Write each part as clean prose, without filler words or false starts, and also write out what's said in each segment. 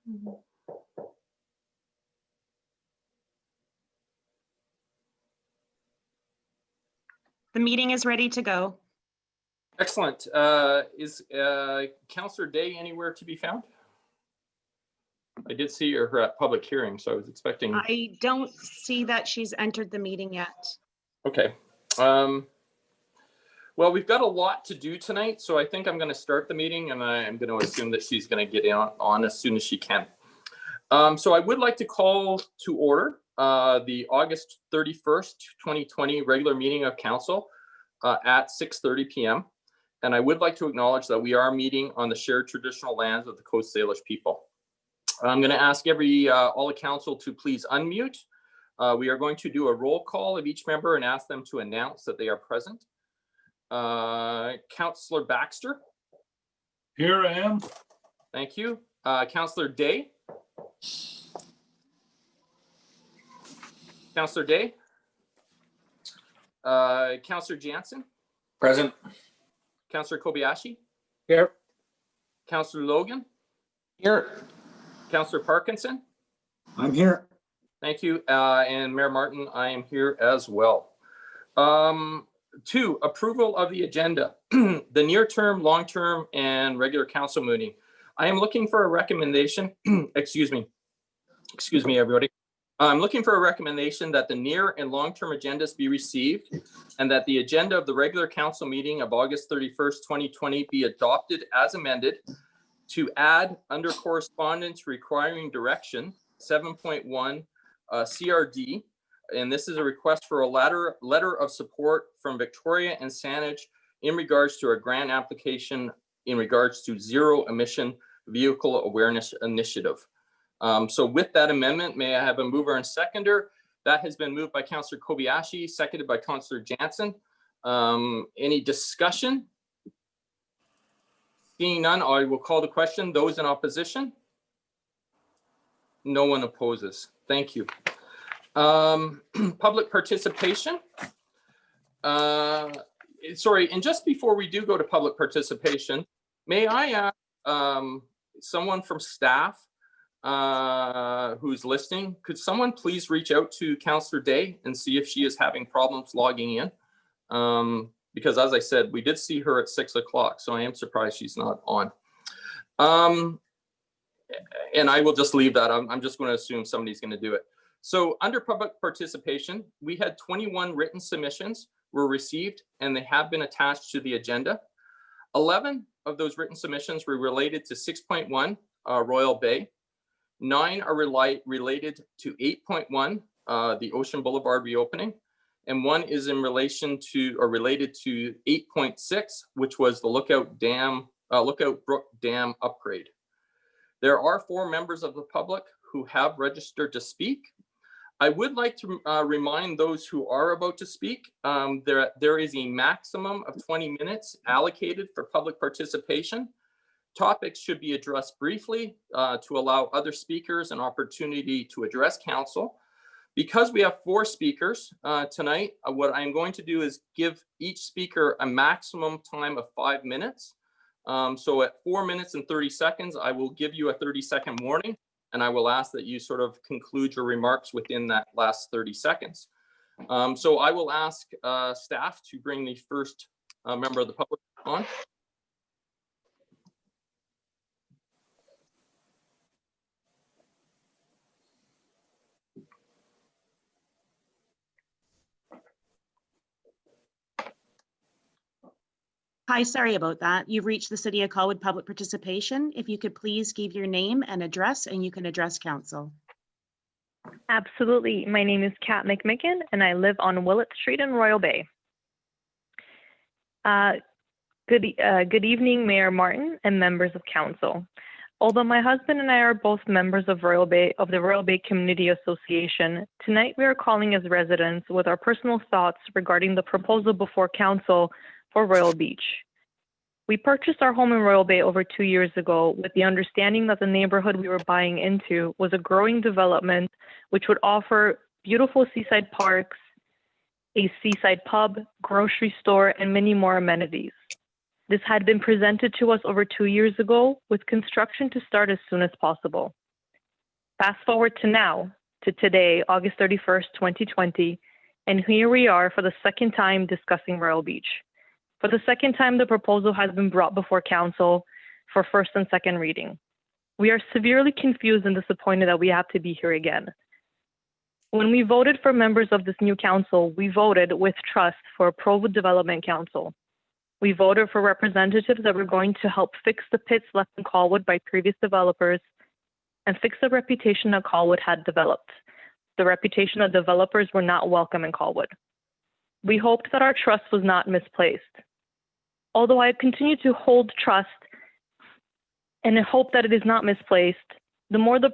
The meeting is ready to go. Excellent. Is Councillor Day anywhere to be found? I did see her at public hearing, so I was expecting. I don't see that she's entered the meeting yet. Okay. Well, we've got a lot to do tonight, so I think I'm going to start the meeting, and I'm going to assume that she's going to get on as soon as she can. So I would like to call to order the August 31st, 2020 regular meeting of council at 6:30 p.m. And I would like to acknowledge that we are meeting on the shared traditional lands of the Coast Salish people. I'm going to ask all the council to please unmute. We are going to do a roll call of each member and ask them to announce that they are present. Councillor Baxter. Here I am. Thank you. Councillor Day. Councillor Day. Councillor Jansen. Present. Councillor Kobayashi. Here. Councillor Logan. Here. Councillor Parkinson. I'm here. Thank you. And Mayor Martin, I am here as well. 2, approval of the agenda, the near-term, long-term, and regular council meeting. I am looking for a recommendation. Excuse me, everybody. I'm looking for a recommendation that the near and long-term agendas be received and that the agenda of the regular council meeting of August 31st, 2020 be adopted as amended to add under correspondence requiring direction 7.1 CRD. And this is a request for a letter of support from Victoria and Saanich in regards to a grant application in regards to zero emission vehicle awareness initiative. So with that amendment, may I have a mover and seconder? That has been moved by Councillor Kobayashi, seconded by Councillor Jansen. Any discussion? Seeing none, I will call the question. Those in opposition? No one opposes. Thank you. Public participation. Sorry, and just before we do go to public participation, may I ask someone from staff who's listening, could someone please reach out to Councillor Day and see if she is having problems logging in? Because as I said, we did see her at 6 o'clock, so I am surprised she's not on. And I will just leave that. I'm just going to assume somebody's going to do it. So under public participation, we had 21 written submissions were received and they have been attached to the agenda. 11 of those written submissions were related to 6.1 Royal Bay. 9 are related to 8.1, the Ocean Boulevard reopening. And 1 is in relation to or related to 8.6, which was the Lookout Brook Dam upgrade. There are 4 members of the public who have registered to speak. I would like to remind those who are about to speak, there is a maximum of 20 minutes allocated for public participation. Topics should be addressed briefly to allow other speakers an opportunity to address council. Because we have 4 speakers tonight, what I'm going to do is give each speaker a maximum time of 5 minutes. So at 4 minutes and 30 seconds, I will give you a 30-second warning, and I will ask that you sort of conclude your remarks within that last 30 seconds. So I will ask staff to bring the first member of the public on. Hi, sorry about that. You've reached the City of Colwood public participation. If you could please give your name and address, and you can address council. Absolutely. My name is Kat McMicken, and I live on Willett Street in Royal Bay. Good evening, Mayor Martin and members of council. Although my husband and I are both members of the Royal Bay Community Association, tonight we are calling as residents with our personal thoughts regarding the proposal before council for Royal Beach. We purchased our home in Royal Bay over 2 years ago with the understanding that the neighborhood we were buying into was a growing development which would offer beautiful seaside parks, a seaside pub, grocery store, and many more amenities. This had been presented to us over 2 years ago with construction to start as soon as possible. Fast forward to now, to today, August 31st, 2020, and here we are for the second time discussing Royal Beach. For the second time, the proposal has been brought before council for first and second reading. We are severely confused and disappointed that we have to be here again. When we voted for members of this new council, we voted with trust for a Provo Development Council. We voted for representatives that were going to help fix the pits left in Colwood by previous developers and fix the reputation that Colwood had developed, the reputation that developers were not welcome in Colwood. We hoped that our trust was not misplaced. Although I continue to hold trust and hope that it is not misplaced, the more that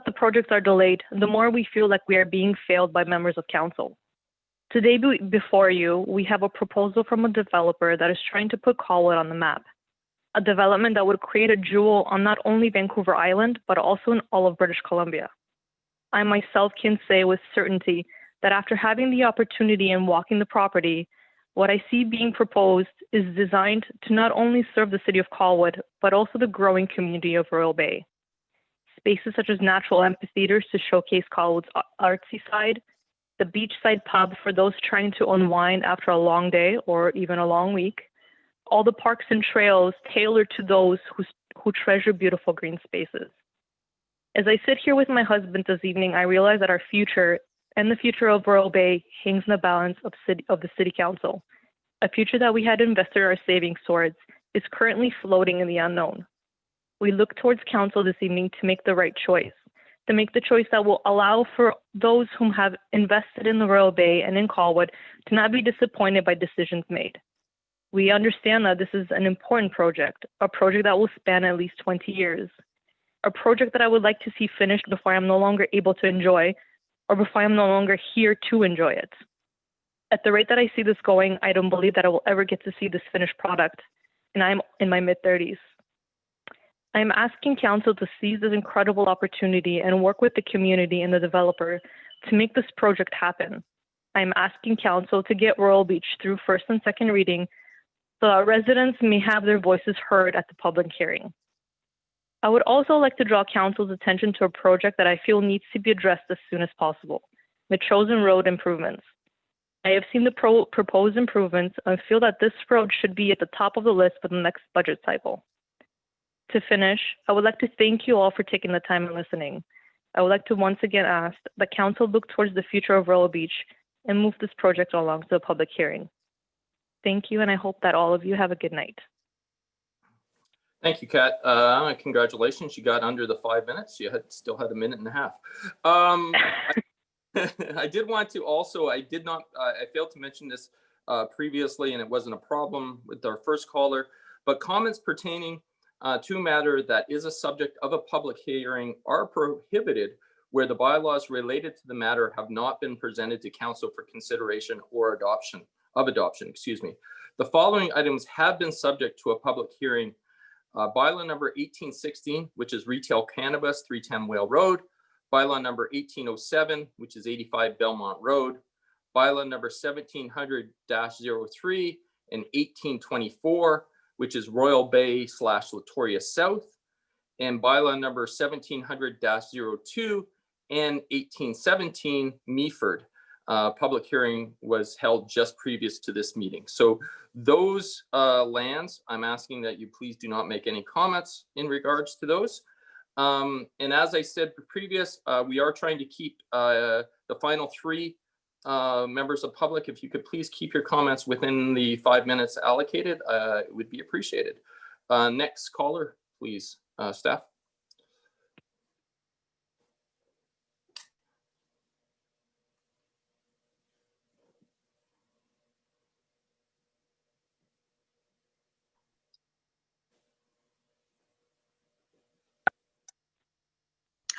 the projects are delayed, the more we feel like we are being failed by members of council. Today before you, we have a proposal from a developer that is trying to put Colwood on the map, a development that would create a jewel on not only Vancouver Island, but also in all of British Columbia. I myself can say with certainty that after having the opportunity and walking the property, what I see being proposed is designed to not only serve the city of Colwood, but also the growing community of Royal Bay. Spaces such as natural amphitheaters to showcase Colwood's artsy side, the beachside pub for those trying to unwind after a long day or even a long week, all the parks and trails tailored to those who treasure beautiful green spaces. As I sit here with my husband this evening, I realize that our future and the future of Royal Bay hangs in the balance of the City Council. A future that we had invested our savings towards is currently floating in the unknown. We look towards Council this evening to make the right choice, to make the choice that will allow for those whom have invested in the Royal Bay and in Colwood to not be disappointed by decisions made. We understand that this is an important project, a project that will span at least 20 years, a project that I would like to see finished before I'm no longer able to enjoy or before I'm no longer here to enjoy it. At the rate that I see this going, I don't believe that I will ever get to see this finished product, and I'm in my mid-30s. I'm asking Council to seize this incredible opportunity and work with the community and the developer to make this project happen. I'm asking Council to get Royal Beach through first and second reading so that residents may have their voices heard at the public hearing. I would also like to draw Council's attention to a project that I feel needs to be addressed as soon as possible, the chosen road improvements. I have seen the proposed improvements and feel that this road should be at the top of the list for the next budget cycle. To finish, I would like to thank you all for taking the time and listening. I would like to once again ask that Council look towards the future of Royal Beach and move this project along to a public hearing. Thank you, and I hope that all of you have a good night. Thank you, Kat. Congratulations. You got under the 5 minutes. You still had a minute and a half. I did want to also, I failed to mention this previously, and it wasn't a problem with our first caller, but comments pertaining to a matter that is a subject of a public hearing are prohibited where the bylaws related to the matter have not been presented to council for consideration or adoption. The following items have been subject to a public hearing. Bylaw number 1816, which is retail cannabis, 310 Whale Road. Bylaw number 1807, which is 85 Belmont Road. Bylaw number 1700-03 and 1824, which is Royal Bay / Latoria South. And bylaw number 1700-02 and 1817 Meaford. Public hearing was held just previous to this meeting. So those lands, I'm asking that you please do not make any comments in regards to those. And as I said previous, we are trying to keep the final three members of public. If you could please keep your comments within the 5 minutes allocated, it would be appreciated. Next caller, please, staff.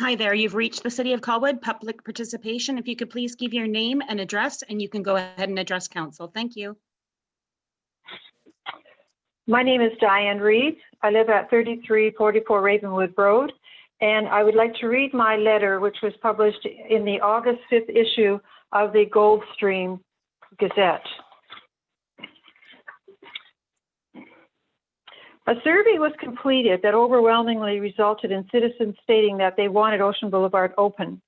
Hi there, you've reached the City of Colwood public participation. If you could please give your name and address, and you can go ahead and address council. Thank you. My name is Diane Reed. I live at 3344 Ravenwood Road, and I would like to read my letter, which was published in the August 5th issue of the Goldstream Gazette. A survey was completed that overwhelmingly resulted in citizens stating that they wanted Ocean Boulevard open.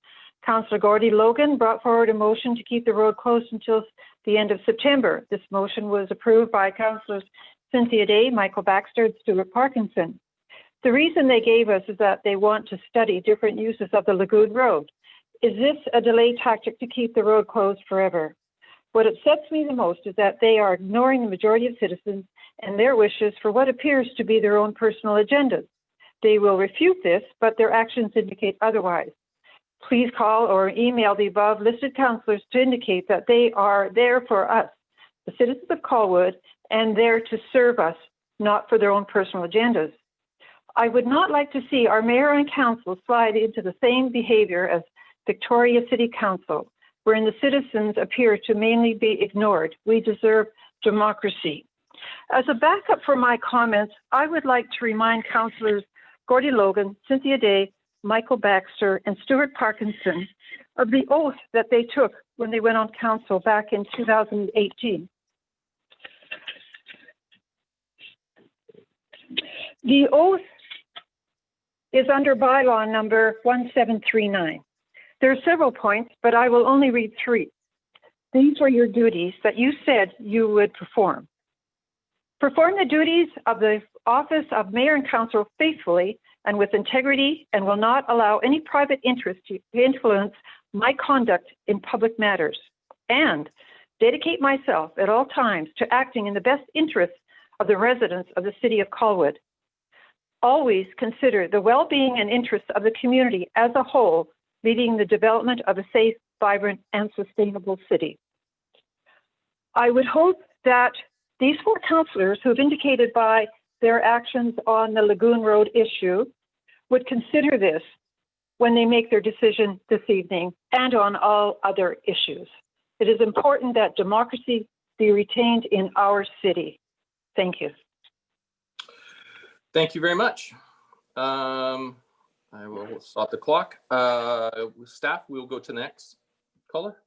Councillor Gordy Logan brought forward a motion to keep the road closed until the end of September. This motion was approved by Councillors Cynthia Day, Michael Baxter, and Stuart Parkinson. The reason they gave us is that they want to study different uses of the Lagoon Road. Is this a delay tactic to keep the road closed forever? What upsets me the most is that they are ignoring the majority of citizens and their wishes for what appears to be their own personal agendas. They will refute this, but their actions indicate otherwise. Please call or email the above listed councillors to indicate that they are there for us, the citizens of Colwood, and there to serve us, not for their own personal agendas. I would not like to see our mayor and council slide into the same behavior as Victoria City Council, wherein the citizens appear to mainly be ignored. We deserve democracy. As a backup for my comments, I would like to remind councillors Gordy Logan, Cynthia Day, Michael Baxter, and Stuart Parkinson of the oath that they took when they went on council back in 2018. The oath is under bylaw number 1739. There are several points, but I will only read 3. These were your duties that you said you would perform. Perform the duties of the office of mayor and council faithfully and with integrity, and will not allow any private interest to influence my conduct in public matters. And dedicate myself at all times to acting in the best interests of the residents of the city of Colwood. Always consider the well-being and interests of the community as a whole, leading the development of a safe, vibrant, and sustainable city. I would hope that these 4 councillors who have indicated by their actions on the Lagoon Road issue would consider this when they make their decision this evening and on all other issues. It is important that democracy be retained in our city. Thank you. Thank you very much. I will stop the clock. Staff, we'll go to the next caller.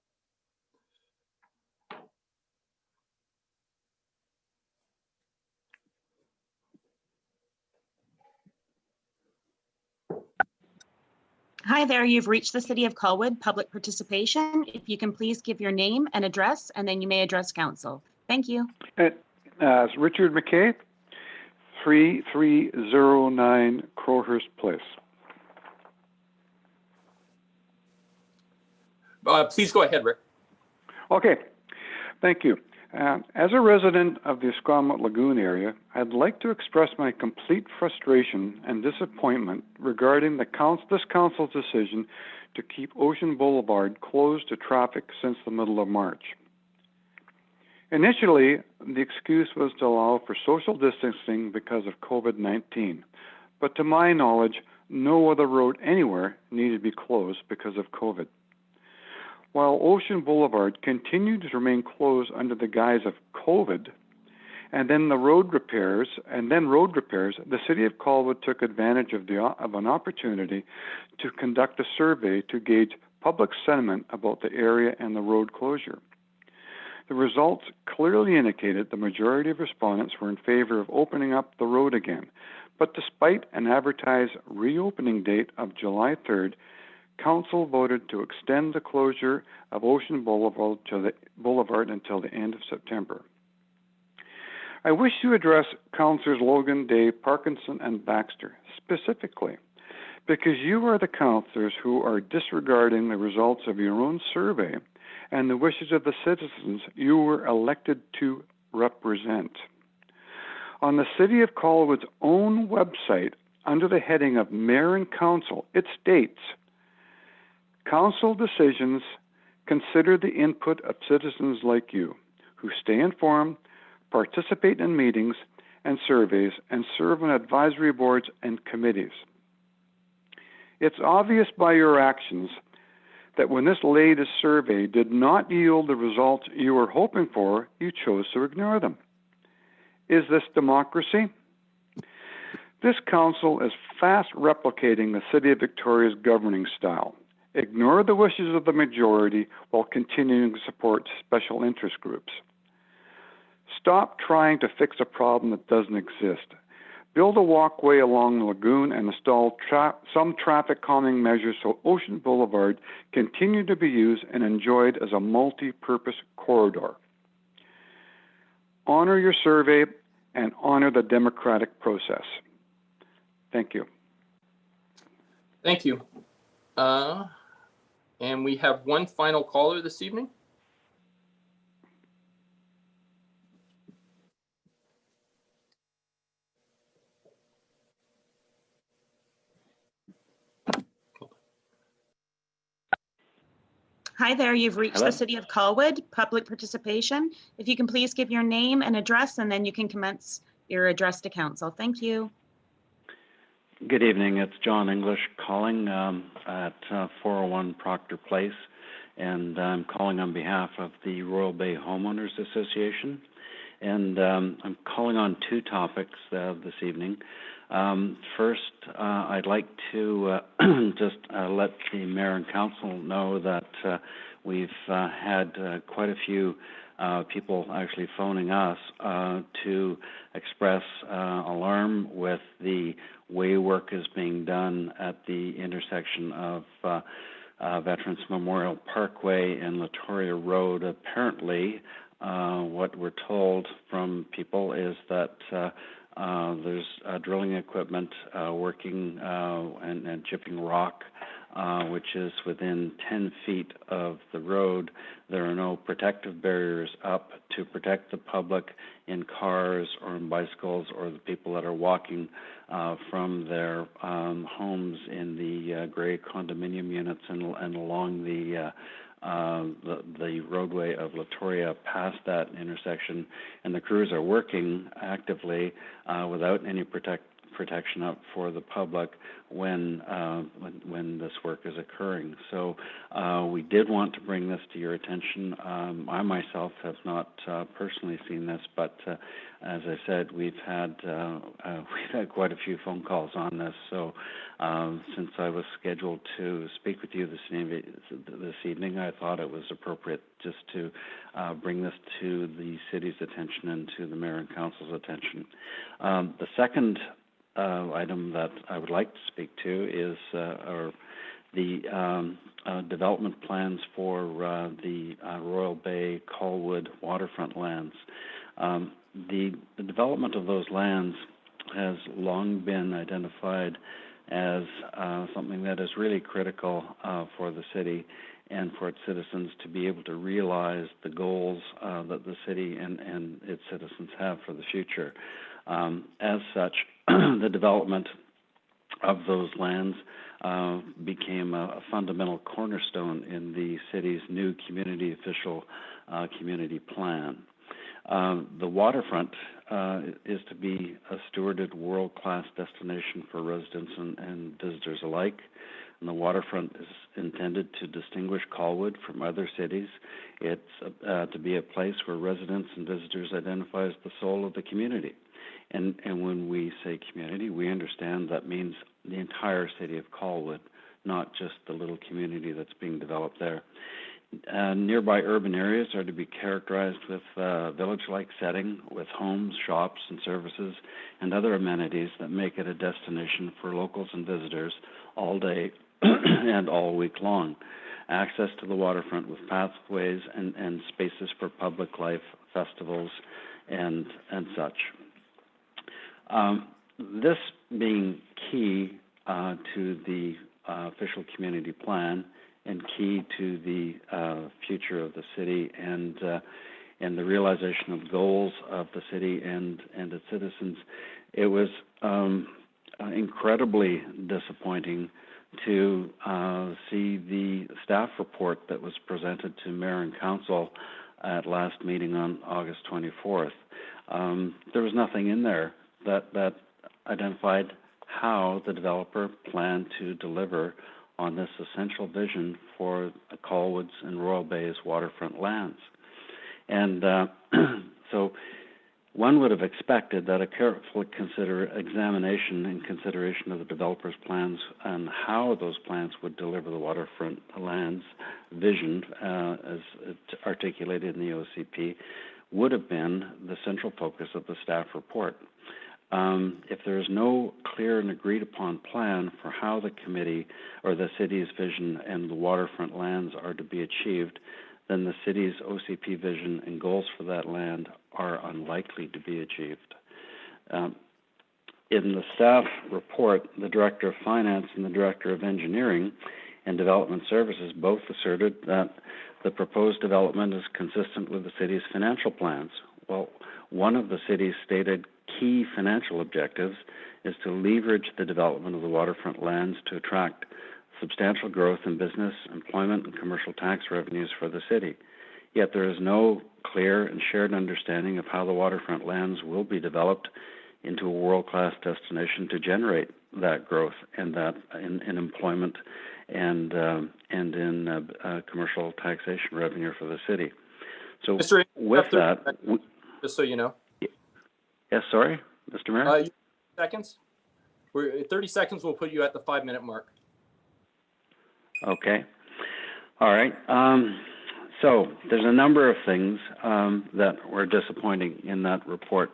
Hi there, you've reached the City of Colwood public participation. If you can please give your name and address, and then you may address council. Thank you. It's Richard McKay, 3309 Crowhurst Place. Please go ahead, Rick. Okay, thank you. As a resident of the Esquimalt Lagoon area, I'd like to express my complete frustration and disappointment regarding this council's decision to keep Ocean Boulevard closed to traffic since the middle of March. Initially, the excuse was to allow for social distancing because of COVID-19, but to my knowledge, no other road anywhere needed to be closed because of COVID. While Ocean Boulevard continued to remain closed under the guise of COVID, and then road repairs, the City of Colwood took advantage of an opportunity to conduct a survey to gauge public sentiment about the area and the road closure. The results clearly indicated the majority of respondents were in favor of opening up the road again, but despite an advertised reopening date of July 3rd, Council voted to extend the closure of Ocean Boulevard until the end of September. I wish to address Councillors Logan, Day, Parkinson, and Baxter specifically, because you are the councillors who are disregarding the results of your own survey and the wishes of the citizens you were elected to represent. On the City of Colwood's own website, under the heading of Mayor and Council, it states, Council decisions consider the input of citizens like you, who stay informed, participate in meetings and surveys, and serve on advisory boards and committees. It's obvious by your actions that when this latest survey did not yield the results you were hoping for, you chose to ignore them. Is this democracy? This council is fast replicating the City of Victoria's governing style. Ignore the wishes of the majority while continuing to support special interest groups. Stop trying to fix a problem that doesn't exist. build a walkway along the lagoon, and install some traffic calming measures so Ocean Boulevard continue to be used and enjoyed as a multi-purpose corridor. Honor your survey and honor the democratic process. Thank you. Thank you. And we have one final caller this evening. Hi there, you've reached Hello. the City of Colwood, public participation. If you can please give your name and address, and then you can commence your address to council. Thank you. Good evening. It's John English calling at 401 Proctor Place, and I'm calling on behalf of the Royal Bay Homeowners Association. And I'm calling on two topics this evening. First, I'd like to just let the Mayor and Council know that we've had quite a few people actually phoning us to express alarm with the way work is being done at the intersection of Veterans Memorial Parkway and Latoria Road. Apparently, what we're told from people is that there's drilling equipment working and chipping rock, which is within 10 feet of the road. There are no protective barriers up to protect the public in cars or in bicycles or the people that are walking from their homes in the gray condominium units and along the roadway of Latoria past that intersection, and the crews are working actively without any protection up for the public when this work is occurring. So we did want to bring this to your attention. I myself have not personally seen this, but as I said, we've had quite a few phone calls on this. So since I was scheduled to speak with you this evening, I thought it was appropriate just to bring this to the city's attention and to the Mayor and Council's attention. The second item that I would like to speak to is the development plans for the Royal Bay Colwood waterfront lands. The development of those lands has long been identified as something that is really critical for the city and for its citizens to be able to realize the goals that the city and its citizens have for the future. As such, the development of those lands became a fundamental cornerstone in the city's new community official community plan. The waterfront is to be a stewarded world-class destination for residents and visitors alike. And the waterfront is intended to distinguish Colwood from other cities. It's to be a place where residents and visitors identify as the soul of the community. And when we say community, we understand that means the entire city of Colwood, not just the little community that's being developed there. Nearby urban areas are to be characterized with a village-like setting with homes, shops, and services, and other amenities that make it a destination for locals and visitors all day and all week long. Access to the waterfront with pathways and spaces for public life, festivals, and such. This being key to the official community plan and key to the future of the city and the realization of goals of the city and its citizens, it was incredibly disappointing to see the staff report that was presented to Mayor and Council at last meeting on August 24th. There was nothing in there that identified how the developer planned to deliver on this essential vision for Colwood's and Royal Bay's waterfront lands. And so one would have expected that a careful examination and consideration of the developer's plans and how those plans would deliver the waterfront lands vision as articulated in the OCP would have been the central focus of the staff report. if there is no clear and agreed upon plan for how the committee or the city's vision and the waterfront lands are to be achieved, then the city's OCP vision and goals for that land are unlikely to be achieved. In the staff report, the Director of Finance and the Director of Engineering and Development Services both asserted that the proposed development is consistent with the city's financial plans. Well, one of the city's stated key financial objectives is to leverage the development of the waterfront lands to attract substantial growth in business, employment, and commercial tax revenues for the city. Yet there is no clear and shared understanding of how the waterfront lands will be developed into a world-class destination to generate that growth and that in employment and in commercial taxation revenue for the city. So Mr. with that, just so you know. Yes, sorry, Mr. Mayor? Seconds? 30 seconds will put you at the 5-minute mark. Okay. All right. So there's a number of things that were disappointing in that report,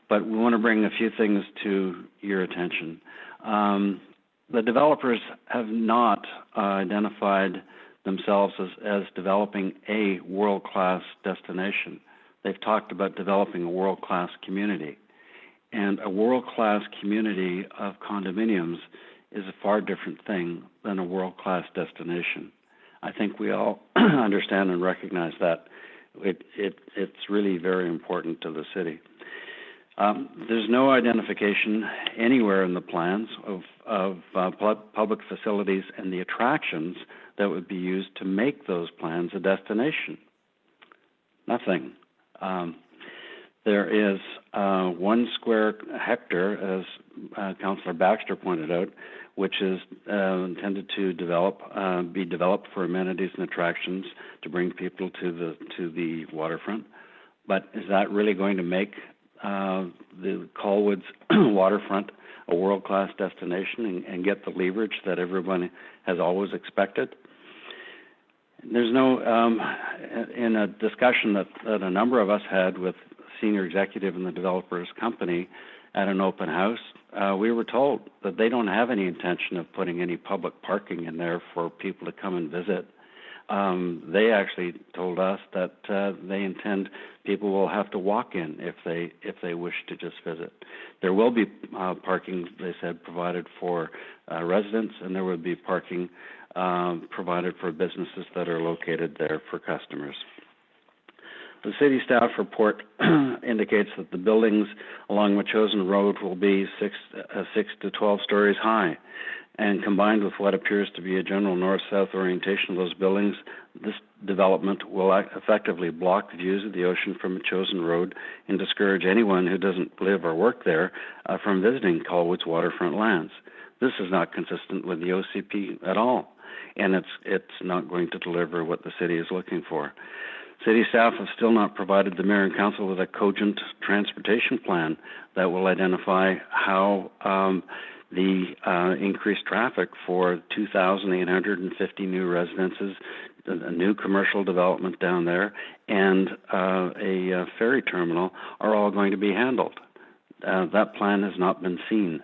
but we want to bring a few things to your attention. The developers have not identified themselves as developing a world-class destination. They've talked about developing a world-class community. And a world-class community of condominiums is a far different thing than a world-class destination. I think we all understand and recognize that. It's really very important to the city. There's no identification anywhere in the plans of public facilities and the attractions that would be used to make those plans a destination. Nothing. There is 1 square hectare, as Councillor Baxter pointed out, which is intended to be developed for amenities and attractions to bring people to the waterfront. But is that really going to make the Colwood's waterfront a world-class destination and get the leverage that everyone has always expected? There's no, in a discussion that a number of us had with senior executive in the developer's company at an open house, we were told that they don't have any intention of putting any public parking in there for people to come and visit. They actually told us that they intend people will have to walk in if they wish to just visit. There will be parking, they said, provided for residents, and there will be parking provided for businesses that are located there for customers. The city staff report indicates that the buildings along Metchosin Road will be 6 to 12 stories high. And combined with what appears to be a general north-south orientation of those buildings, this development will effectively block views of the ocean from Metchosin Road and discourage anyone who doesn't live or work there from visiting Colwood's waterfront lands. This is not consistent with the OCP at all, and it's not going to deliver what the city is looking for. City staff have still not provided the mayor and council with a cogent transportation plan that will identify how the increased traffic for 2,850 new residences, a new commercial development down there, and a ferry terminal are all going to be handled. That plan has not been seen.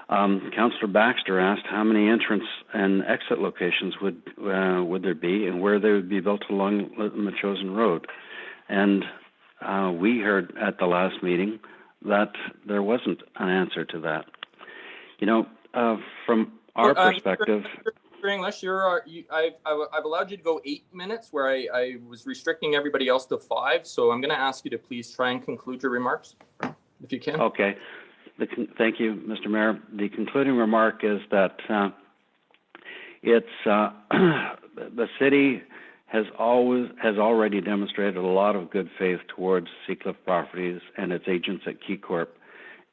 Councillor Baxter asked how many entrance and exit locations would there be and where they would be built along Metchosin Road. And we heard at the last meeting that there wasn't an answer to that. You know, from our perspective... Mr. English, I've allowed you to go 8 minutes where I was restricting everybody else to 5. So I'm going to ask you to please try and conclude your remarks, if you can. Okay. Thank you, Mr. Mayor. The concluding remark is that the city has already demonstrated a lot of good faith towards Seacliff Properties and its agents at KeyCorp,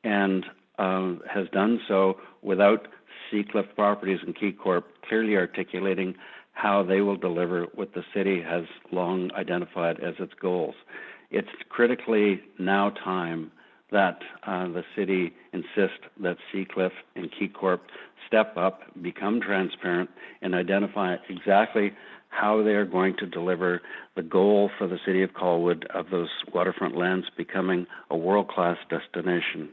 and has done so without Seacliff Properties and KeyCorp clearly articulating how they will deliver what the city has long identified as its goals. It's critically now time that the city insist that Seacliff and KeyCorp step up, become transparent, and identify exactly how they are going to deliver the goal for the city of Colwood of those waterfront lands becoming a world-class destination.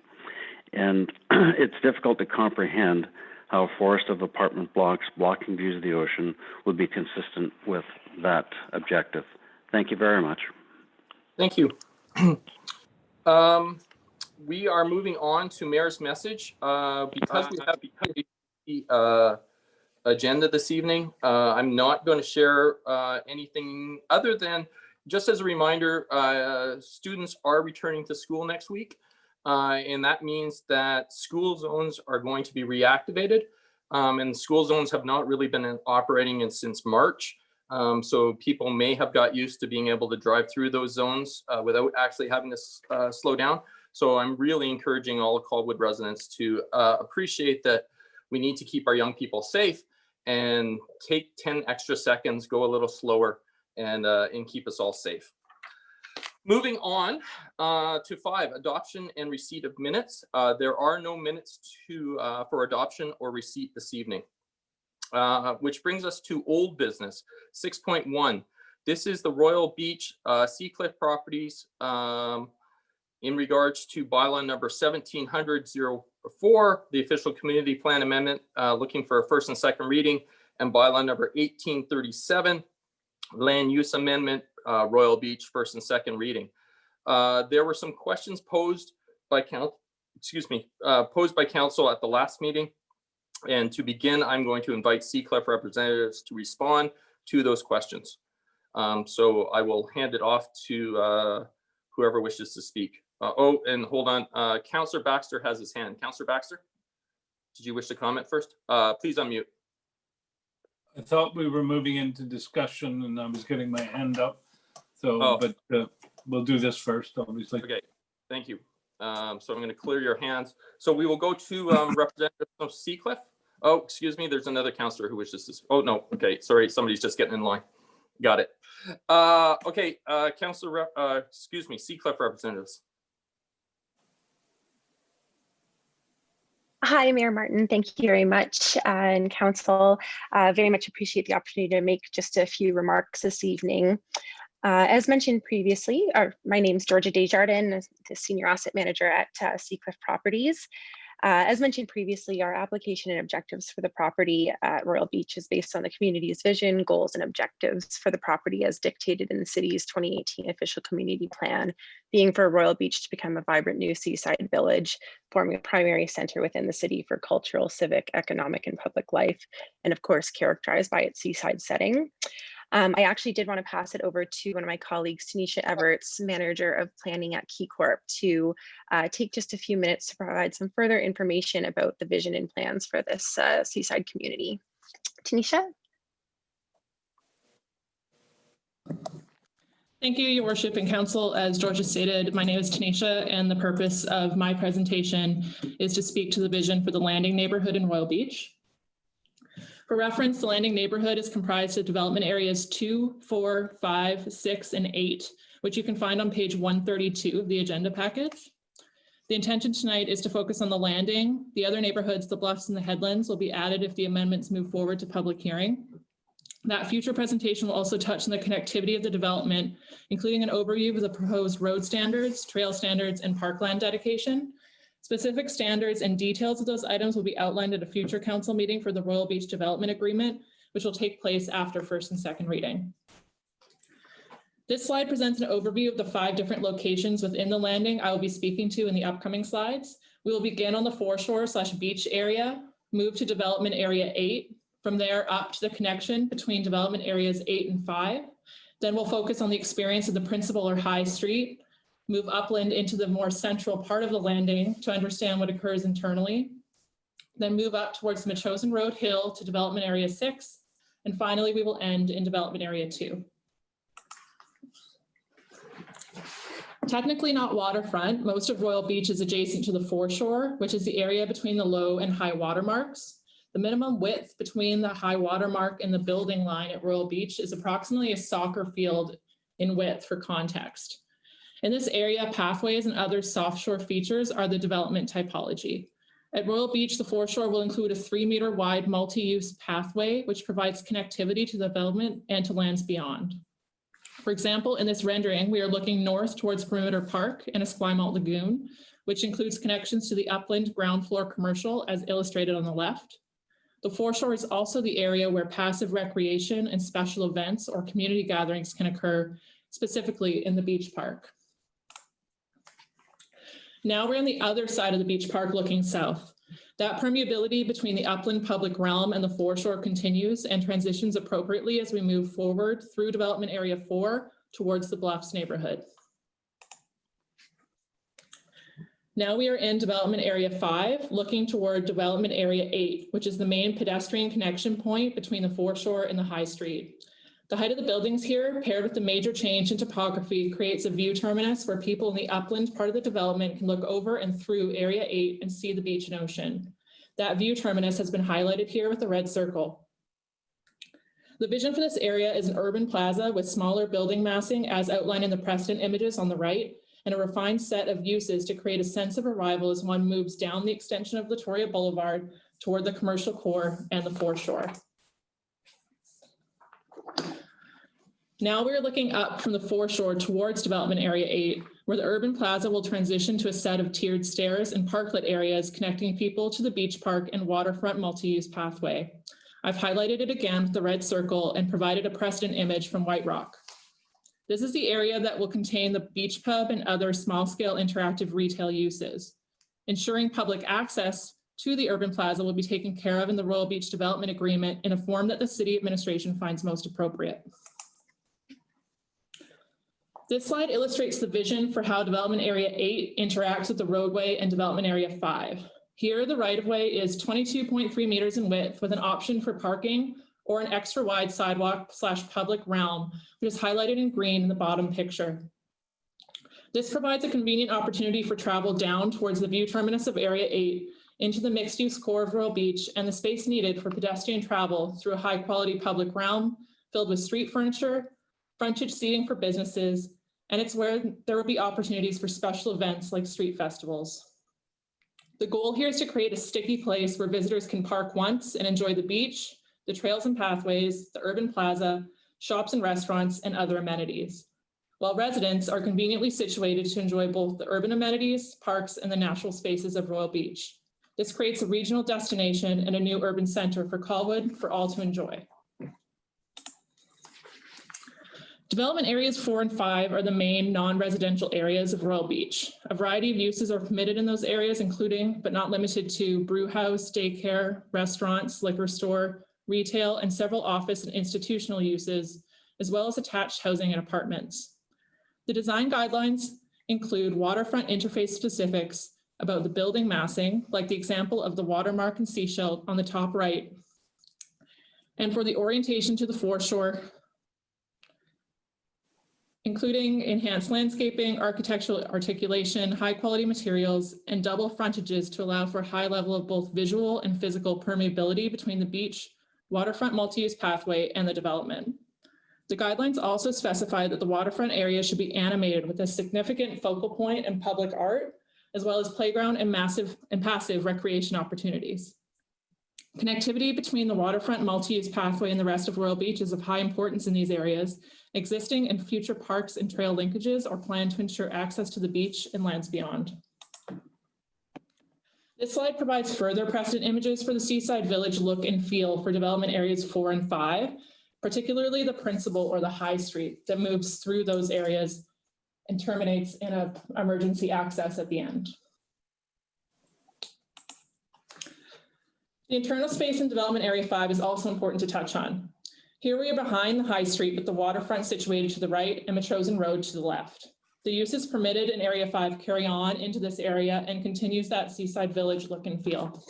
And it's difficult to comprehend how a forest of apartment blocks blocking views of the ocean would be consistent with that objective. Thank you very much. Thank you. We are moving on to Mayor's message. Because we have the agenda this evening, I'm not going to share anything other than just as a reminder, students are returning to school next week. And that means that school zones are going to be reactivated. And school zones have not really been operating since March. So people may have got used to being able to drive through those zones without actually having to slow down. So I'm really encouraging all Colwood residents to appreciate that we need to keep our young people safe and take 10 extra seconds, go a little slower, and keep us all safe. Moving on to 5, adoption and receipt of minutes. There are no minutes for adoption or receipt this evening, which brings us to old business, 6.1. This is the Royal Beach Seacliff Properties in regards to bylaw number 1700-04, the official community plan amendment, looking for a first and second reading, and bylaw number 1837, land use amendment, Royal Beach, first and second reading. There were some questions posed by council at the last meeting. And to begin, I'm going to invite Seacliff representatives to respond to those questions. So I will hand it off to whoever wishes to speak. And hold on, Councillor Baxter has his hand. Councillor Baxter, did you wish to comment first? Please unmute. I thought we were moving into discussion and I was getting my hand up. So, but we'll do this first, obviously. Okay, thank you. So I'm going to clear your hands. So we will go to Representative of Seacliff. Oh, excuse me. There's another councillor who wishes to. Oh no. Okay, sorry. Somebody's just getting in line. Got it. Okay, Councillor. Excuse me, Seacliff representatives. Hi, Mayor Martin. Thank you very much. And Council, very much appreciate the opportunity to make just a few remarks this evening. As mentioned previously, my name is Georgia Desjardins, the Senior Asset Manager at Seacliff Properties. As mentioned previously, our application and objectives for the property at Royal Beach is based on the community's vision, goals, and objectives for the property as dictated in the city's 2018 official community plan, being for Royal Beach to become a vibrant new seaside village, forming a primary center within the city for cultural, civic, economic, and public life, and of course, characterized by its seaside setting. I actually did want to pass it over to one of my colleagues, Tanisha Everts, Manager of Planning at KeyCorp, to take just a few minutes to provide some further information about the vision and plans for this seaside community. Tanisha? Thank you, Your Worship and Council. As Georgia stated, my name is Tanisha, and the purpose of my presentation is to speak to the vision for the Landing neighborhood in Royal Beach. For reference, the Landing neighborhood is comprised of development areas 2, 4, 5, 6, and 8, which you can find on page 132 of the agenda package. The intention tonight is to focus on the Landing. The other neighborhoods, the Bluffs and the Headlands, will be added if the amendments move forward to public hearing. That future presentation will also touch on the connectivity of the development, including an overview of the proposed road standards, trail standards, and parkland dedication. Specific standards and details of those items will be outlined at a future council meeting for the Royal Beach Development Agreement, which will take place after first and second reading. This slide presents an overview of the 5 different locations within the Landing I will be speaking to in the upcoming slides. We will begin on the foreshore/beach area, move to development area 8, from there up to the connection between development areas 8 and 5. Then we'll focus on the experience of the principal or high street, move upland into the more central part of the Landing to understand what occurs internally, then move up towards the Metchosin Road Hill to development area 6, and finally we will end in development area 2. Technically not waterfront, most of Royal Beach is adjacent to the foreshore, which is the area between the low and high water marks. The minimum width between the high water mark and the building line at Royal Beach is approximately a soccer field in width for context. In this area, pathways and other soft shore features are the development typology. At Royal Beach, the foreshore will include a 3-meter wide multi-use pathway, which provides connectivity to the development and to lands beyond. For example, in this rendering, we are looking north towards Perimeter Park and Esquimalt Lagoon, which includes connections to the upland ground floor commercial as illustrated on the left. The foreshore is also the area where passive recreation and special events or community gatherings can occur, specifically in the beach park. Now we're on the other side of the beach park looking south. That permeability between the upland public realm and the foreshore continues and transitions appropriately as we move forward through Development Area 4 towards the Bluffs neighborhood. Now we are in Development Area 5, looking toward Development Area 8, which is the main pedestrian connection point between the foreshore and the high street. The height of the buildings here, paired with the major change in topography, creates a view terminus where people in the upland part of the development can look over and through Area 8 and see the beach and ocean. That view terminus has been highlighted here with a red circle. The vision for this area is an urban plaza with smaller building massing as outlined in the Preston images on the right, and a refined set of uses to create a sense of arrival as one moves down the extension of Latoria Boulevard toward the commercial core and the foreshore. Now we're looking up from the foreshore towards Development Area 8, where the urban plaza will transition to a set of tiered stairs and parklet areas connecting people to the beach park and waterfront multi-use pathway. I've highlighted it again with the red circle and provided a Preston image from White Rock. This is the area that will contain the beach pub and other small-scale interactive retail uses. Ensuring public access to the urban plaza will be taken care of in the Royal Beach Development Agreement in a form that the city administration finds most appropriate. This slide illustrates the vision for how Development Area 8 interacts with the roadway and Development Area 5. Here, the right-of-way is 22.3 meters in width with an option for parking or an extra wide sidewalk / public realm, which is highlighted in green in the bottom picture. This provides a convenient opportunity for travel down towards the view terminus of Area 8 into the mixed-use core of Royal Beach and the space needed for pedestrian travel through a high-quality public realm filled with street furniture, frontage seating for businesses, and it's where there will be opportunities for special events like street festivals. The goal here is to create a sticky place where visitors can park once and enjoy the beach, the trails and pathways, the urban plaza, shops and restaurants, and other amenities, while residents are conveniently situated to enjoy both the urban amenities, parks, and the natural spaces of Royal Beach. This creates a regional destination and a new urban center for Colwood for all to enjoy. Development areas 4 and 5 are the main non-residential areas of Royal Beach. A variety of uses are permitted in those areas, including, but not limited to, brew house, daycare, restaurants, liquor store, retail, and several office and institutional uses, as well as attached housing and apartments. The design guidelines include waterfront interface specifics about the building massing, like the example of the watermark and seashell on the top right, and for the orientation to the foreshore, including enhanced landscaping, architectural articulation, high quality materials, and double frontages to allow for a high level of both visual and physical permeability between the beach, waterfront multi-use pathway, and the development. The guidelines also specify that the waterfront area should be animated with a significant focal point and public art, as well as playground and passive recreation opportunities. Connectivity between the waterfront multi-use pathway and the rest of Royal Beach is of high importance in these areas. Existing and future parks and trail linkages are planned to ensure access to the beach and lands beyond. This slide provides further precedent images for the Seaside Village look and feel for development areas 4 and 5, particularly the principal or the high street that moves through those areas and terminates in an emergency access at the end. The internal space in development area 5 is also important to touch on. Here we are behind the high street with the waterfront situated to the right and Machosen Road to the left. The uses permitted in area 5 carry on into this area and continues that Seaside Village look and feel.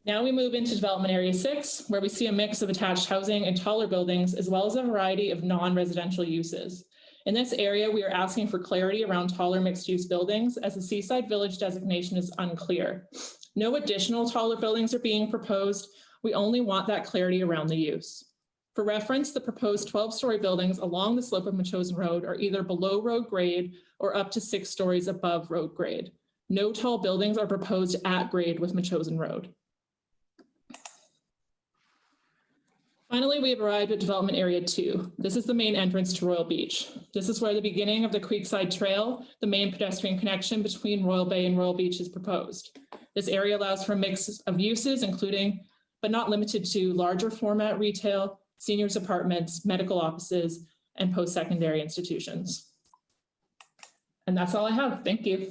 Now we move into development area 6, where we see a mix of attached housing and taller buildings, as well as a variety of non-residential uses. In this area, we are asking for clarity around taller mixed-use buildings, as the Seaside Village designation is unclear. No additional taller buildings are being proposed. We only want that clarity around the use. For reference, the proposed 12-story buildings along the slope of Machosen Road are either below road grade or up to 6 stories above road grade. No tall buildings are proposed at grade with Machosen Road. Finally, we have arrived at Development Area 2. This is the main entrance to Royal Beach. This is where the beginning of the Creekside Trail, the main pedestrian connection between Royal Bay and Royal Beach, is proposed. This area allows for a mix of uses, including, but not limited to, larger format retail, seniors apartments, medical offices, and post-secondary institutions. And that's all I have. Thank you.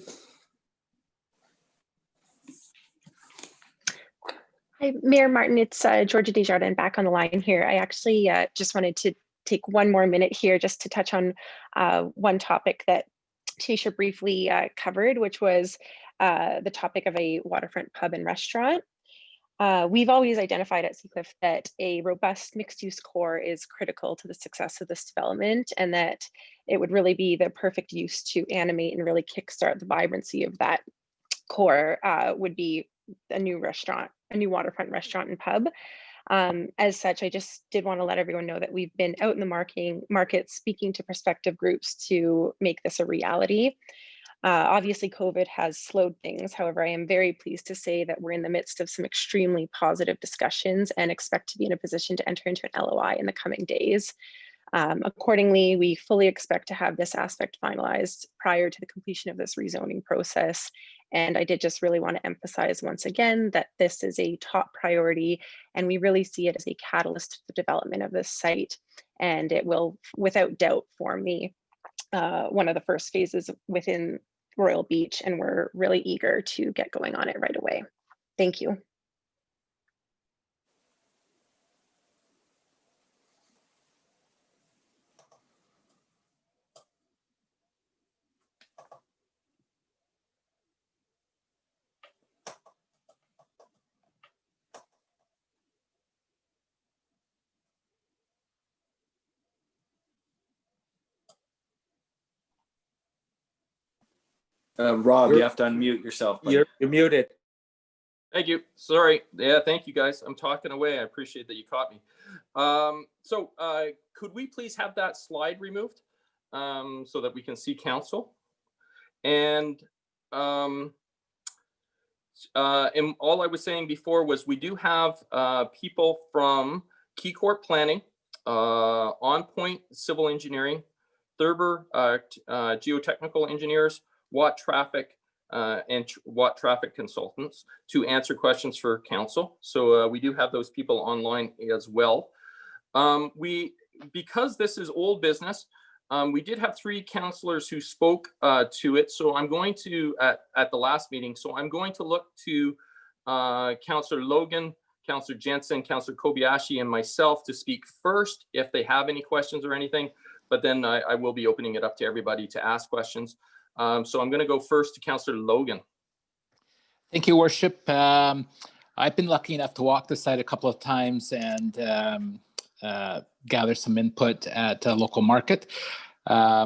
Hi, Mayor Martin, it's Georgia Desjardins back on the line here. I actually just wanted to take one more minute here just to touch on one topic that Tanisha briefly covered, which was the topic of a waterfront pub and restaurant. We've always identified at Seacliff that a robust mixed-use core is critical to the success of this development, and that it would really be the perfect use to animate and really kickstart the vibrancy of that core would be a new restaurant, a new waterfront restaurant and pub. As such, I just did want to let everyone know that we've been out in the market speaking to prospective groups to make this a reality. Obviously, COVID has slowed things. However, I am very pleased to say that we're in the midst of some extremely positive discussions and expect to be in a position to enter into an LOI in the coming days. Accordingly, we fully expect to have this aspect finalized prior to the completion of this rezoning process. And I did just really want to emphasize once again that this is a top priority, and we really see it as a catalyst to the development of this site. And it will, without doubt, form one of the first phases within Royal Beach, and we're really eager to get going on it right away. Thank you. Rob, you have to unmute yourself. Buddy. You're muted. Thank you. Sorry. Yeah, thank you guys. I'm talking away. I appreciate that you caught me. Could we please have that slide removed so that we can see council? And all I was saying before was we do have people from KeyCorp Planning, On Point Civil Engineering, Thurber Geotechnical Engineers, Watt Traffic, and Watt Traffic Consultants to answer questions for council. So we do have those people online as well. Because this is old business, we did have 3 councillors who spoke to it. So I'm going to, at the last meeting, so I'm going to look to Councillor Logan, Councillor Jensen, Councillor Kobayashi, and myself to speak first if they have any questions or anything. But then I will be opening it up to everybody to ask questions. So I'm going to go first to Councillor Logan. Thank you, Worship. I've been lucky enough to walk the site a couple of times and gather some input at a local market. I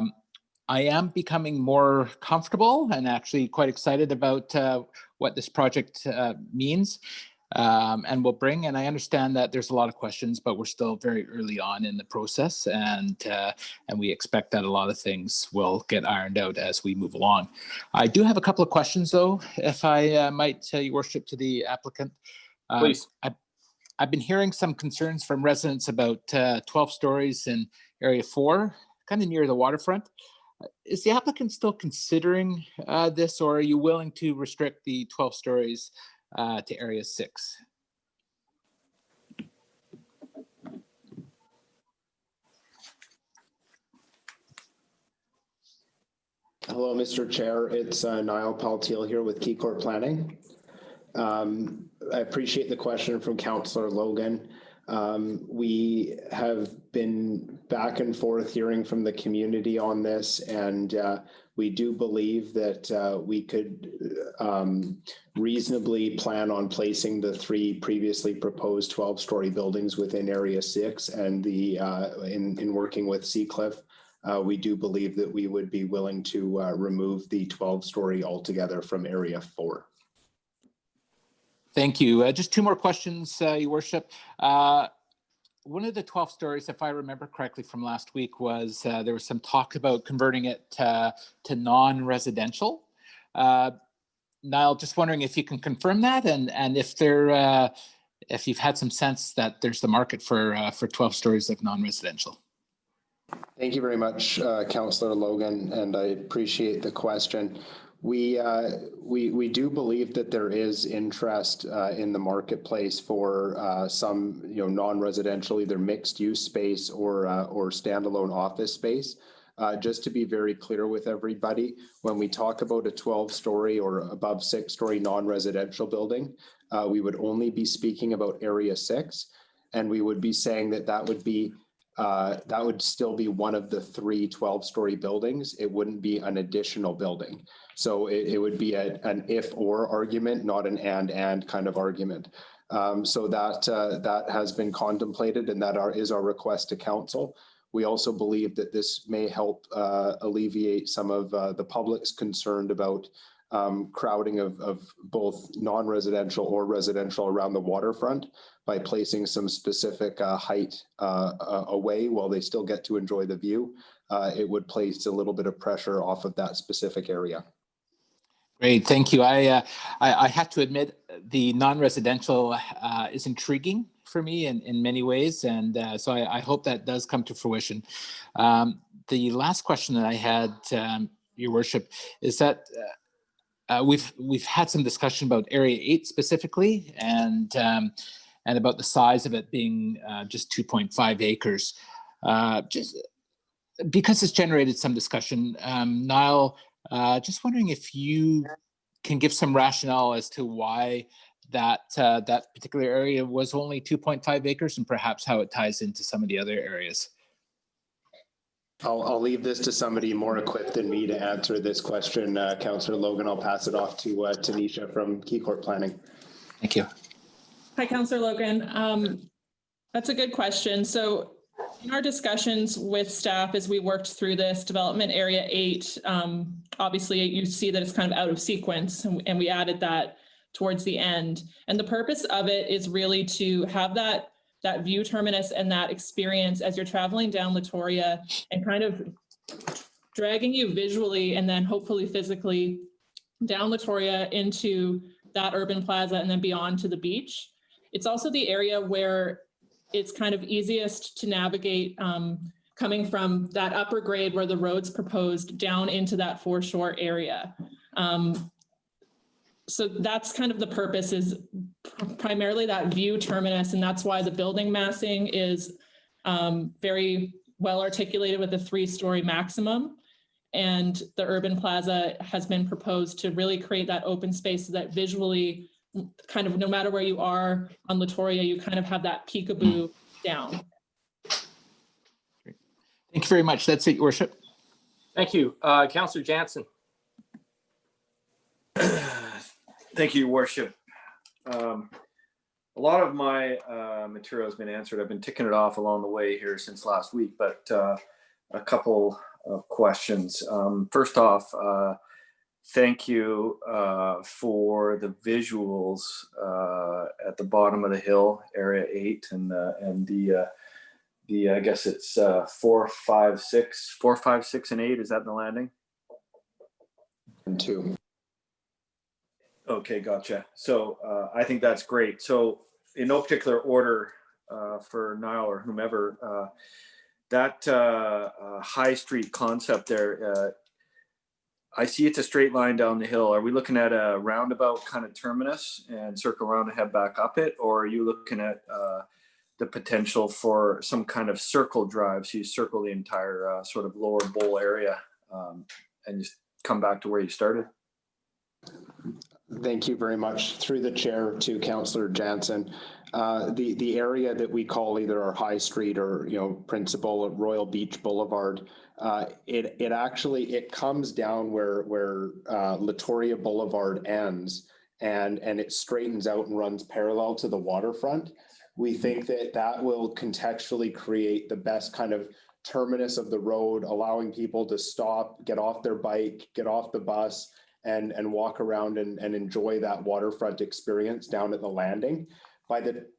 am becoming more comfortable and actually quite excited about what this project means and will bring. And I understand that there's a lot of questions, but we're still very early on in the process, and we expect that a lot of things will get ironed out as we move along. I do have a couple of questions, though, if I might, Your Worship, to the applicant. Please. I've been hearing some concerns from residents about 12 stories in Area 4, kind of near the waterfront. Is the applicant still considering this, or are you willing to restrict the 12 stories to Area 6? Hello, Mr. Chair. It's Niall Paltiel here with KeyCorp Planning. I appreciate the question from Councillor Logan. We have been back and forth hearing from the community on this, and we do believe that we could reasonably plan on placing the 3 previously proposed 12-story buildings within Area 6, and in working with Seacliff, we do believe that we would be willing to remove the 12-story altogether from Area 4. Thank you. Just 2 more questions, Your Worship. One of the 12 stories, if I remember correctly from last week, was there was some talk about converting it to non-residential. Niall, just wondering if you can confirm that, and if there if you've had some sense that there's the market for 12 stories of non-residential. Thank you very much, Councillor Logan, and I appreciate the question. We do believe that there is interest in the marketplace for some non-residential, either mixed-use space or standalone office space. Just to be very clear with everybody, when we talk about a 12-story or above 6-story non-residential building, we would only be speaking about Area 6, and we would be saying that would still be one of the 3 12-story buildings. It wouldn't be an additional building. So it would be an if/or argument, not an and kind of argument. So that has been contemplated, and that is our request to council. We also believe that this may help alleviate some of the public's concern about crowding of both non-residential or residential around the waterfront by placing some specific height away while they still get to enjoy the view. It would place a little bit of pressure off of that specific area. Great, thank you. I have to admit the non-residential is intriguing for me in many ways, and so I hope that does come to fruition. The last question that I had, Your Worship, is that we've had some discussion about Area 8 specifically, and about the size of it being just 2.5 acres. Just because it's generated some discussion, Niall, just wondering if you can give some rationale as to why that particular area was only 2.5 acres and perhaps how it ties into some of the other areas. I'll leave this to somebody more equipped than me to answer this question, Councillor Logan. I'll pass it off to Tanisha from KeyCorp Planning. Thank you. Hi, Councillor Logan. That's a good question. So in our discussions with staff as we worked through this development Area 8, obviously you see that it's kind of out of sequence, and we added that towards the end. And the purpose of it is really to have that view terminus and that experience as you're traveling down Latoria and kind of dragging you visually and then hopefully physically down Latoria into that urban plaza and then beyond to the beach. It's also the area where it's kind of easiest to navigate coming from that upper grade where the road's proposed down into that foreshore area. So that's kind of the purpose, is primarily that view terminus, and that's why the building massing is very well articulated with a 3-story maximum. And the urban plaza has been proposed to really create that open space so that visually, kind of no matter where you are on Latoria, you kind of have that peekaboo down. Thank you very much. That's it, Your Worship. Thank you. Councillor Jansen. Thank you, Your Worship. A lot of my material has been answered. I've been ticking it off along the way here since last week, but a couple of questions. First off, thank you for the visuals at the bottom of the hill, Area 8, and the I guess it's 4, 5, 6, and 8. Is that the landing? And 2. Okay, gotcha. So I think that's great. So in no particular order for Niall or whomever, that High Street concept there, I see it's a straight line down the hill. Are we looking at a roundabout kind of terminus and circle around and head back up it? Or are you looking at the potential for some kind of circle drive? So you circle the entire sort of lower bowl area and just come back to where you started? Thank you very much. Through the chair to Councillor Jansen. The area that we call either our High Street or Principal Royal Beach Boulevard, it actually comes down where Latoria Boulevard ends, and it straightens out and runs parallel to the waterfront. We think that will contextually create the best kind of terminus of the road, allowing people to stop, get off their bike, get off the bus, and walk around and enjoy that waterfront experience down at the landing.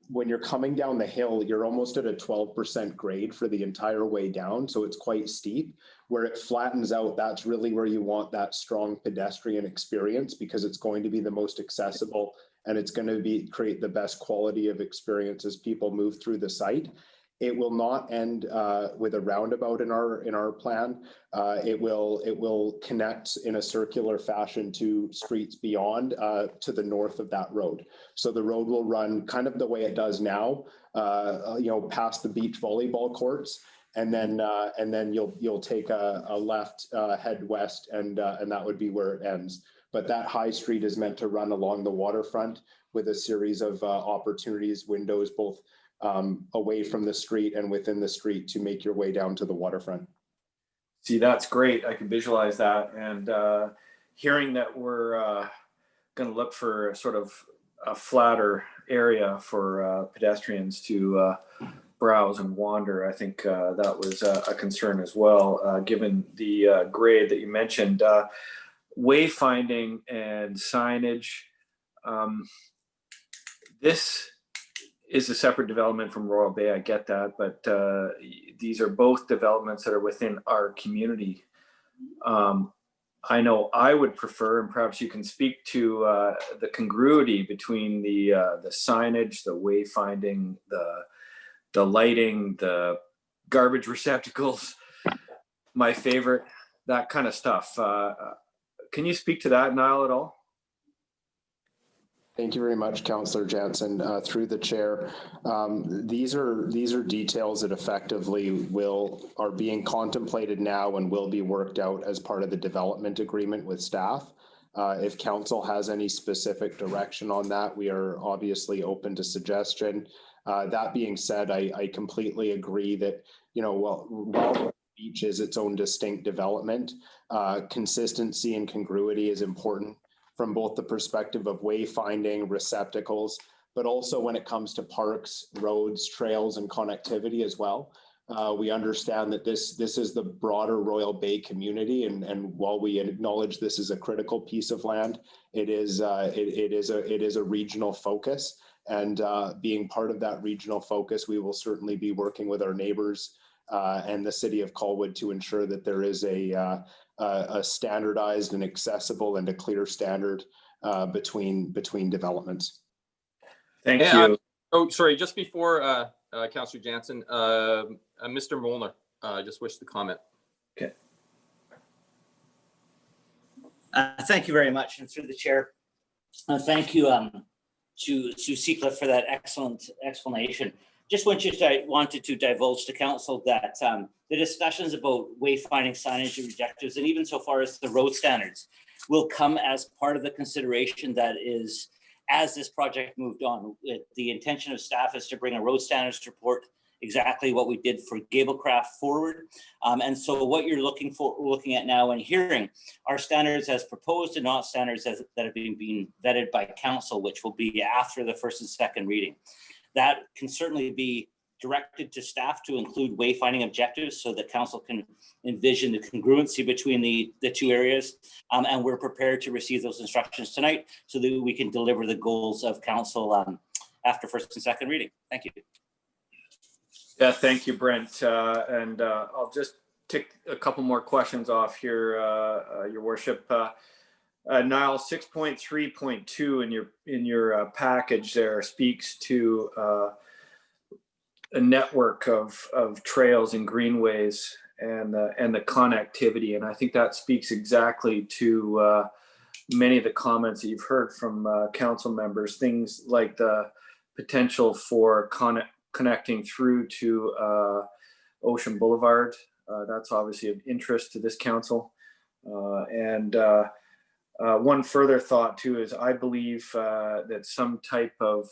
When you're coming down the hill, you're almost at a 12% grade for the entire way down, so it's quite steep. Where it flattens out, that's really where you want that strong pedestrian experience, because it's going to be the most accessible and it's going to create the best quality of experience as people move through the site. It will not end with a roundabout in our plan. It will connect in a circular fashion to streets beyond to the north of that road. So the road will run kind of the way it does now, past the beach volleyball courts, and then you'll take a left, head west, and that would be where it ends. But that high street is meant to run along the waterfront with a series of opportunities, windows, both away from the street and within the street to make your way down to the waterfront. See, that's great. I can visualize that. And hearing that we're going to look for sort of a flatter area for pedestrians to browse and wander, I think that was a concern as well, given the grade that you mentioned. Wayfinding and signage. This is a separate development from Royal Bay, I get that, but these are both developments that are within our community. I know I would prefer, and perhaps you can speak to the congruity between the signage, the wayfinding, the lighting, the garbage receptacles, my favorite, that kind of stuff. Can you speak to that, Niall, at all? Thank you very much, Councillor Jansen. Through the chair, these are details that effectively are being contemplated now and will be worked out as part of the development agreement with staff. If council has any specific direction on that, we are obviously open to suggestion. That being said, I completely agree that, while beach is its own distinct development, consistency and congruity is important from both the perspective of wayfinding, receptacles, but also when it comes to parks, roads, trails, and connectivity as well. We understand that this is the broader Royal Bay community, and while we acknowledge this is a critical piece of land, it is a regional focus. And being part of that regional focus, we will certainly be working with our neighbors and the City of Colwood to ensure that there is a standardized and accessible and a clear standard between developments. Thank you. Oh, sorry, just before Councillor Jansen, Mr. Molnar, just wished to comment. Okay. Thank you very much, and through the chair, thank you to Seacliff for that excellent explanation. Just wanted to divulge to council that the discussions about wayfinding, signage, and objectives, and even so far as the road standards, will come as part of the consideration that is, as this project moved on. The intention of staff is to bring a road standards report, exactly what we did for Gablecraft forward. And so what you're looking at now and hearing are standards as proposed and not standards that have been vetted by council, which will be after the first and second reading. That can certainly be directed to staff to include wayfinding objectives so that council can envision the congruency between the two areas. And we're prepared to receive those instructions tonight so that we can deliver the goals of council after first and second reading. Thank you. Yeah, thank you, Brent. And I'll just tick a couple more questions off here, Your Worship. Niall, 6.3.2 in your package there speaks to a network of trails and greenways and the connectivity, and I think that speaks exactly to many of the comments that you've heard from council members. Things like the potential for connecting through to Ocean Boulevard. That's obviously of interest to this council, and one further thought too is I believe that some type of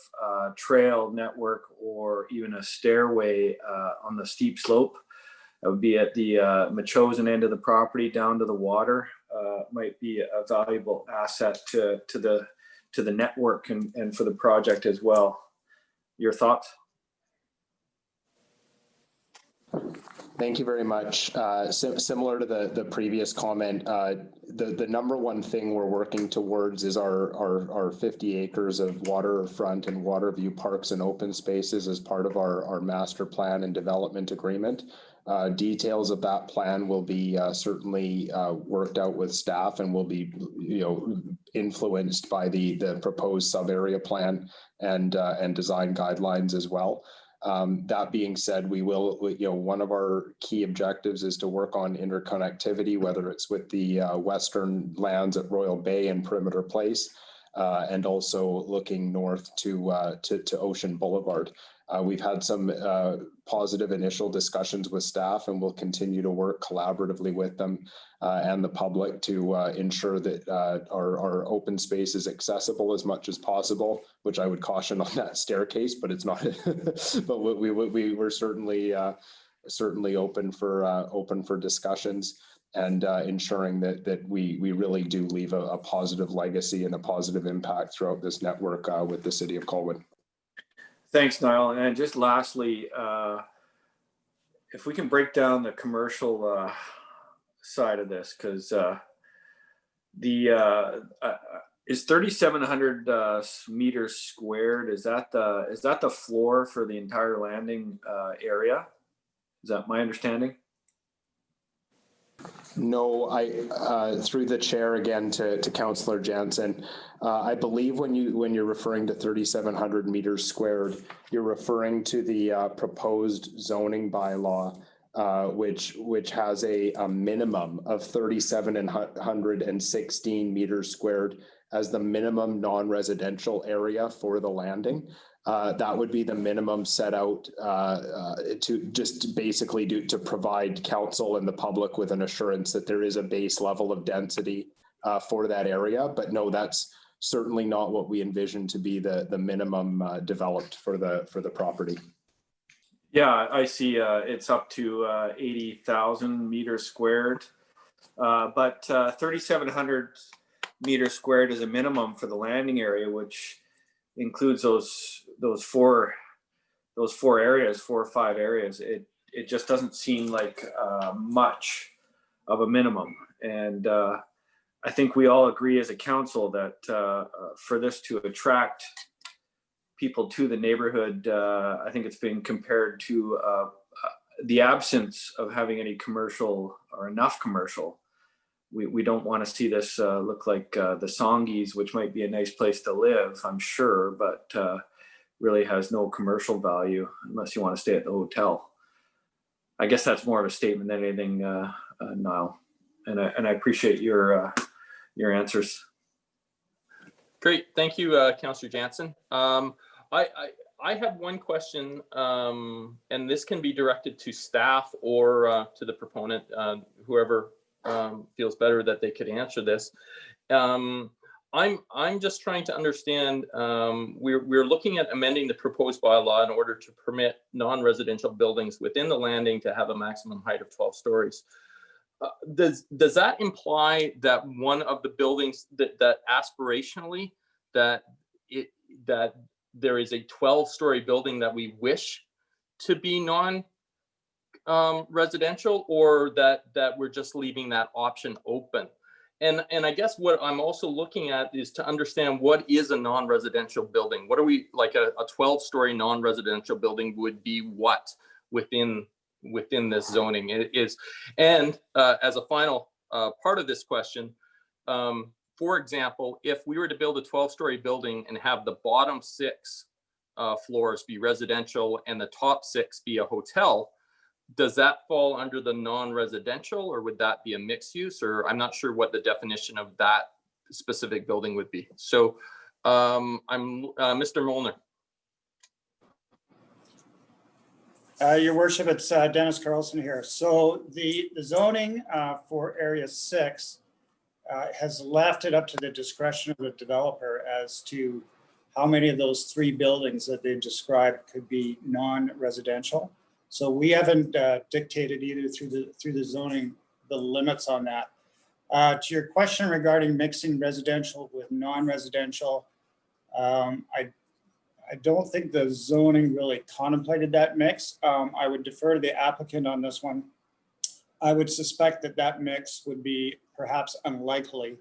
trail network or even a stairway on the steep slope, that would be at the Machosen end of the property down to the water, might be a valuable asset to the network and for the project as well. Your thoughts? Thank you very much. Similar to the previous comment, the number one thing we're working towards is our 50 acres of waterfront and water view parks and open spaces as part of our master plan and development agreement. Details of that plan will be certainly worked out with staff and will be, influenced by the proposed sub-area plan and design guidelines as well. That being said, we will, one of our key objectives is to work on interconnectivity, whether it's with the western lands at Royal Bay and Perimeter Place, and also looking north to Ocean Boulevard. We've had some positive initial discussions with staff, and we'll continue to work collaboratively with them and the public to ensure that our open space is accessible as much as possible, which I would caution on that staircase, but it's not. But we're certainly open for discussions and ensuring that we really do leave a positive legacy and a positive impact throughout this network with the City of Colwood. Thanks, Niall. And just lastly, if we can break down the commercial side of this, because is 3,700 meters squared? Is that the floor for the entire landing area? Is that my understanding? No, through the chair again to Councillor Jansen, I believe when you're referring to 3,700 meters squared, you're referring to the proposed zoning bylaw, which has a minimum of 3,716 meters squared as the minimum non-residential area for the landing. That would be the minimum set out to just basically to provide council and the public with an assurance that there is a base level of density for that area. But no, that's certainly not what we envision to be the minimum developed for the property. Yeah, I see it's up to 80,000 meters squared, but 3,700 meters squared is a minimum for the landing area, which includes those four areas, 4 or 5 areas. It just doesn't seem like much of a minimum, and I think we all agree as a council that for this to attract people to the neighborhood, I think it's been compared to the absence of having any commercial or enough commercial. We don't want to see this look like the Songhees, which might be a nice place to live, I'm sure, but really has no commercial value unless you want to stay at the hotel. I guess that's more of a statement than anything, Niall. And I appreciate your answers. Great, thank you, Councillor Jansen. I have one question, and this can be directed to staff or to the proponent, whoever feels better that they could answer this. I'm just trying to understand, we're looking at amending the proposed bylaw in order to permit non-residential buildings within the landing to have a maximum height of 12 stories. Does that imply that one of the buildings that aspirationally that there is a 12-story building that we wish to be non-residential, or that we're just leaving that option open? And I guess what I'm also looking at is to understand what is a non-residential building. What are we, like a 12-story non-residential building would be what within this zoning it is. And as a final part of this question, for example, if we were to build a 12-story building and have the bottom 6 floors be residential and the top 6 be a hotel, does that fall under the non-residential, or would that be a mixed use? Or I'm not sure what the definition of that specific building would be. So I'm Mr. Molnar. Your worship, it's Dennis Carlson here. So the zoning for area 6 has left it up to the discretion of the developer as to how many of those 3 buildings that they've described could be non-residential. So we haven't dictated either through the zoning the limits on that. To your question regarding mixing residential with non-residential, I don't think the zoning really contemplated that mix. I would defer to the applicant on this one. I would suspect that mix would be perhaps unlikely.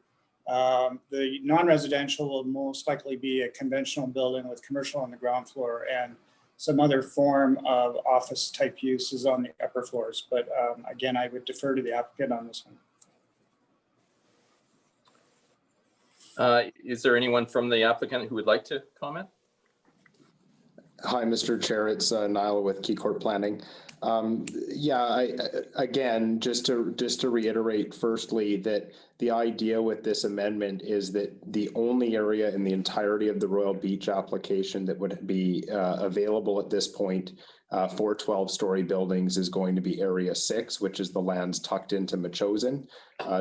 The non-residential will most likely be a conventional building with commercial on the ground floor and some other form of office type uses on the upper floors. But again, I would defer to the applicant on this one. Is there anyone from the applicant who would like to comment? Hi, Mr. Chair. It's Niall with KeyCorp Planning. Again, just to reiterate, firstly, that the idea with this amendment is that the only area in the entirety of the Royal Beach application that would be available at this point for 12-story buildings is going to be Area 6, which is the lands tucked into Metchosin.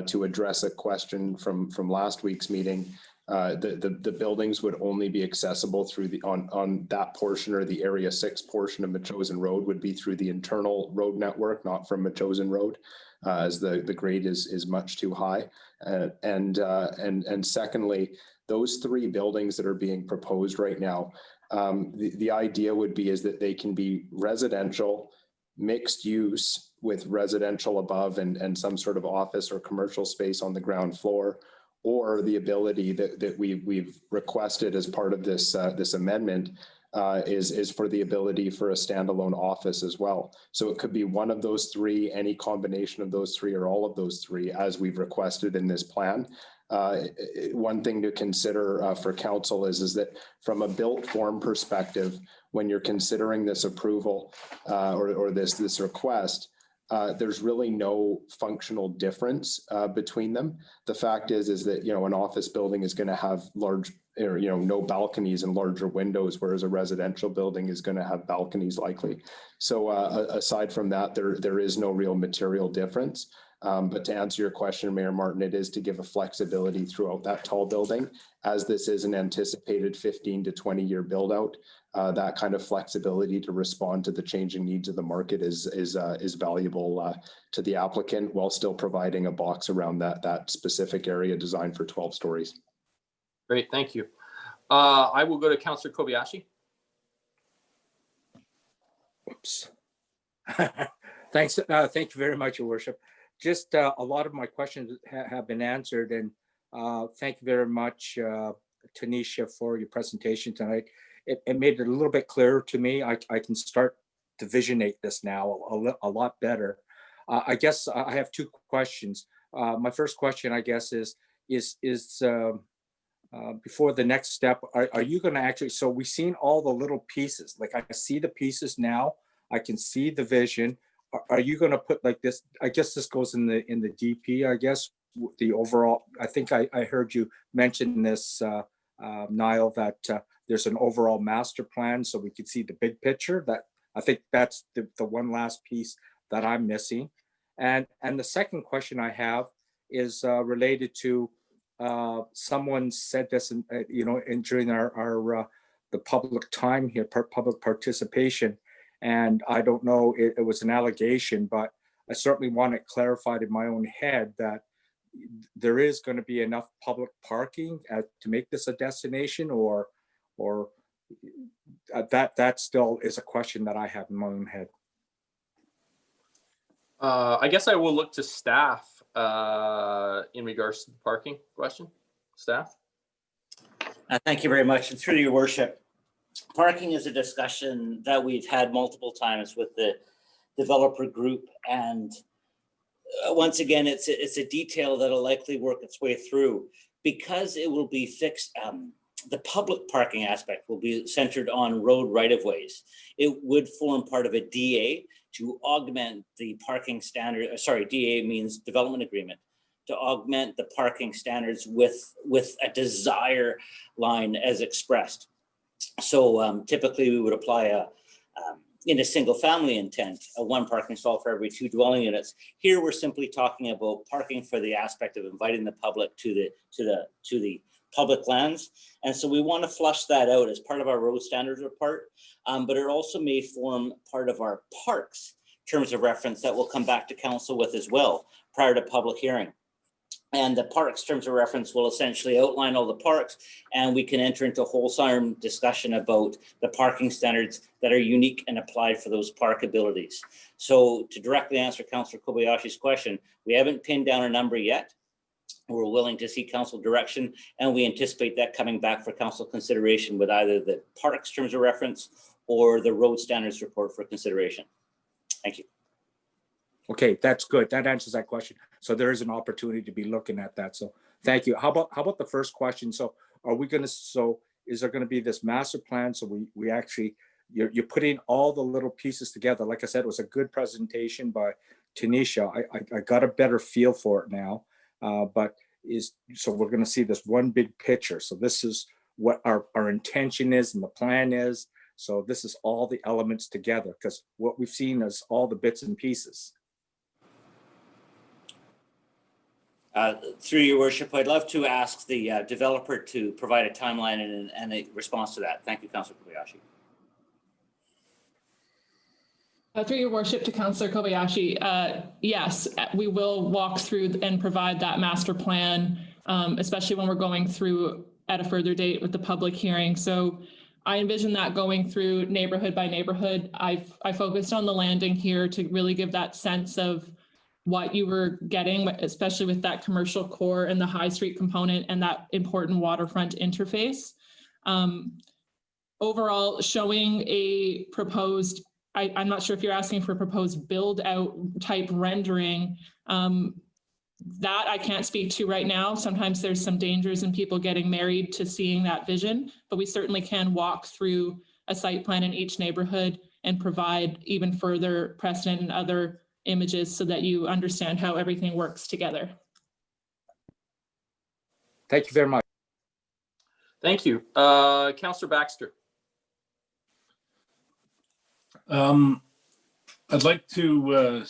To address a question from last week's meeting, the buildings would only be accessible through the on that portion, or the Area 6 portion of Metchosin Road would be through the internal road network, not from Metchosin Road, as the grade is much too high. And secondly, those 3 buildings that are being proposed right now, the idea would be is that they can be residential, mixed use with residential above and some sort of office or commercial space on the ground floor, or the ability that we've requested as part of this this amendment is for the ability for a standalone office as well. So it could be one of those 3, any combination of those 3, or all of those 3, as we've requested in this plan. One thing to consider for council is that from a built form perspective, when you're considering this approval or this request, there's really no functional difference between them. The fact is that, you know, an office building is going to have large, or, you know, no balconies and larger windows, whereas a residential building is going to have balconies likely. So aside from that, there is no real material difference. But to answer your question, Mayor Martin, it is to give a flexibility throughout that tall building, as this is an anticipated 15 to 20 year build out. That kind of flexibility to respond to the changing needs of the market is valuable to the applicant, while still providing a box around that specific area designed for 12 stories. Great, thank you. I will go to Councillor Kobayashi. Oops. Thanks. Thank you very much, Your Worship. Just a lot of my questions have been answered, and thank you very much, Tanisha, for your presentation tonight. It made it a little bit clearer to me. I can start to visionate this now a lot better. I guess I have 2 questions. My first question, I guess, is before the next step, are you going to actually, so we've seen all the little pieces, like I see the pieces now, I can see the vision. Are you going to put like this? I guess this goes in the DP, I guess, the overall, I think I heard you mention this, Niall, that there's an overall master plan so we could see the big picture. That I think that's the one last piece that I'm missing. And the second question I have is related to someone said this, during the public time here, public participation. And I don't know, it was an allegation, but I certainly want it clarified in my own head that there is going to be enough public parking to make this a destination, or that still is a question that I have in my own head. I guess I will look to staff in regards to the parking question. Staff? Thank you very much. And through your worship, parking is a discussion that we've had multiple times with the developer group. And once again, it's a detail that'll likely work its way through, because it will be fixed. The public parking aspect will be centered on road right-of-ways. It would form part of a DA to augment the parking standard. DA means development agreement, to augment the parking standards with a desire line as expressed. So typically we would apply in a single family intent, a 1 parking stall for every 2 dwelling units. Here we're simply talking about parking for the aspect of inviting the public to the public lands. And so we want to flush that out as part of our road standards report, but it also may form part of our parks terms of reference that we'll come back to council with as well prior to public hearing. And the parks terms of reference will essentially outline all the parks, and we can enter into a wholesome discussion about the parking standards that are unique and applied for those park abilities. So to directly answer Councillor Kobayashi's question, we haven't pinned down a number yet. We're willing to see council direction, and we anticipate that coming back for council consideration with either the parks terms of reference or the road standards report for consideration. Thank you. Okay, that's good. That answers that question. So there is an opportunity to be looking at that. So thank you. How about the first question? So are we going to, so is there going to be this master plan? So we actually, you're putting all the little pieces together. Like I said, it was a good presentation by Tanisha. I got a better feel for it now. So we're going to see this one big picture. So this is what our intention is and the plan is. So this is all the elements together, because what we've seen is all the bits and pieces. Through your worship, I'd love to ask the developer to provide a timeline and a response to that. Thank you, Councillor Kobayashi. Through your worship to Councillor Kobayashi, yes, we will walk through and provide that master plan, especially when we're going through at a further date with the public hearing. So I envision that going through neighborhood by neighborhood. I focused on the landing here to really give that sense of what you were getting, especially with that commercial core and the high street component and that important waterfront interface. Overall, showing a proposed, I'm not sure if you're asking for a proposed build out type rendering, that I can't speak to right now. Sometimes there's some dangers in people getting married to seeing that vision, but we certainly can walk through a site plan in each neighborhood and provide even further precedent and other images so that you understand how everything works together. Thank you very much. Thank you. Councillor Baxter. I'd like to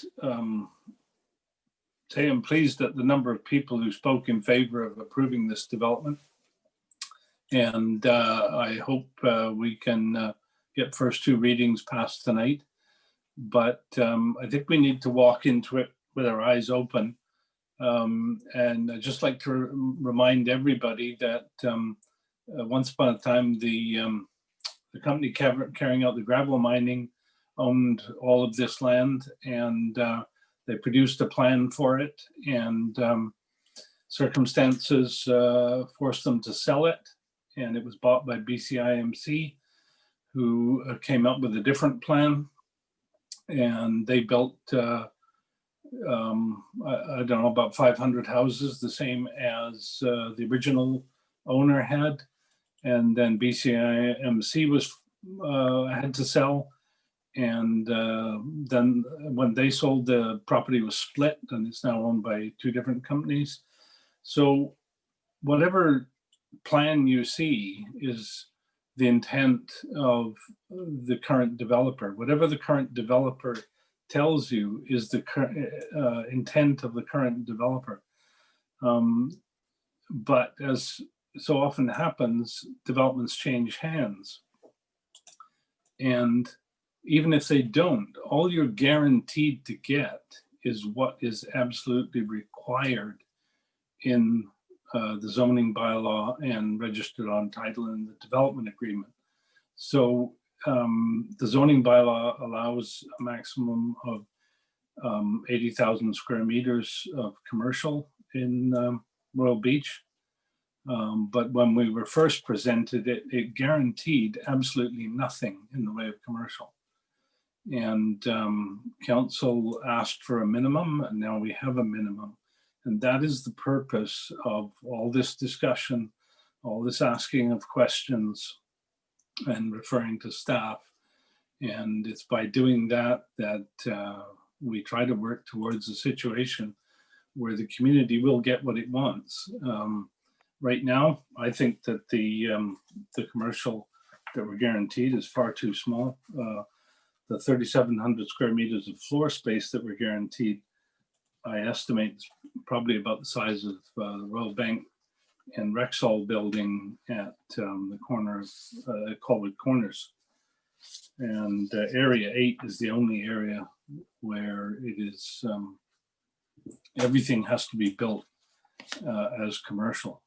say I'm pleased at the number of people who spoke in favor of approving this development. And I hope we can get first two readings passed tonight. But I think we need to walk into it with our eyes open. And I'd just like to remind everybody that once upon a time, the company carrying out the gravel mining owned all of this land, and they produced a plan for it, and circumstances forced them to sell it, and it was bought by BCIMC, who came up with a different plan, and they built I don't know, about 500 houses, the same as the original owner had, and then BCIMC was had to sell. And then when they sold, the property was split and it's now owned by two different companies. So whatever plan you see is the intent of the current developer. Whatever the current developer tells you is the intent of the current developer. But as so often happens, developments change hands. And even if they don't, all you're guaranteed to get is what is absolutely required in the zoning bylaw and registered on title in the development agreement. So the zoning bylaw allows a maximum of 80,000 square meters of commercial in Royal Beach. But when we were first presented, it guaranteed absolutely nothing in the way of commercial. And council asked for a minimum, and now we have a minimum. And that is the purpose of all this discussion, all this asking of questions and referring to staff. And it's by doing that that we try to work towards a situation where the community will get what it wants. Right now, I think that the commercial that we're guaranteed is far too small. The 3,700 square meters of floor space that we're guaranteed, I estimate is probably about the size of the Royal Bank and Rexall building at the corner of Colwood Corners. And area 8 is the only area where it is, everything has to be built as commercial.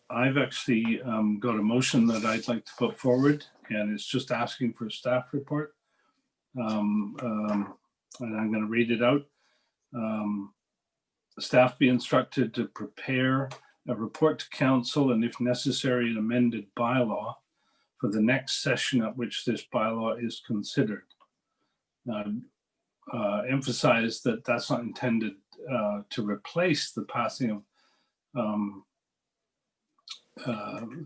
I've actually got a motion that I'd like to put forward, and it's just asking for a staff report. And I'm going to read it out. Staff be instructed to prepare a report to council, and if necessary, an amended bylaw for the next session at which this bylaw is considered. Emphasize that that's not intended to replace the passing of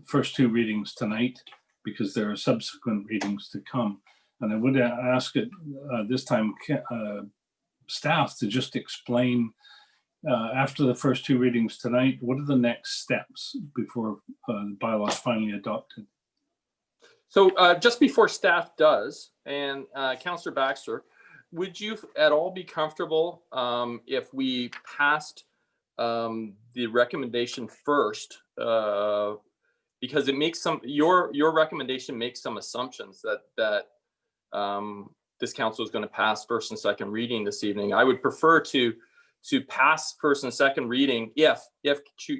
first two readings tonight, because there are subsequent readings to come. And I would ask it this time staff to just explain after the first two readings tonight, what are the next steps before the bylaw is finally adopted? So just before staff does, and Councillor Baxter, would you at all be comfortable if we passed the recommendation first? Because it makes your recommendation makes some assumptions that this council is going to pass first and second reading this evening. I would prefer to pass first and second reading if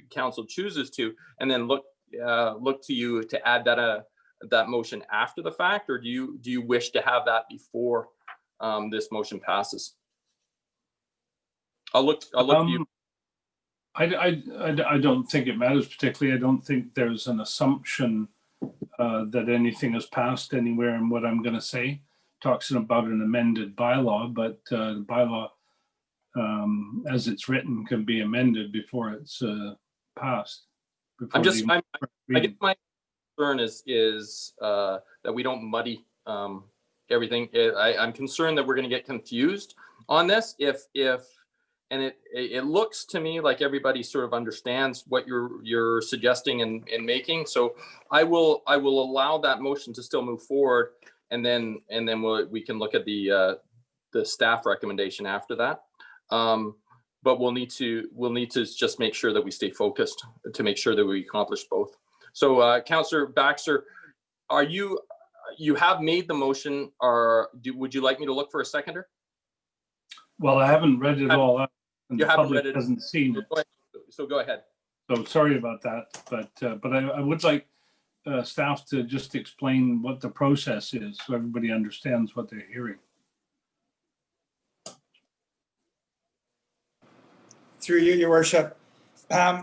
council chooses to, and then look to you to add that motion after the fact, or do you wish to have that before this motion passes? I'll look to you. I don't think it matters particularly. I don't think there's an assumption that anything has passed anywhere in what I'm going to say. Talks about an amended bylaw, but the bylaw as it's written can be amended before it's passed. I guess my concern is that we don't muddy everything. I'm concerned that we're going to get confused on this and it looks to me like everybody sort of understands what you're suggesting and making. So I will allow that motion to still move forward, and then we can look at the staff recommendation after that. But we'll need to just make sure that we stay focused to make sure that we accomplish both. So Councillor Baxter, you have made the motion, would you like me to look for a seconder? Well, I haven't read it all out. And you the haven't public read it. hasn't seen it. So go ahead. So sorry about that, but I would like staff to just explain what the process is so everybody understands what they're hearing. Through you, Your Worship,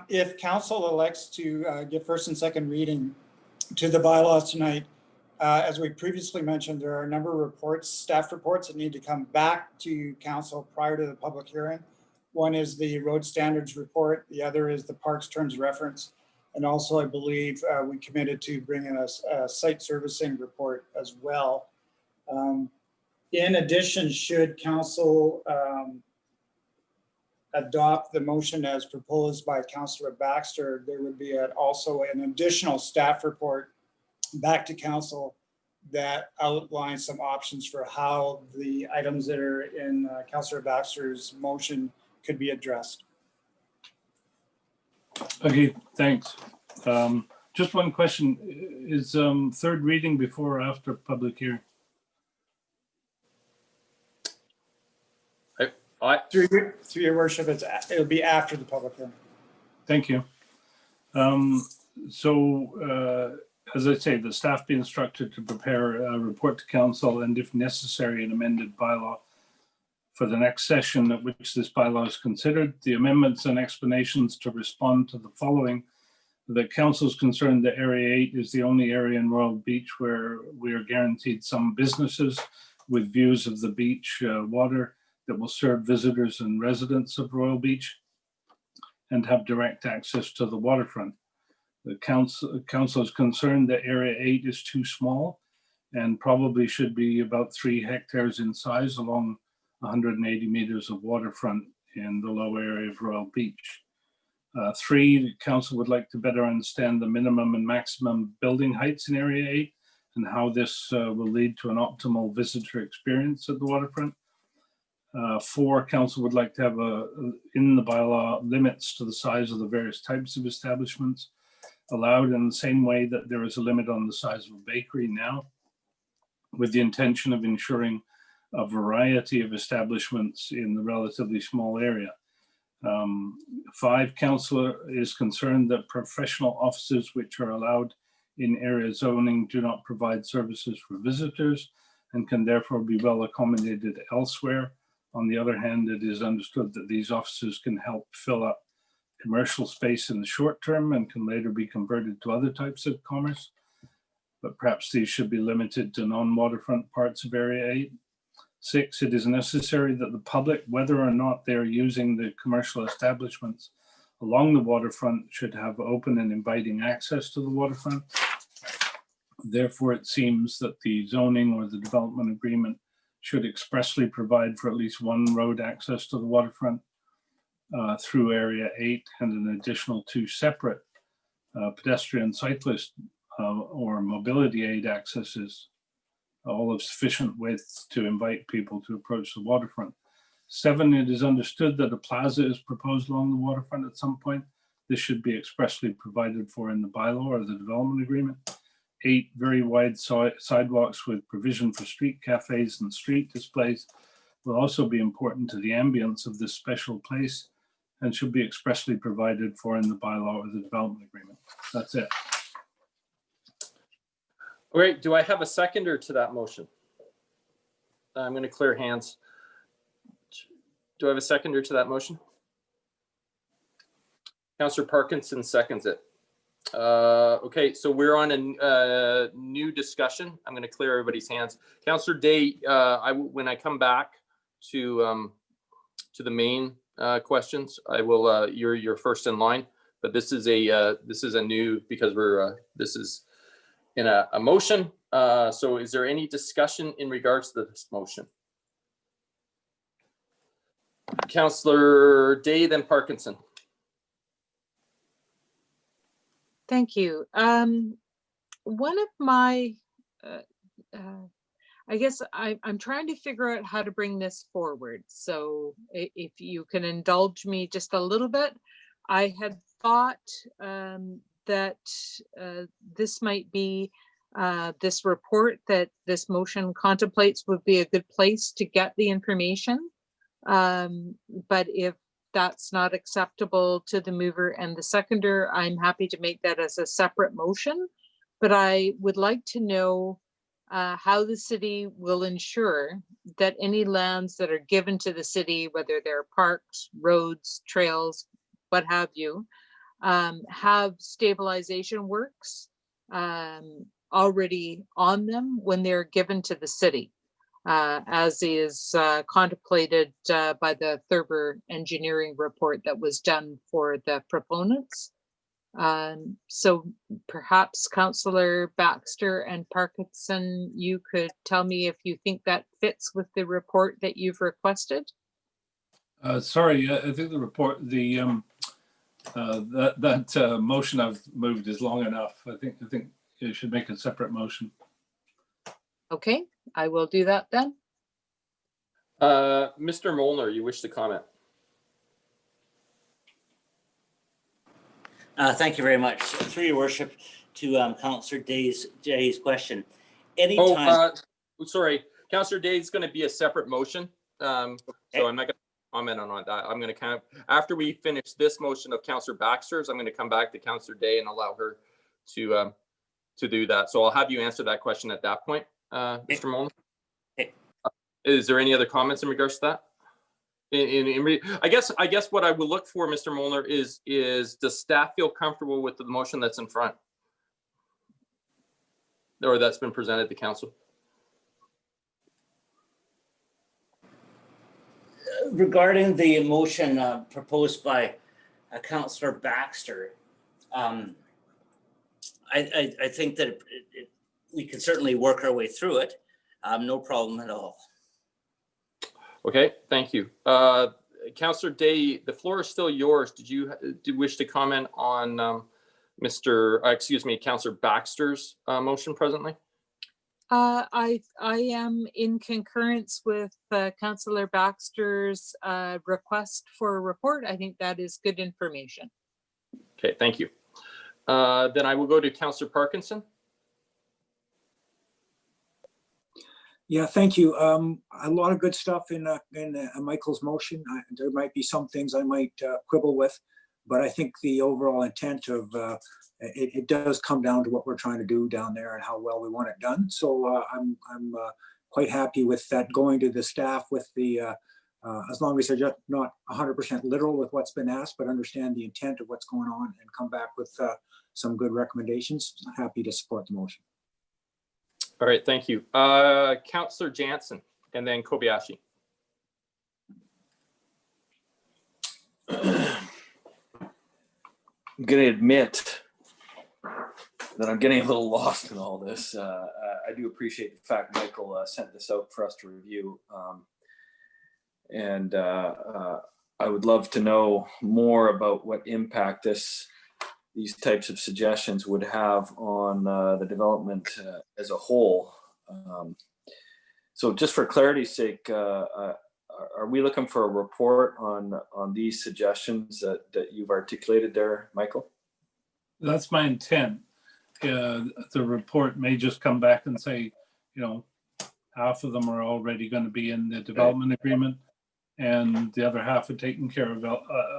if council elects to give first and second reading to the bylaws tonight, as we previously mentioned, there are a number of reports, staff reports that need to come back to council prior to the public hearing. One is the road standards report. The other is the parks terms reference. And also, I believe we committed to bringing us a site servicing report as well. In addition, should council adopt the motion as proposed by Councillor Baxter, there would be also an additional staff report back to council that outlines some options for how the items that are in Councillor Baxter's motion could be addressed. Okay, thanks. Just one question. Is third reading before or after public hearing? Through your worship, it'll be after the public hearing. Thank you. As I say, the staff be instructed to prepare a report to council, and if necessary, an amended bylaw for the next session at which this bylaw is considered. The amendments and explanations to respond to the following. The council is concerned that Area 8 is the only area in Royal Beach where we are guaranteed some businesses with views of the beach water that will serve visitors and residents of Royal Beach and have direct access to the waterfront. The council is concerned that Area 8 is too small and probably should be about 3 hectares in size along 180 meters of waterfront in the low area of Royal Beach. 3, the council would like to better understand the minimum and maximum building heights in Area 8 and how this will lead to an optimal visitor experience at the waterfront. 4, council would like to have in the bylaw limits to the size of the various types of establishments allowed in the same way that there is a limit on the size of a bakery now, with the intention of ensuring a variety of establishments in the relatively small area. 5, council is concerned that professional offices which are allowed in area zoning do not provide services for visitors and can therefore be well accommodated elsewhere. On the other hand, it is understood that these offices can help fill up commercial space in the short term and can later be converted to other types of commerce. But perhaps these should be limited to non-waterfront parts of Area 8. 6, it is necessary that the public, whether or not they're using the commercial establishments along the waterfront, should have open and inviting access to the waterfront. Therefore, it seems that the zoning or the development agreement should expressly provide for at least one road access to the waterfront through Area 8 and an additional 2 separate pedestrian, cyclist, or mobility aid accesses, all of sufficient width to invite people to approach the waterfront. 7, it is understood that a plaza is proposed along the waterfront at some point. This should be expressly provided for in the bylaw or the development agreement. 8, very wide sidewalks with provision for street cafes and street displays will also be important to the ambience of this special place and should be expressly provided for in the bylaw or the development agreement. That's it. All right, do I have a seconder to that motion? I'm going to clear hands. Do I have a seconder to that motion? Councillor Parkinson seconds it. Okay, so we're on a new discussion. I'm going to clear everybody's hands. Councillor Day, when I come back to the main questions, I will. You're first in line. But this is a new, because this is in a motion. So is there any discussion in regards to this motion? Councillor Day, then Parkinson. Thank you. One of my, I guess I'm trying to figure out how to bring this forward. So if you can indulge me just a little bit, I had thought that this might be this report that this motion contemplates would be a good place to get the information. But if that's not acceptable to the mover and the seconder, I'm happy to make that as a separate motion. But I would like to know how the city will ensure that any lands that are given to the city, whether they're parks, roads, trails, what have you, have stabilization works already on them when they're given to the city, as is contemplated by the Thurber engineering report that was done for the proponents. So perhaps Councillor Baxter and Parkinson, you could tell me if you think that fits with the report that you've requested. Sorry, I think the report, that motion I've moved is long enough. I think you should make a separate motion. Okay, I will do that then. Mr. Molnar, you wish to comment? Thank you very much. Through your worship, to Councillor Day's question. Anytime. Sorry, Councillor Day is going to be a separate motion. So I'm not going to comment on that. I'm going to after we finish this motion of Councillor Baxter's, I'm going to come back to Councillor Day and allow her to do that. So I'll have you answer that question at that point, Mr. Molnar. Is there any other comments in regards to that? I guess what I would look for, Mr. Molnar, is does staff feel comfortable with the motion that's in front, or that's been presented to council? Regarding the motion proposed by Councillor Baxter, I think that we can certainly work our way through it. No problem at all. Okay, thank you. Councillor Day, the floor is still yours. Did you wish to comment on Councillor Baxter's motion presently? I am in concurrence with Councillor Baxter's request for a report. I think that is good information. Okay, thank you. Then I will go to Councillor Parkinson. Yeah, thank you. A lot of good stuff in Michael's motion. There might be some things I might quibble with, but I think the overall intent of it does come down to what we're trying to do down there and how well we want it done. So I'm quite happy with that going to the staff with the as long as they're just not 100% literal with what's been asked, but understand the intent of what's going on and come back with some good recommendations. Happy to support the motion. All right, thank you. Councillor Jansen and then Kobayashi. I'm going to admit that I'm getting a little lost in all this. I do appreciate the fact Michael sent this out for us to review. And I would love to know more about what impact these types of suggestions would have on the development as a whole. So just for clarity's sake, are we looking for a report on these suggestions that you've articulated there, Michael? That's my intent. The report may just come back and say, you know, half of them are already going to be in the development agreement and the other half are taken care of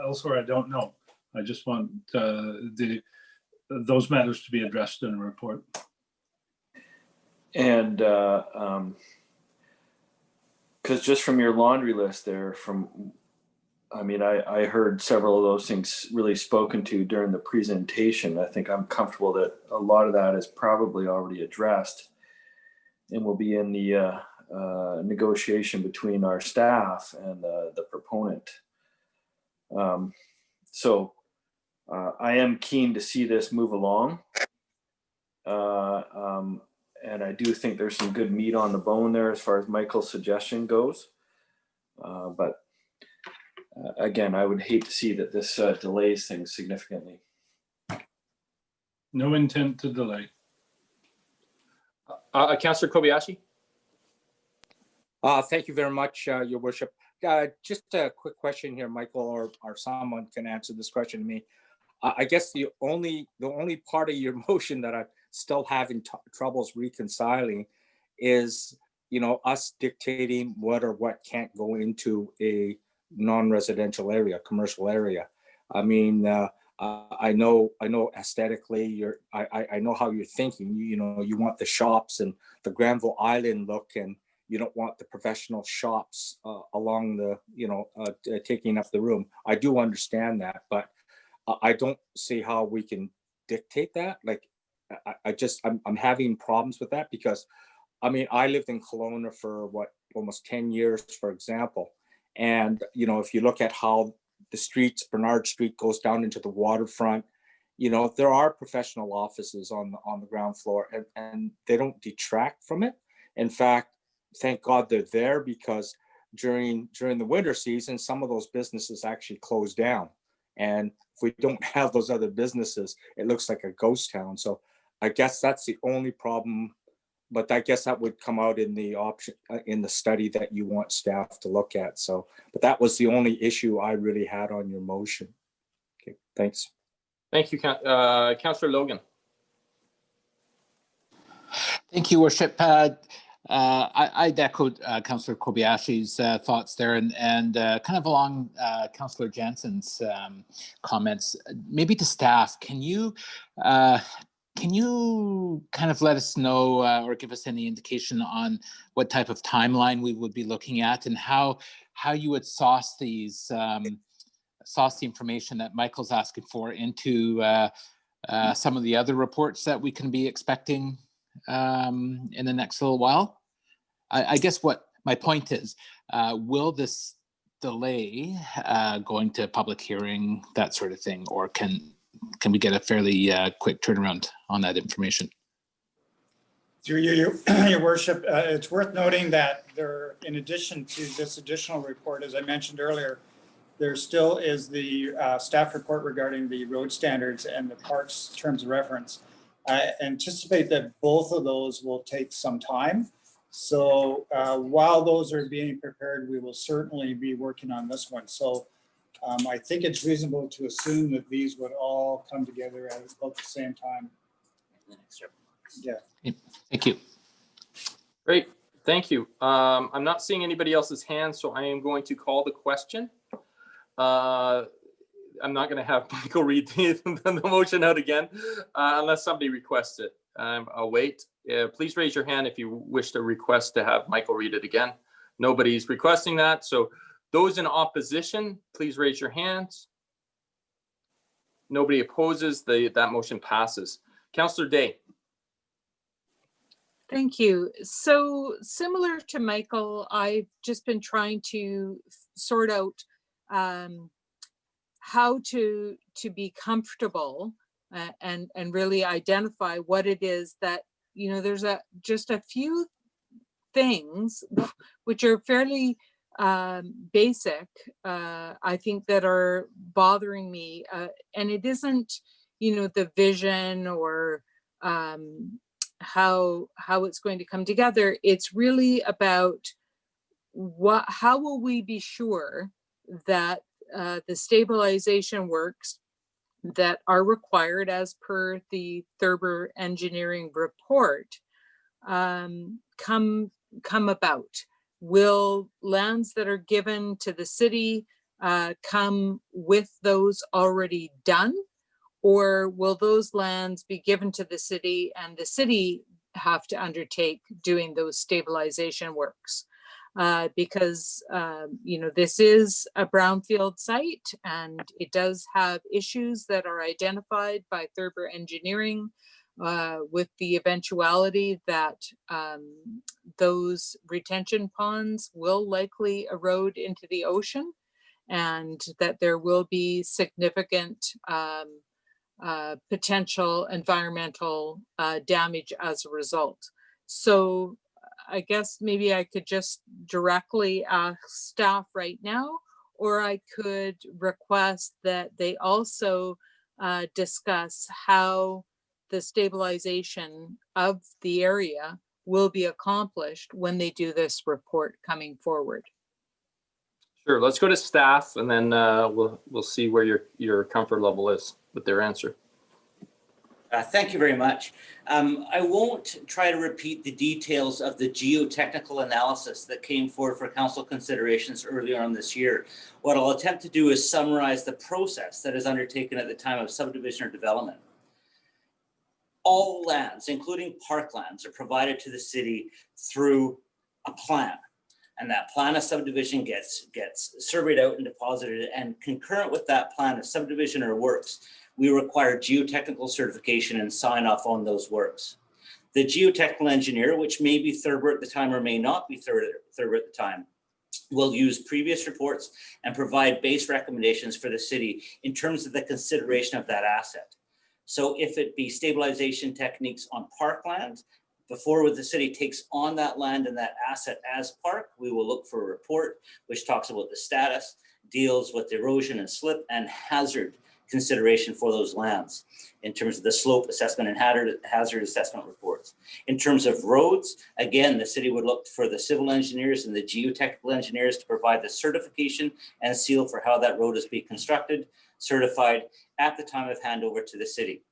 elsewhere. I don't know. I just want those matters to be addressed in a report. And because just from your laundry list there, I heard several of those things really spoken to during the presentation. I think I'm comfortable that a lot of that is probably already addressed and will be in the negotiation between our staff and the proponent. So I am keen to see this move along. And I do think there's some good meat on the bone there as far as Michael's suggestion goes. But again, I would hate to see that this delays things significantly. No intent to delay. Councillor Kobayashi. Thank you very much, Your Worship. Just a quick question here, Michael, or someone can answer this question to me. I guess the only part of your motion that I'm still having troubles reconciling is, you know, us dictating what or what can't go into a non-residential area, commercial area. I mean, I know aesthetically I know how you're thinking. You know, you want the shops and the Granville Island look, and you don't want the professional shops along the, you know, taking up the room. I do understand that, but I don't see how we can dictate that. Like, I'm having problems with that because, I mean, I lived in Kelowna for almost 10 years, for example. And, you know, if you look at how the streets, Bernard Street goes down into the waterfront, you know, there are professional offices on the ground floor, and they don't detract from it. In fact, thank God they're there, because during the winter season, some of those businesses actually close down. And if we don't have those other businesses, it looks like a ghost town. So I guess that's the only problem, but I guess that would come out in the option in the study that you want staff to look at. So, but that was the only issue I really had on your motion. Okay, thanks. Thank you, Councillor Logan. Thank you, Worship. I'd echo Councillor Kobayashi's thoughts there, and kind of along Councillor Jansen's comments. Maybe to staff, can you kind of let us know or give us any indication on what type of timeline we would be looking at, and how you would sauce the information that Michael's asking for into some of the other reports that we can be expecting in the next little while? I guess what my point is, will this delay going to public hearing, that sort of thing, or can we get a fairly quick turnaround on that information? Through you, Your Worship, it's worth noting that there, in addition to this additional report, as I mentioned earlier, there still is the staff report regarding the road standards and the parks terms of reference. I anticipate that both of those will take some time. So while those are being prepared, we will certainly be working on this one. So I think it's reasonable to assume that these would all come together at about the same time. Yeah. Thank you. Great, thank you. I'm not seeing anybody else's hand, so I am going to call the question. I'm not going to have Michael read the motion out again unless somebody requests it. I'll wait. Please raise your hand if you wish to request to have Michael read it again. Nobody's requesting that, so Those in opposition, please raise your hands. Nobody opposes, that motion passes. Councillor Day. Thank you. So similar to Michael, I've just been trying to sort out how to be comfortable and really identify what it is that, you know, there's just a few things which are fairly basic, I think, that are bothering me. And it isn't, you know, the vision or how it's going to come together. It's really about how will we be sure that the stabilization works that are required as per the Thurber engineering report come about? Will lands that are given to the city come with those already done? Or will those lands be given to the city and the city have to undertake doing those stabilization works? Because, you know, this is a brownfield site and it does have issues that are identified by Thurber Engineering with the eventuality that those retention ponds will likely erode into the ocean and that there will be significant potential environmental damage as a result. So I guess maybe I could just directly ask staff right now, or I could request that they also discuss how the stabilization of the area will be accomplished when they do this report coming forward. Sure, let's go to staff and then we'll see where your comfort level is with their answer. Thank you very much. I won't try to repeat the details of the geotechnical analysis that came forward for council considerations earlier on this year. What I'll attempt to do is summarize the process that is undertaken at the time of subdivision or development. All lands, including parklands, are provided to the city through a plan. And that plan of subdivision gets surveyed out and deposited, and concurrent with that plan of subdivision or works, we require geotechnical certification and sign off on those works. The geotechnical engineer, which may be Thurber at the time or may not be Thurber at the time, will use previous reports and provide base recommendations for the city in terms of the consideration of that asset. So if it be stabilization techniques on parkland, before the city takes on that land and that asset as park, we will look for a report which talks about the status, deals with erosion and slip and hazard consideration for those lands in terms of the slope assessment and hazard assessment reports. In terms of roads, again, the city would look for the civil engineers and the geotechnical engineers to provide the certification and seal for how that road is being constructed, certified at the time of handover to the city.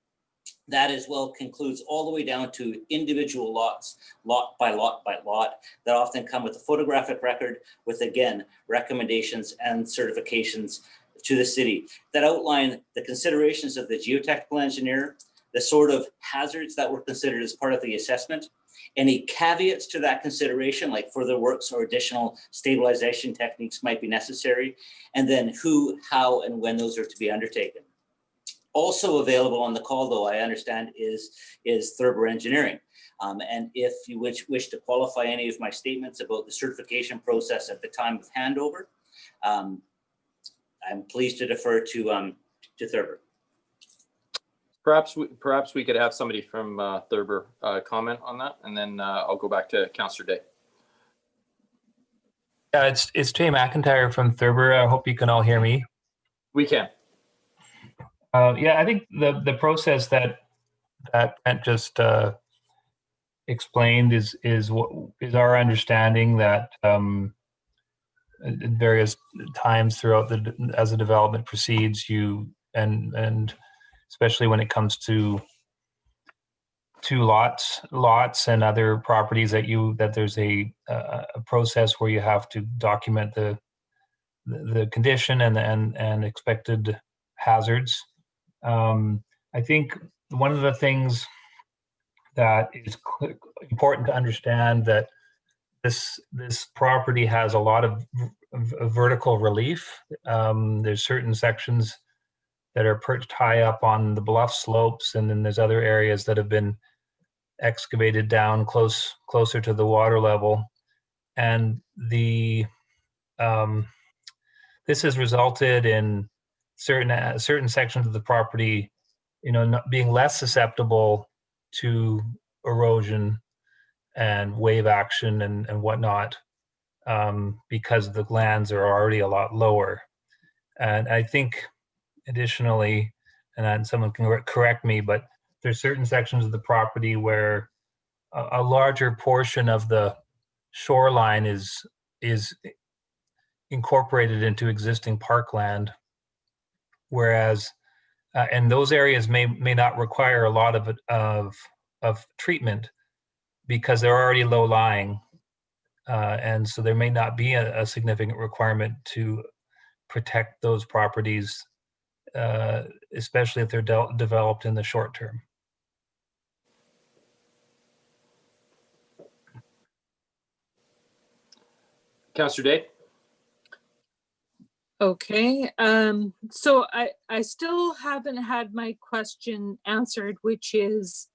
That as well concludes all the way down to individual lots, lot by lot by lot, that often come with a photographic record with, again, recommendations and certifications to the city that outline the considerations of the geotechnical engineer, the sort of hazards that were considered as part of the assessment, any caveats to that consideration, like further works or additional stabilization techniques might be necessary, and then who, how, and when those are to be undertaken. Also available on the call, though, I understand, is Thurber Engineering. And if you wish to qualify any of my statements about the certification process at the time of handover, I'm pleased to defer to Thurber. Perhaps we could have somebody from Thurber comment on that, and then I'll go back to Councillor Day. Yeah, it's Jay McIntyre from Thurber. I hope you can all hear me. We can. Yeah, I think the process that Brent just explained is our understanding that at various times throughout as the development proceeds, you and especially when it comes to lots and other properties that there's a process where you have to document the condition and expected hazards. I think one of the things that is important to understand that this property has a lot of vertical relief. There's certain sections that are perched high up on the bluff slopes, and then there's other areas that have been excavated down closer to the water level. And this has resulted in certain sections of the property, not being less susceptible to erosion and wave action and whatnot, because the lands are already a lot lower. And I think additionally, and then someone can correct me, but there's certain sections of the property where a larger portion of the shoreline is incorporated into existing parkland, whereas and those areas may not require a lot of treatment because they're already low lying, and so there may not be a significant requirement to protect those properties, especially if they're developed in the short term. Councillor Day? Okay, so I still haven't had my question answered, which is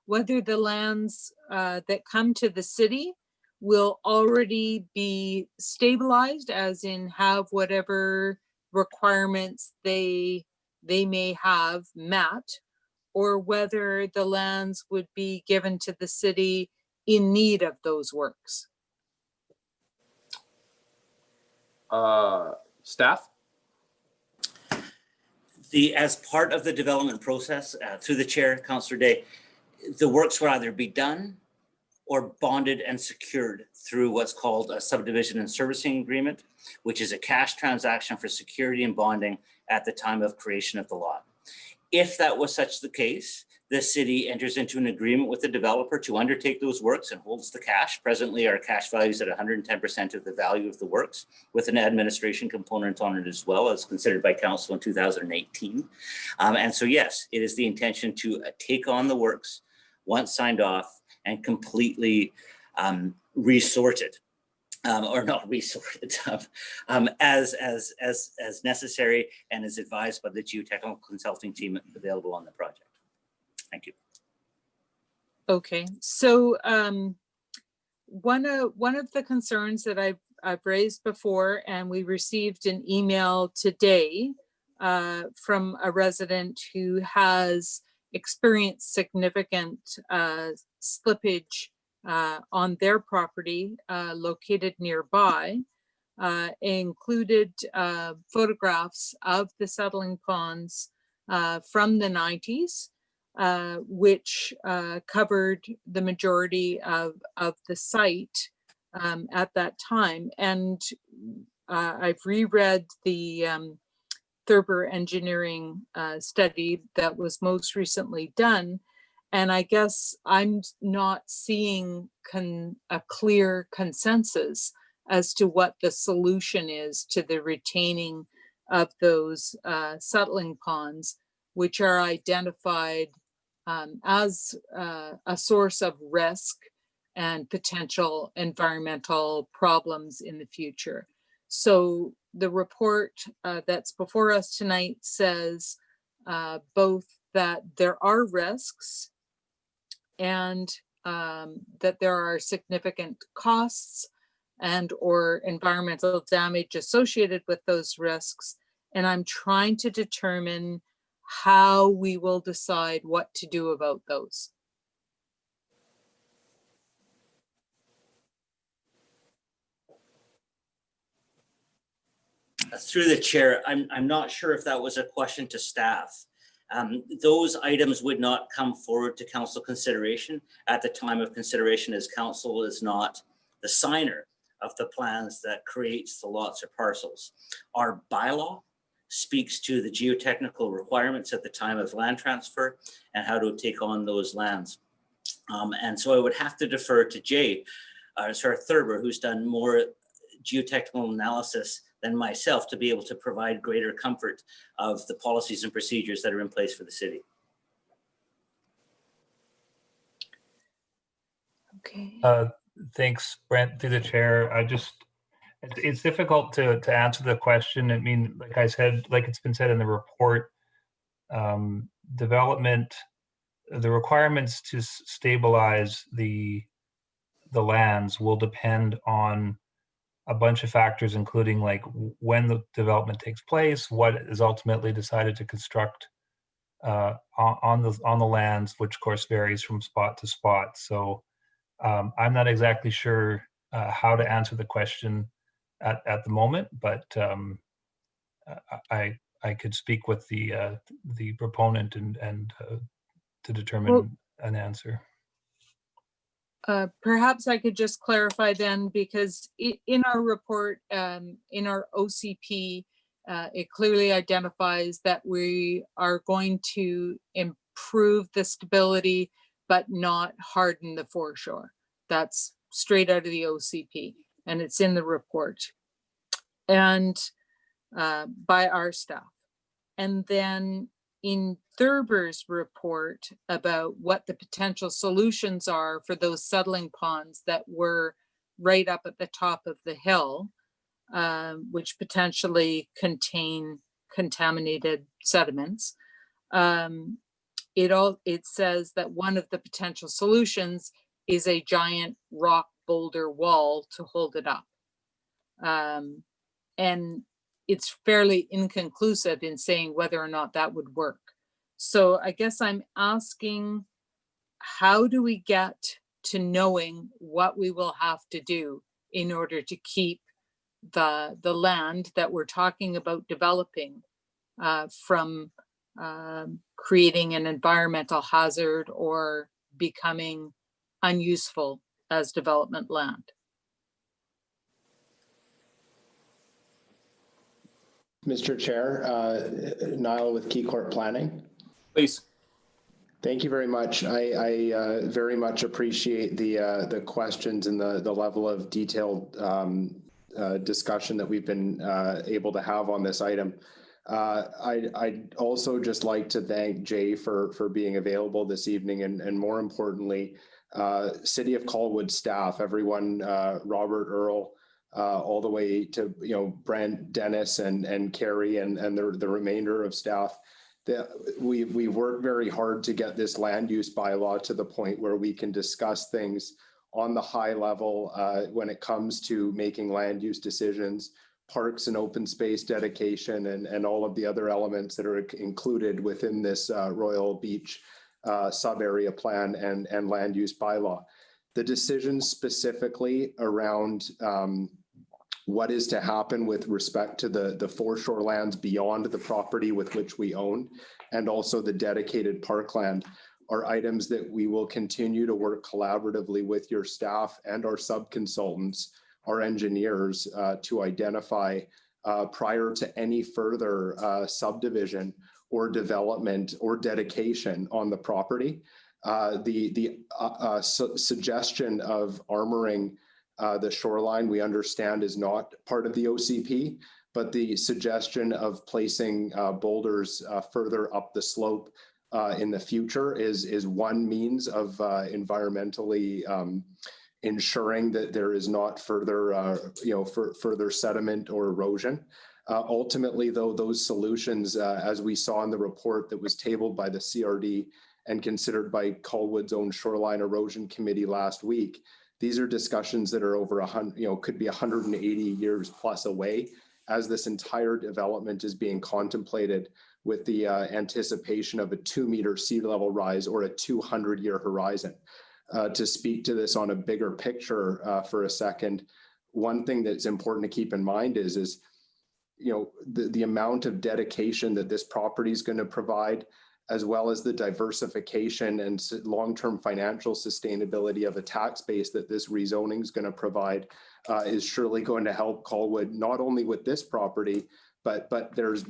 whether the lands that come to the city will already be stabilized, as in have whatever requirements they may have met, or whether the lands would be given to the city in need of those works. Staff? As part of the development process, through the chair, Councillor Day, the works will either be done or bonded and secured through what's called a subdivision and servicing agreement, which is a cash transaction for security and bonding at the time of creation of the lot. If that was such the case, the city enters into an agreement with the developer to undertake those works and holds the cash. Presently, our cash value is at 110% of the value of the works, with an administration component on it as well, as considered by council in 2018. And so, yes, it is the intention to take on the works once signed off and completely resorted. Or not resorted, as necessary and as advised by the geotechnical consulting team available on the project. Thank you. Okay, so one of the concerns that I've raised before, and we received an email today from a resident who has experienced significant slippage on their property located nearby, included photographs of the settling ponds from the 90s, which covered the majority of the site at that time. And I've reread the Thurber engineering study that was most recently done. And I guess I'm not seeing a clear consensus as to what the solution is to the retaining of those settling ponds, which are identified as a source of risk and potential environmental problems in the future. So the report that's before us tonight says both that there are risks and that there are significant costs and or environmental damage associated with those risks. And I'm trying to determine how we will decide what to do about those. Through the chair, I'm not sure if that was a question to staff. Those items would not come forward to council consideration at the time of consideration, as council is not the signer of the plans that creates the lots or parcels. Our bylaw speaks to the geotechnical requirements at the time of land transfer and how to take on those lands. And so I would have to defer to Jay, Thurber, who's done more geotechnical analysis than myself to be able to provide greater comfort of the policies and procedures that are in place for the city. Okay. Thanks, Brent, through the chair. It's difficult to answer the question. I mean, like I said, like it's been said in the report, development, the requirements to stabilize the lands will depend on a bunch of factors, including like when the development takes place, what is ultimately decided to construct on the lands, which of course varies from spot to spot. So I'm not exactly sure how to answer the question at the moment, but I could speak with the proponent and to determine an answer. Perhaps I could just clarify then, because in our report, in our OCP, it clearly identifies that we are going to improve the stability, but not harden the foreshore. That's straight out of the OCP, and it's in the report and by our staff. And then in Thurber's report about what the potential solutions are for those settling ponds that were right up at the top of the hill, which potentially contain contaminated sediments. It says that one of the potential solutions is a giant rock boulder wall to hold it up. And it's fairly inconclusive in saying whether or not that would work. So I guess I'm asking, how do we get to knowing what we will have to do in order to keep the land that we're talking about developing from creating an environmental hazard or becoming unuseful as development land? Mr. Chair, Niall with KeyCorp Planning. Please. Thank you very much. I very much appreciate the questions and the level of detailed discussion that we've been able to have on this item. I'd also just like to thank Jay for being available this evening, and more importantly, City of Colwood staff, everyone, Robert, Earl, all the way to Brent, Dennis, and Carrie, and the remainder of staff. We worked very hard to get this land use bylaw to the point where we can discuss things on the high level when it comes to making land use decisions, parks and open space dedication, and all of the other elements that are included within this Royal Beach sub-area plan and land use bylaw. The decisions specifically around what is to happen with respect to the foreshore lands beyond the property with which we own, and also the dedicated parkland, are items that we will continue to work collaboratively with your staff and our sub-consultants, our engineers, to identify prior to any further subdivision or development or dedication on the property. The suggestion of armoring the shoreline, we understand, is not part of the OCP, but the suggestion of placing boulders further up the slope in the future is one means of environmentally ensuring that there is not further, further sediment or erosion. Ultimately, though, those solutions, as we saw in the report that was tabled by the CRD and considered by Colwood's own Shoreline Erosion Committee last week, these are discussions that are over 100, could be 180 years plus away, as this entire development is being contemplated with the anticipation of a 2-meter sea level rise or a 200-year horizon. To speak to this on a bigger picture for a second, one thing that's important to keep in mind is the amount of dedication that this property is going to provide, as well as the diversification and long-term financial sustainability of a tax base that this rezoning is going to provide, is surely going to help Colwood, not only with this property, but there's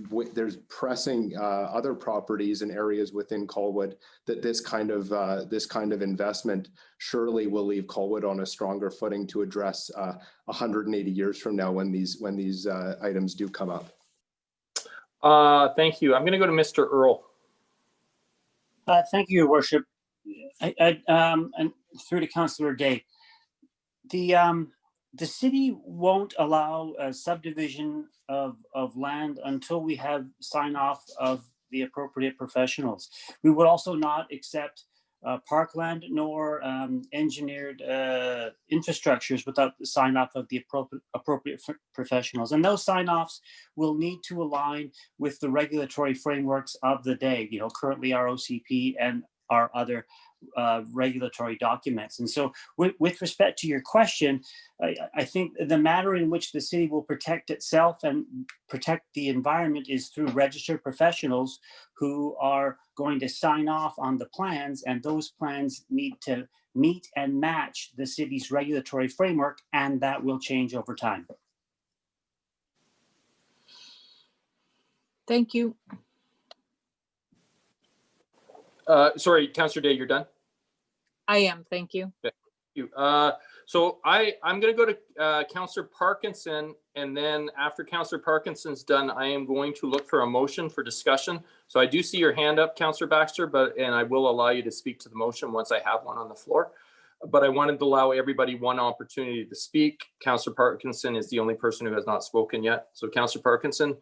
pressing other properties and areas within Colwood that this kind of investment surely will leave Colwood on a stronger footing to address 180 years from now when these items do come up. Thank you. I'm going to go to Mr. Earl. Thank you, Your Worship. And through to Councillor Day. The the city won't allow a subdivision of land until we have sign off of the appropriate professionals. We would also not accept parkland nor engineered infrastructures without the sign off of the appropriate professionals. And those sign offs will need to align with the regulatory frameworks of the day, you know, currently our OCP and our other regulatory documents. And so with respect to your question, I think the manner in which the city will protect itself and protect the environment is through registered professionals who are going to sign off on the plans, and those plans need to meet and match the city's regulatory framework, and that will change over time. Thank you. Sorry, Councillor Day, you're done? I am, thank you. Thank you. So I'm going to go to Councillor Parkinson, and then after Councillor Parkinson's done, I am going to look for a motion for discussion. So I do see your hand up, Councillor Baxter, and I will allow you to speak to the motion once I have one on the floor. But I wanted to allow everybody one opportunity to speak. Councillor Parkinson is the only person who has not spoken yet. So Councillor Parkinson.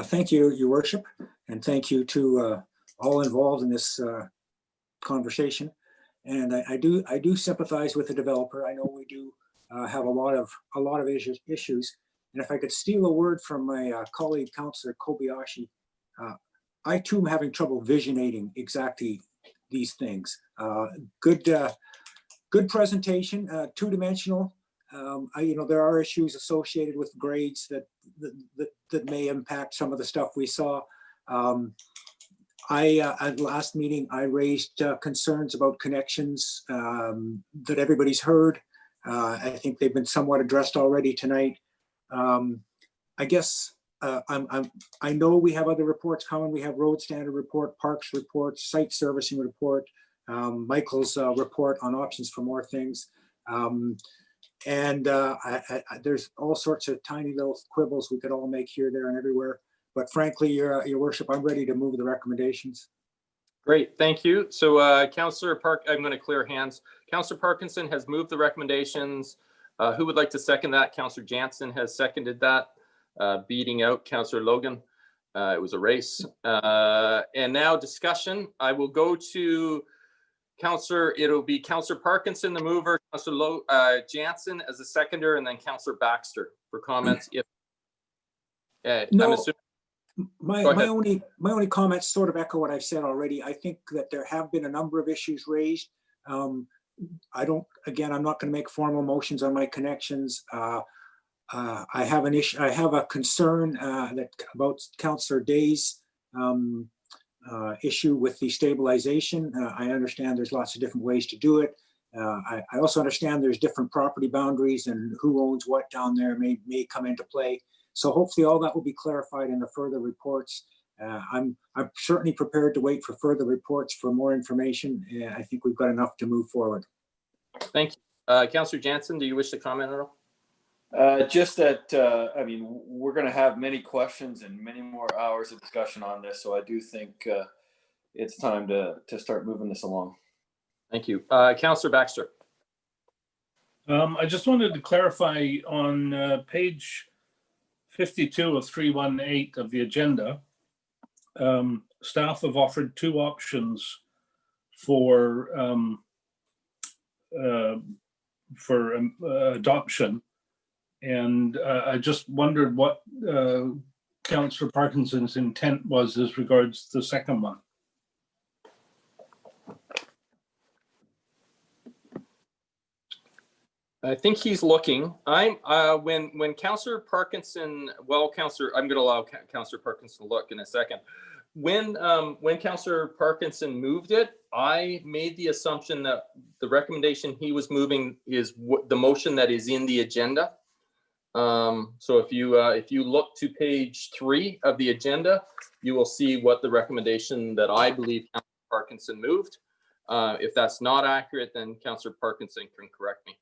Thank you, Your Worship, and thank you to all involved in this conversation. And I do sympathize with the developer. I know we do have a lot of issues. And if I could steal a word from my colleague, Councillor Kobayashi, I too am having trouble visionating exactly these things. Good presentation, two-dimensional. You know, there are issues associated with grades that may impact some of the stuff we saw. At last meeting, I raised concerns about connections that everybody's heard. I think they've been somewhat addressed already tonight. I guess I know we have other reports coming. We have road standard report, parks report, site servicing report, Michael's report on options for more things. There's all sorts of tiny little quibbles we could all make here, there, and everywhere. But frankly, Your Worship, I'm ready to move the recommendations. Great, thank you. So Councillor Park, I'm going to clear hands. Councillor Parkinson has moved the recommendations. Who would like to second that? Councillor Jansen has seconded that, beating out Councillor Logan. It was a race. And now discussion. I will go to it'll be Councillor Parkinson, the mover, Councillor Jansen as a seconder, and then Councillor Baxter for comments. If no, I'm assuming. My only comments sort of echo what I've said already. I think that there have been a number of issues raised. I'm not going to make formal motions on my connections. I have an issue. I have a concern about Councillor Day's issue with the stabilization. I understand there's lots of different ways to do it. I also understand there's different property boundaries, and who owns what down there may come into play. So hopefully all that will be clarified in the further reports. I'm certainly prepared to wait for further reports for more information. I think we've got enough to move forward. Thank you. Councillor Jansen, do you wish to comment at all? Just that, I mean, we're going to have many questions and many more hours of discussion on this. So I do think it's time to start moving this along. Thank you. Councillor Baxter. I just wanted to clarify on page 52 of 318 of the agenda. Staff have offered two options for adoption. And I just wondered what Councillor Parkinson's intent was as regards the second one. I think he's looking. When Councillor Parkinson, Councillor, I'm going to allow Councillor Parkinson to look in a second. When Councillor Parkinson moved it, I made the assumption that the recommendation he was moving is the motion that is in the agenda. So if you look to page 3 of the agenda, you will see what the recommendation that I believe Councillor Parkinson moved. If that's not accurate, then Councillor Parkinson can correct me.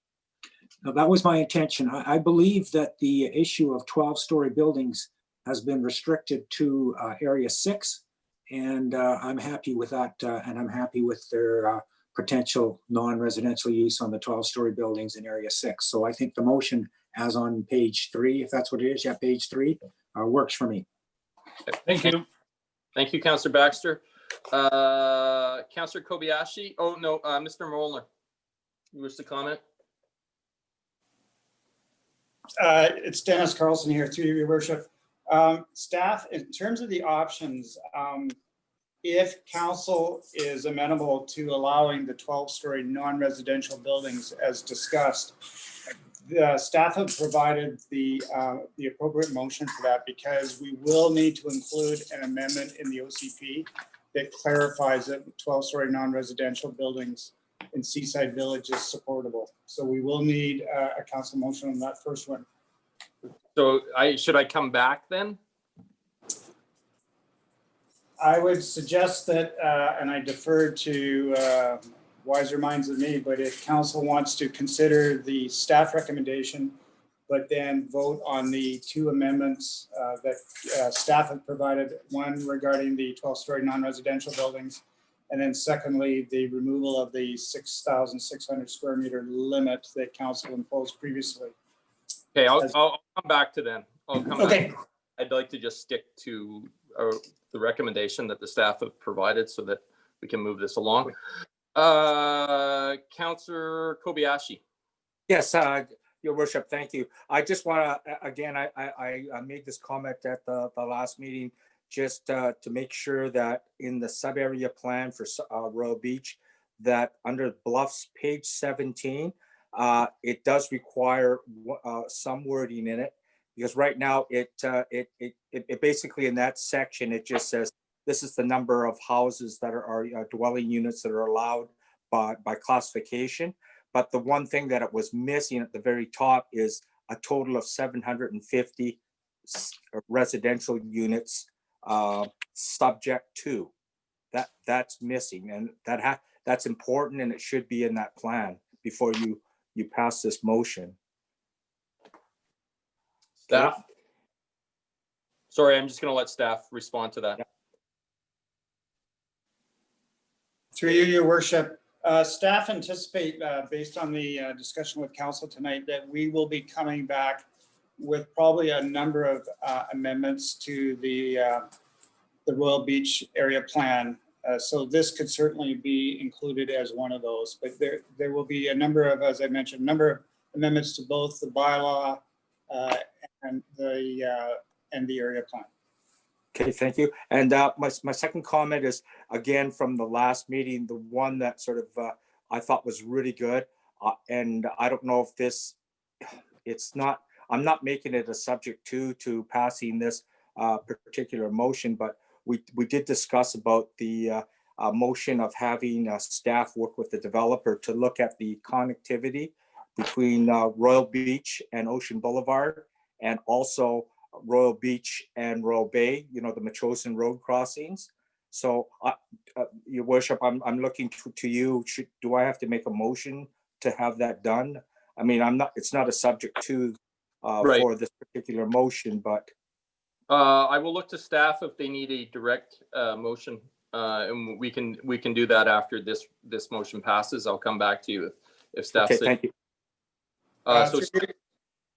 Now, that was my intention. I believe that the issue of 12-story buildings has been restricted to Area 6, and I'm happy with that, and I'm happy with their potential non-residential use on the 12-story buildings in Area 6. So I think the motion as on page 3, if that's what it is, yeah, page 3, works for me. Thank you. Thank you, Councillor Baxter. Councillor Kobayashi. Oh, no, Mr. Molnar. You wish to comment? It's Dennis Carlson here, through your worship. Staff, in terms of the options, if council is amenable to allowing the 12-story non-residential buildings as discussed, the staff have provided the appropriate motion for that, because we will need to include an amendment in the OCP that clarifies that 12-story non-residential buildings in Seaside Village is supportable. So we will need a council motion on that first one. So should I come back then? I would suggest that, and I defer to wiser minds than me, but if council wants to consider the staff recommendation, but then vote on the 2 amendments that staff have provided, one regarding the 12-story non-residential buildings, and then secondly, the removal of the 6,600 square meter limit that council imposed previously. Okay, I'll come back to then. I'll come Okay. back. I'd like to just stick to the recommendation that the staff have provided so that we can move this along. Councillor Kobayashi. Yes, Your Worship, thank you. I just want to, again, I made this comment at the last meeting, just to make sure that in the sub-area plan for Royal Beach, that under Bluffs, page 17, it does require some wording in it, because right now it basically in that section, it just says, this is the number of houses that are dwelling units that are allowed by classification. But the one thing that it was missing at the very top is a total of 750 residential units subject to. That's missing, and that's important, and it should be in that plan before you pass this motion. Staff? Sorry, I'm just going to let staff respond to that. Through you, Your Worship, staff anticipate, based on the discussion with council tonight, that we will be coming back with probably a number of amendments to the Royal Beach area plan. So this could certainly be included as one of those, but there will be a number of, as I mentioned, a number of amendments to both the bylaw and the area plan. Okay, thank you. And my second comment is, again, from the last meeting, the one that sort of I thought was really good. And I don't know if I'm not making it a subject to passing this particular motion, but we did discuss about the motion of having staff work with the developer to look at the connectivity between Royal Beach and Ocean Boulevard, and also Royal Beach and Royal Bay, the Metchosin Road crossings. So, Your Worship, I'm looking to you. Do I have to make a motion to have that done? I mean, it's not a subject to Right. for this particular motion, but I will look to staff if they need a direct motion, and we can do that after this motion passes. I'll come back to you if staff. okay, thank you.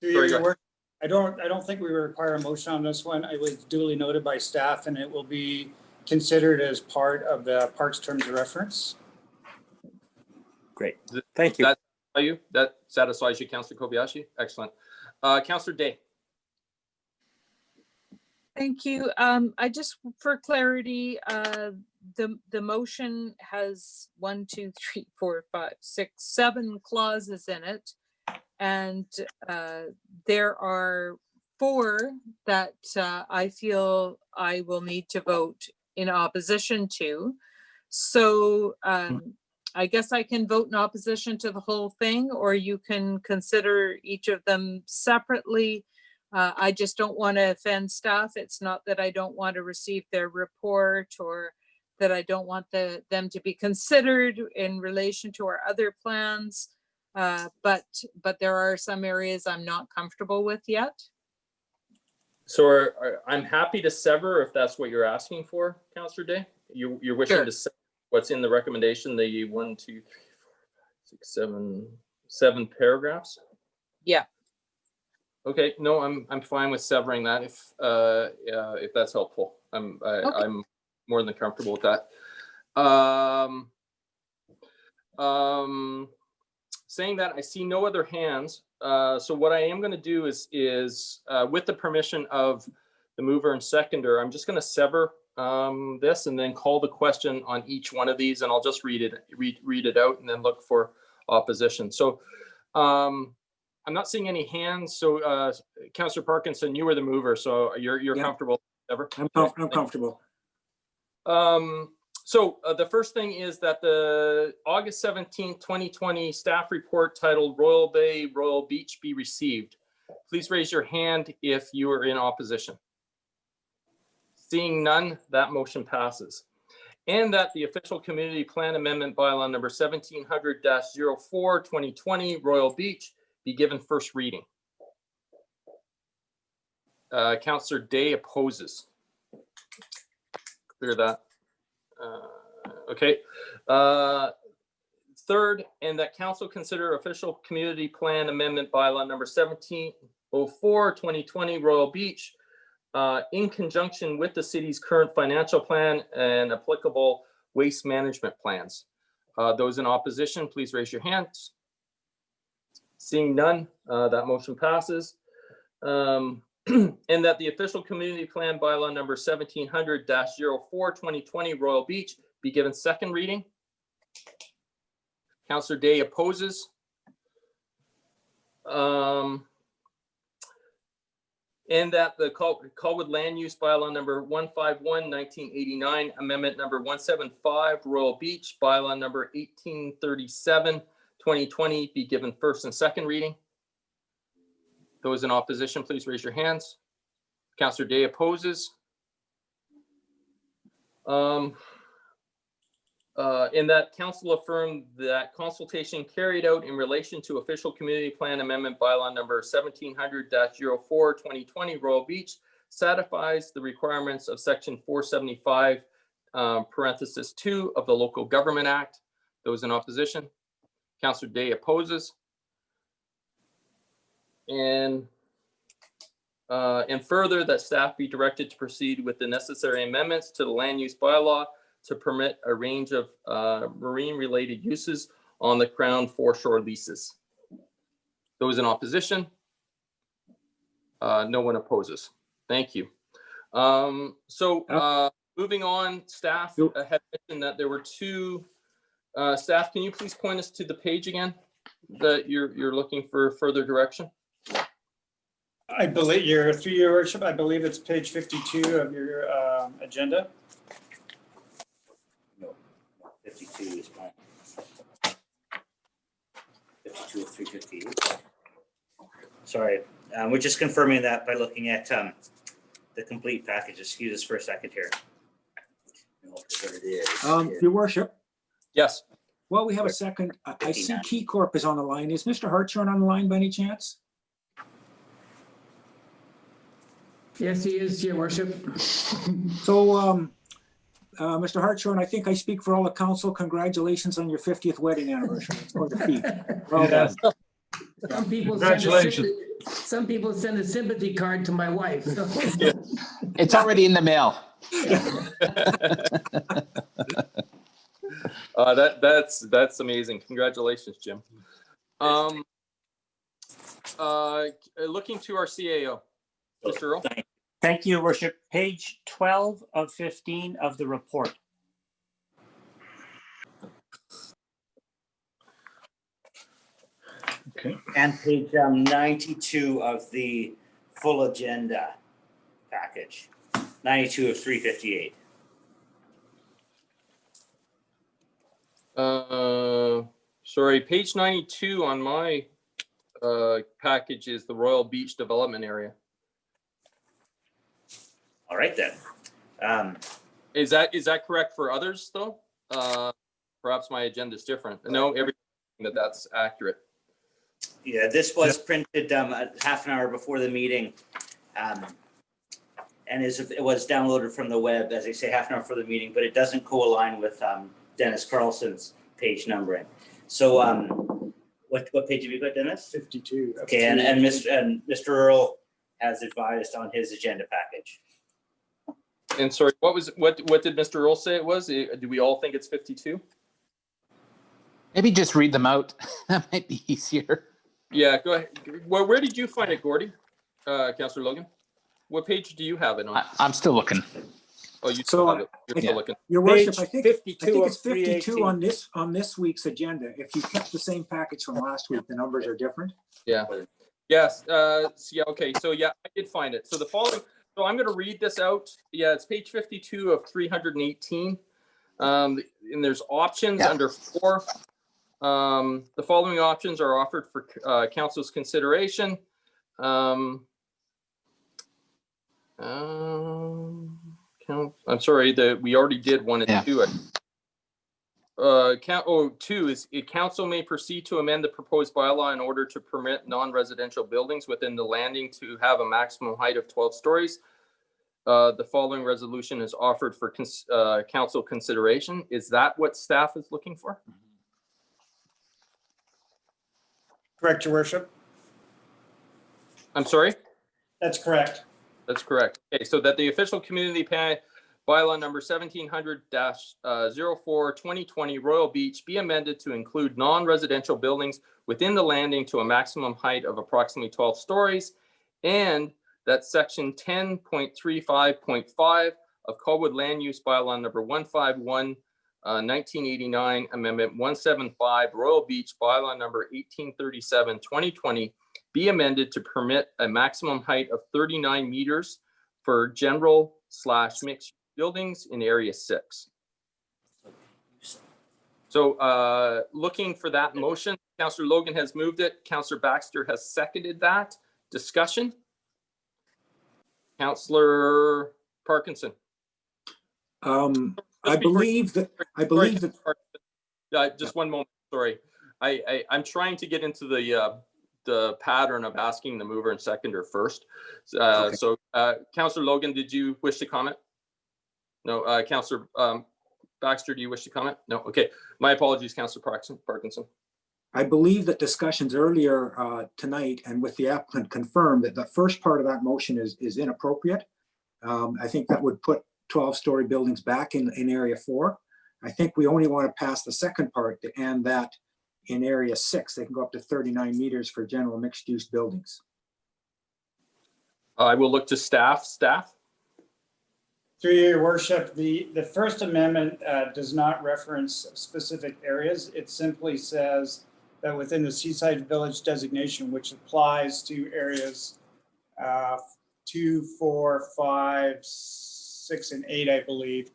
Your Worship, I don't think we require a motion on this one. It was duly noted by staff, and it will be considered as part of the Parks Terms of Reference. Great, thank you. That satisfies you, Councillor Kobayashi? Excellent. Councillor Day. Thank you. I just, for clarity, the motion has 1, 2, 3, 4, 5, 6, 7 clauses in it. And there are 4 that I feel I will need to vote in opposition to. So I guess I can vote in opposition to the whole thing, or you can consider each of them separately. I just don't want to offend staff. It's not that I don't want to receive their report or that I don't want them to be considered in relation to our other plans. But there are some areas I'm not comfortable with yet. So I'm happy to sever if that's what you're asking for, Councillor Day. You're wishing Sure. to sever what's in the recommendation, the 1, 2, 3, 4, 5, 6, 7 paragraphs? Yeah. Okay, no, I'm fine with severing that if that's helpful. I'm more than comfortable with that. Saying that, I see no other hands. So what I am going to do is with the permission of the mover and seconder, I'm just going to sever this and then call the question on each one of these, and I'll just read it out and then look for opposition. So I'm not seeing any hands. So Councillor Parkinson, you were the mover, so you're comfortable. I'm comfortable. So the first thing is that the August 17th, 2020 staff report titled Royal Bay, Royal Beach be received. Please raise your hand if you are in opposition. Seeing none, that motion passes. And that the official community plan amendment bylaw number 1700-04 2020 Royal Beach be given first reading. Councillor Day opposes. Clear that. Okay. Third, and that council consider official community plan amendment bylaw number 1704 2020 Royal Beach in conjunction with the city's current financial plan and applicable waste management plans. Those in opposition, please raise your hands. Seeing none, that motion passes. And that the official community plan bylaw number 1700-04 2020 Royal Beach be given second reading. Councillor Day opposes. And that the Colwood land use bylaw number 151-1989, amendment number 175 Royal Beach bylaw number 1837-2020 be given first and second reading. Those in opposition, please raise your hands. Councillor Day opposes. In that council affirmed that consultation carried out in relation to official community plan amendment bylaw number 1700-04 2020 Royal Beach satisfies the requirements of section 475 parenthesis 2 of the Local Government Act. Those in opposition. Councillor Day opposes. And further, that staff be directed to proceed with the necessary amendments to the land use bylaw to permit a range of marine-related uses on the Crown foreshore leases. Those in opposition? No one opposes. Thank you. Moving on, staff had mentioned that there were two. Staff, can you please point us to the page again that you're looking for further direction? I believe through your worship, I believe it's page 52 of your agenda. No, 52 is fine. 52 of 358. Sorry, we're just confirming that by looking at the complete package. Excuse us for a second here. There it is. Your worship. Yes. Well, we have a second. I see Key Corp is on the line. Is Mr. Hartshorn on the line by any chance? Yes, he is, Your Worship. So, Mr. Hartshorn, I think I speak for all the council. Congratulations on your 50th wedding anniversary. Or the feet. Well done. Some people send a sympathy card to my wife. So. It's already in the mail. That's amazing. Congratulations, Jim. Looking to our CAO, Mr. Earl. Thank you, Your Worship. Page 12 of 15 of the report. Okay. And page 92 of the full agenda package. 92 of 358. Sorry, page 92 on my package is the Royal Beach development area. All right then. Is that correct for others though? Perhaps my agenda is different. No, everything that's accurate. Yeah, this was printed half an hour before the meeting. And it was downloaded from the web, as I say, half an hour before the meeting, but it doesn't co-align with Dennis Carlson's page numbering. So what page have you got, Dennis? 52. Okay, and Mr. Earl has advised on his agenda package. And sorry, what did Mr. Earl say it was? Do we all think it's 52? Maybe just read them out. That might be easier. Yeah, go ahead. Where did you find it, Gordy? Councillor Logan? What page do you have it on? I'm still looking. Oh, you still have it. You're still looking. Your worship, I think 52 it's of 52 318. on this week's agenda. If you kept the same package from last week, the numbers are different. Yeah. Yes. Yeah. Okay. So yeah, I did find it. So the following. So I'm going to read this out. Yeah, it's page 52 of 318. And there's options under 4. The following options are offered for council's consideration. I'm sorry that we already did 1 and 2. Two is council may proceed to amend the proposed bylaw in order to permit non-residential buildings within the landing to have a maximum height of 12 stories. The following resolution is offered for council consideration. Is that what staff is looking for? Correct, Your Worship. I'm sorry? That's correct. That's correct. Okay, so that the official community bylaw number 1700-04/2020 Royal Beach be amended to include non-residential buildings within the landing to a maximum height of approximately 12 stories, and that section 10.35.5 of Colwood Land Use Bylaw number 151, 1989, Amendment 175, Royal Beach Bylaw number 1837/2020 be amended to permit a maximum height of 39 meters for general/mixed buildings in Area 6. So looking for that motion, Councillor Logan has moved it. Councillor Baxter has seconded that. Discussion? Councillor Parkinson. I believe that. Just one moment. Sorry, I'm trying to get into the pattern of asking the mover and seconder first. Okay. So, Councillor Logan, did you wish to comment? No. Councillor Baxter, do you wish to comment? No. Okay. My apologies, Councillor Parkinson. I believe that discussions earlier tonight and with the applicant confirmed that the first part of that motion is inappropriate. I think that would put 12-story buildings back in Area 4. I think we only want to pass the second part and that in Area 6, they can go up to 39 meters for general mixed-use buildings. I will look to staff. Through Your Worship, the First Amendment does not reference specific areas. It simply says that within the Seaside Village designation, which applies to areas 2, 4, 5, 6, and 8, I believe,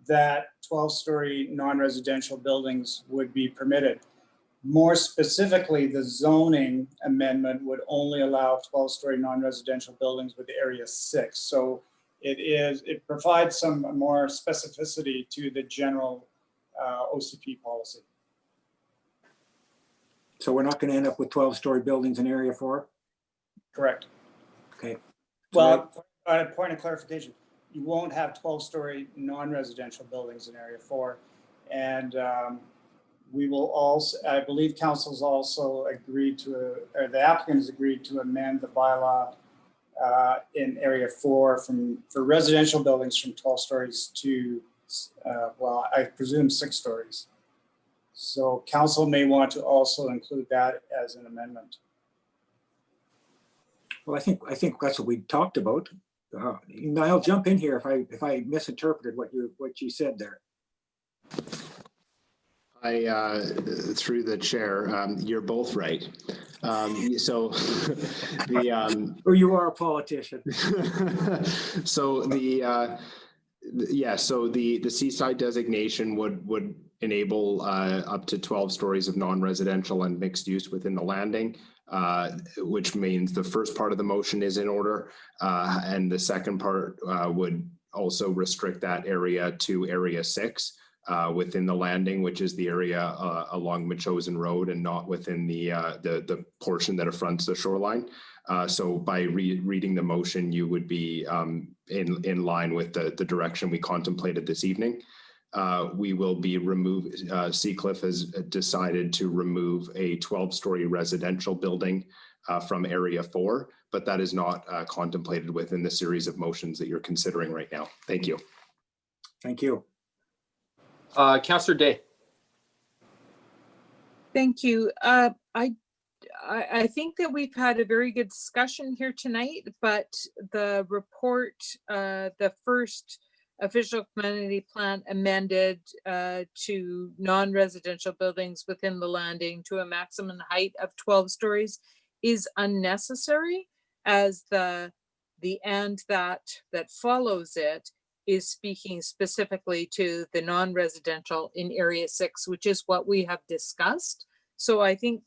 that 12-story non-residential buildings would be permitted. More specifically, the zoning amendment would only allow 12-story non-residential buildings with Area 6. So it provides some more specificity to the general OCP policy. So we're not going to end up with 12-story buildings in Area 4? Correct. Okay. Well, a point of clarification, you won't have 12-story non-residential buildings in Area 4. And we will also, I believe council's also agreed to, or the applicant has agreed to amend the bylaw in Area 4 for residential buildings from 12 stories to, well, I presume 6 stories. So council may want to also include that as an amendment. Well, I think that's what we talked about. I'll jump in here if I misinterpreted what you said there. Through the chair, you're both right. So or you are a politician. So so the Seaside designation would enable up to 12 stories of non-residential and mixed use within the landing, which means the first part of the motion is in order, and the second part would also restrict that area to Area 6. Within the landing, which is the area along Machosen Road and not within the portion that affronts the shoreline. So by reading the motion, you would be in line with the direction we contemplated this evening. we will be Seacliff has decided to remove a 12-story residential building from Area 4, but that is not contemplated within the series of motions that you're considering right now. Thank you. Thank you. Councillor Day. Thank you. I think that we've had a very good discussion here tonight, but the report, the first official community plan amended to non-residential buildings within the landing to a maximum height of 12 stories is unnecessary, as the and that follows it is speaking specifically to the non-residential in Area 6, which is what we have discussed. So I think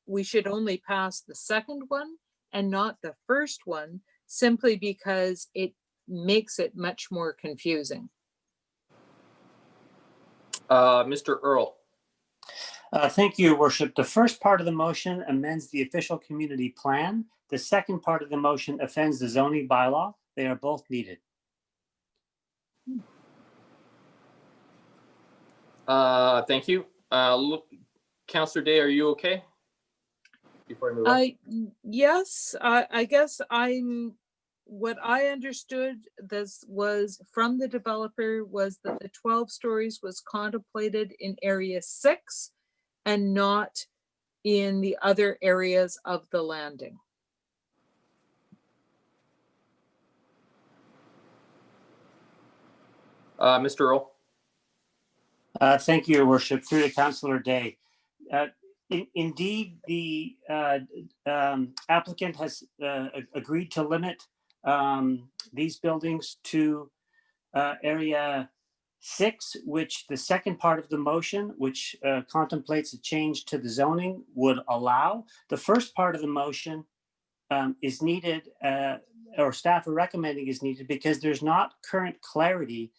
we should only pass the second one and not the first one, simply because it makes it much more confusing. Mr. Earl. Thank you, Your Worship. The first part of the motion amends the official community plan. The second part of the motion offends the zoning bylaw. They are both needed. Thank you. Councillor Day, are you okay? Before I move on. Yes, I guess what I understood this was from the developer was that the 12 stories was contemplated in Area 6 and not in the other areas of the landing. Mr. Earl. Thank you, Your Worship. Through to Councillor Day. Indeed, the applicant has agreed to limit these buildings to Area 6, which the second part of the motion, which contemplates a change to the zoning, would allow. The first part of the motion is needed, or staff are recommending is needed, because there's not current clarity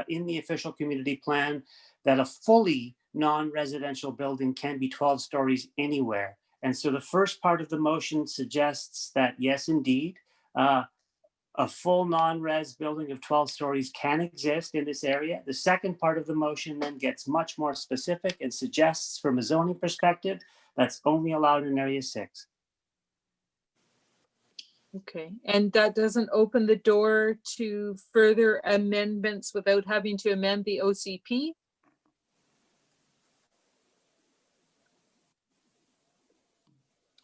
in the official community plan that a fully non-residential building can be 12 stories anywhere. And so the first part of the motion suggests that, yes, indeed, a full non-res building of 12 stories can exist in this area. The second part of the motion then gets much more specific and suggests, from a zoning perspective, that's only allowed in Area 6. Okay, and that doesn't open the door to further amendments without having to amend the OCP?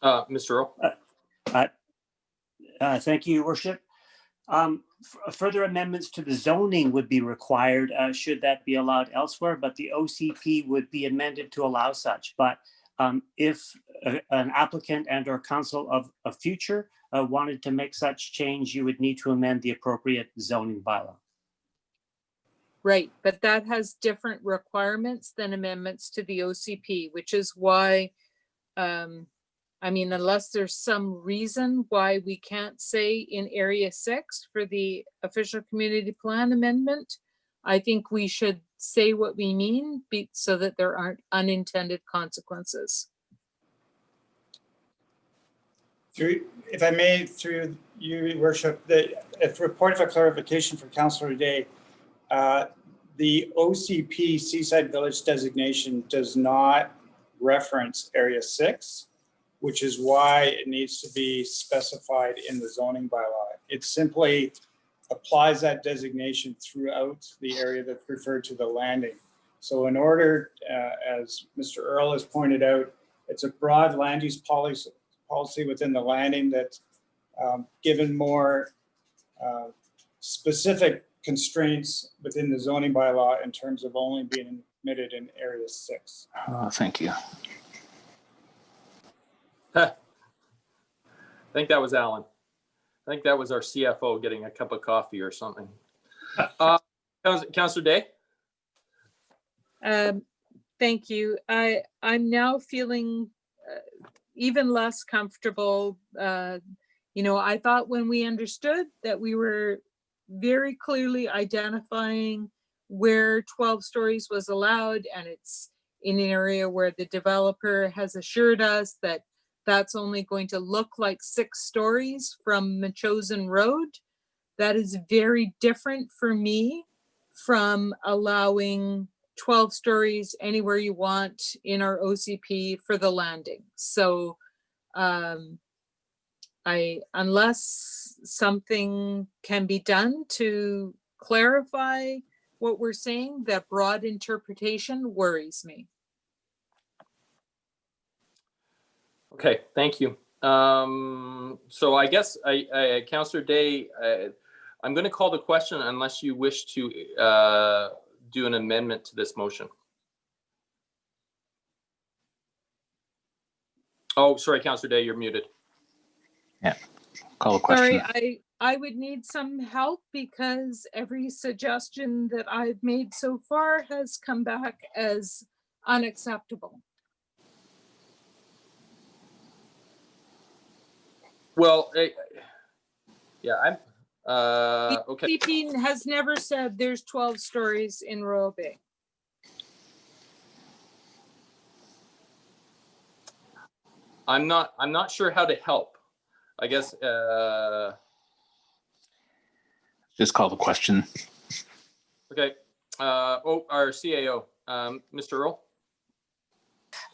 Mr. Earl. Thank you, Your Worship. Further amendments to the zoning would be required should that be allowed elsewhere, but the OCP would be amended to allow such. But if an applicant and or council of a future wanted to make such change, you would need to amend the appropriate zoning bylaw. Right, but that has different requirements than amendments to the OCP, which is why, I mean, unless there's some reason why we can't say in Area 6 for the official community plan amendment, I think we should say what we mean so that there aren't unintended consequences. If I may, through you, Your Worship, if report of a clarification for Councillor Day, the OCP Seaside Village designation does not reference Area 6, which is why it needs to be specified in the zoning bylaw. It simply applies that designation throughout the area that's referred to the landing. So in order, as Mr. Earl has pointed out, it's a broad land use policy within the landing that, given more specific constraints within the zoning bylaw in terms of only being admitted in Area 6. Thank you. I think that was Alan. I think that was our CFO getting a cup of coffee or something. Councillor Day. Thank you. I'm now feeling even less comfortable. You know, I thought when we understood that we were very clearly identifying where 12 stories was allowed, and it's in an area where the developer has assured us that that's only going to look like 6 stories from Machosen Road. That is very different for me from allowing 12 stories anywhere you want in our OCP for the landing. So unless something can be done to clarify what we're saying, that broad interpretation worries me. Okay, thank you. So I guess Councillor Day, I'm going to call the question unless you wish to do an amendment to this motion. Oh, sorry, Councillor Day, you're muted. Yeah, call the question. Sorry, I would need some help because every suggestion that I've made so far has come back as unacceptable. Well, yeah, I'm okay. CP has never said there's 12 stories in Royal Bay. I'm not sure how to help. I guess Just call the question. okay. Our CAO, Mr. Earl.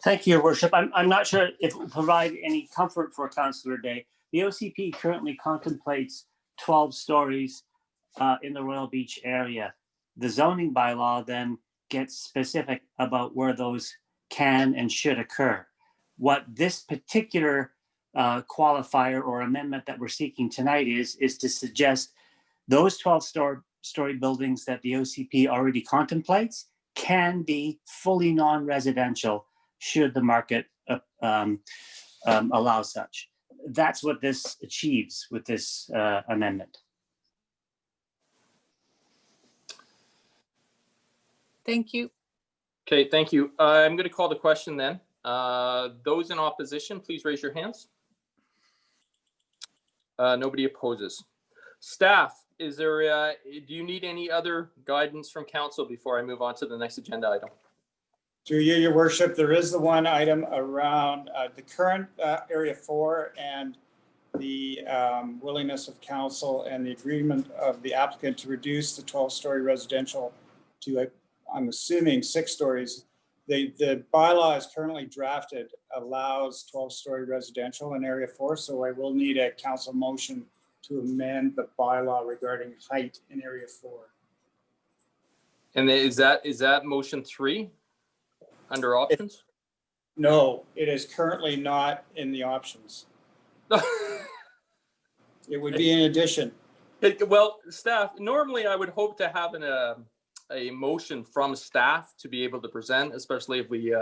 Thank you, Your Worship. I'm not sure if it will provide any comfort for Councillor Day. The OCP currently contemplates 12 stories in the Royal Beach area. The zoning bylaw then gets specific about where those can and should occur. What this particular qualifier or amendment that we're seeking tonight is to suggest those 12-story buildings that the OCP already contemplates can be fully non-residential should the market allow such. That's what this achieves with this amendment. Thank you. Okay, thank you. I'm going to call the question then. Those in opposition, please raise your hands. Nobody opposes. Staff, is there? Do you need any other guidance from council before I move on to the next agenda item? Through you, Your Worship, there is the one item around the current Area 4 and the willingness of council and the agreement of the applicant to reduce the 12-story residential to, I'm assuming, 6 stories. The bylaw is currently drafted, allows 12-story residential in Area 4, so I will need a council motion to amend the bylaw regarding height in Area 4. And is that motion 3 under options? No, it is currently not in the options. It would be in addition. Well, staff, normally I would hope to have a motion from staff to be able to present, especially if we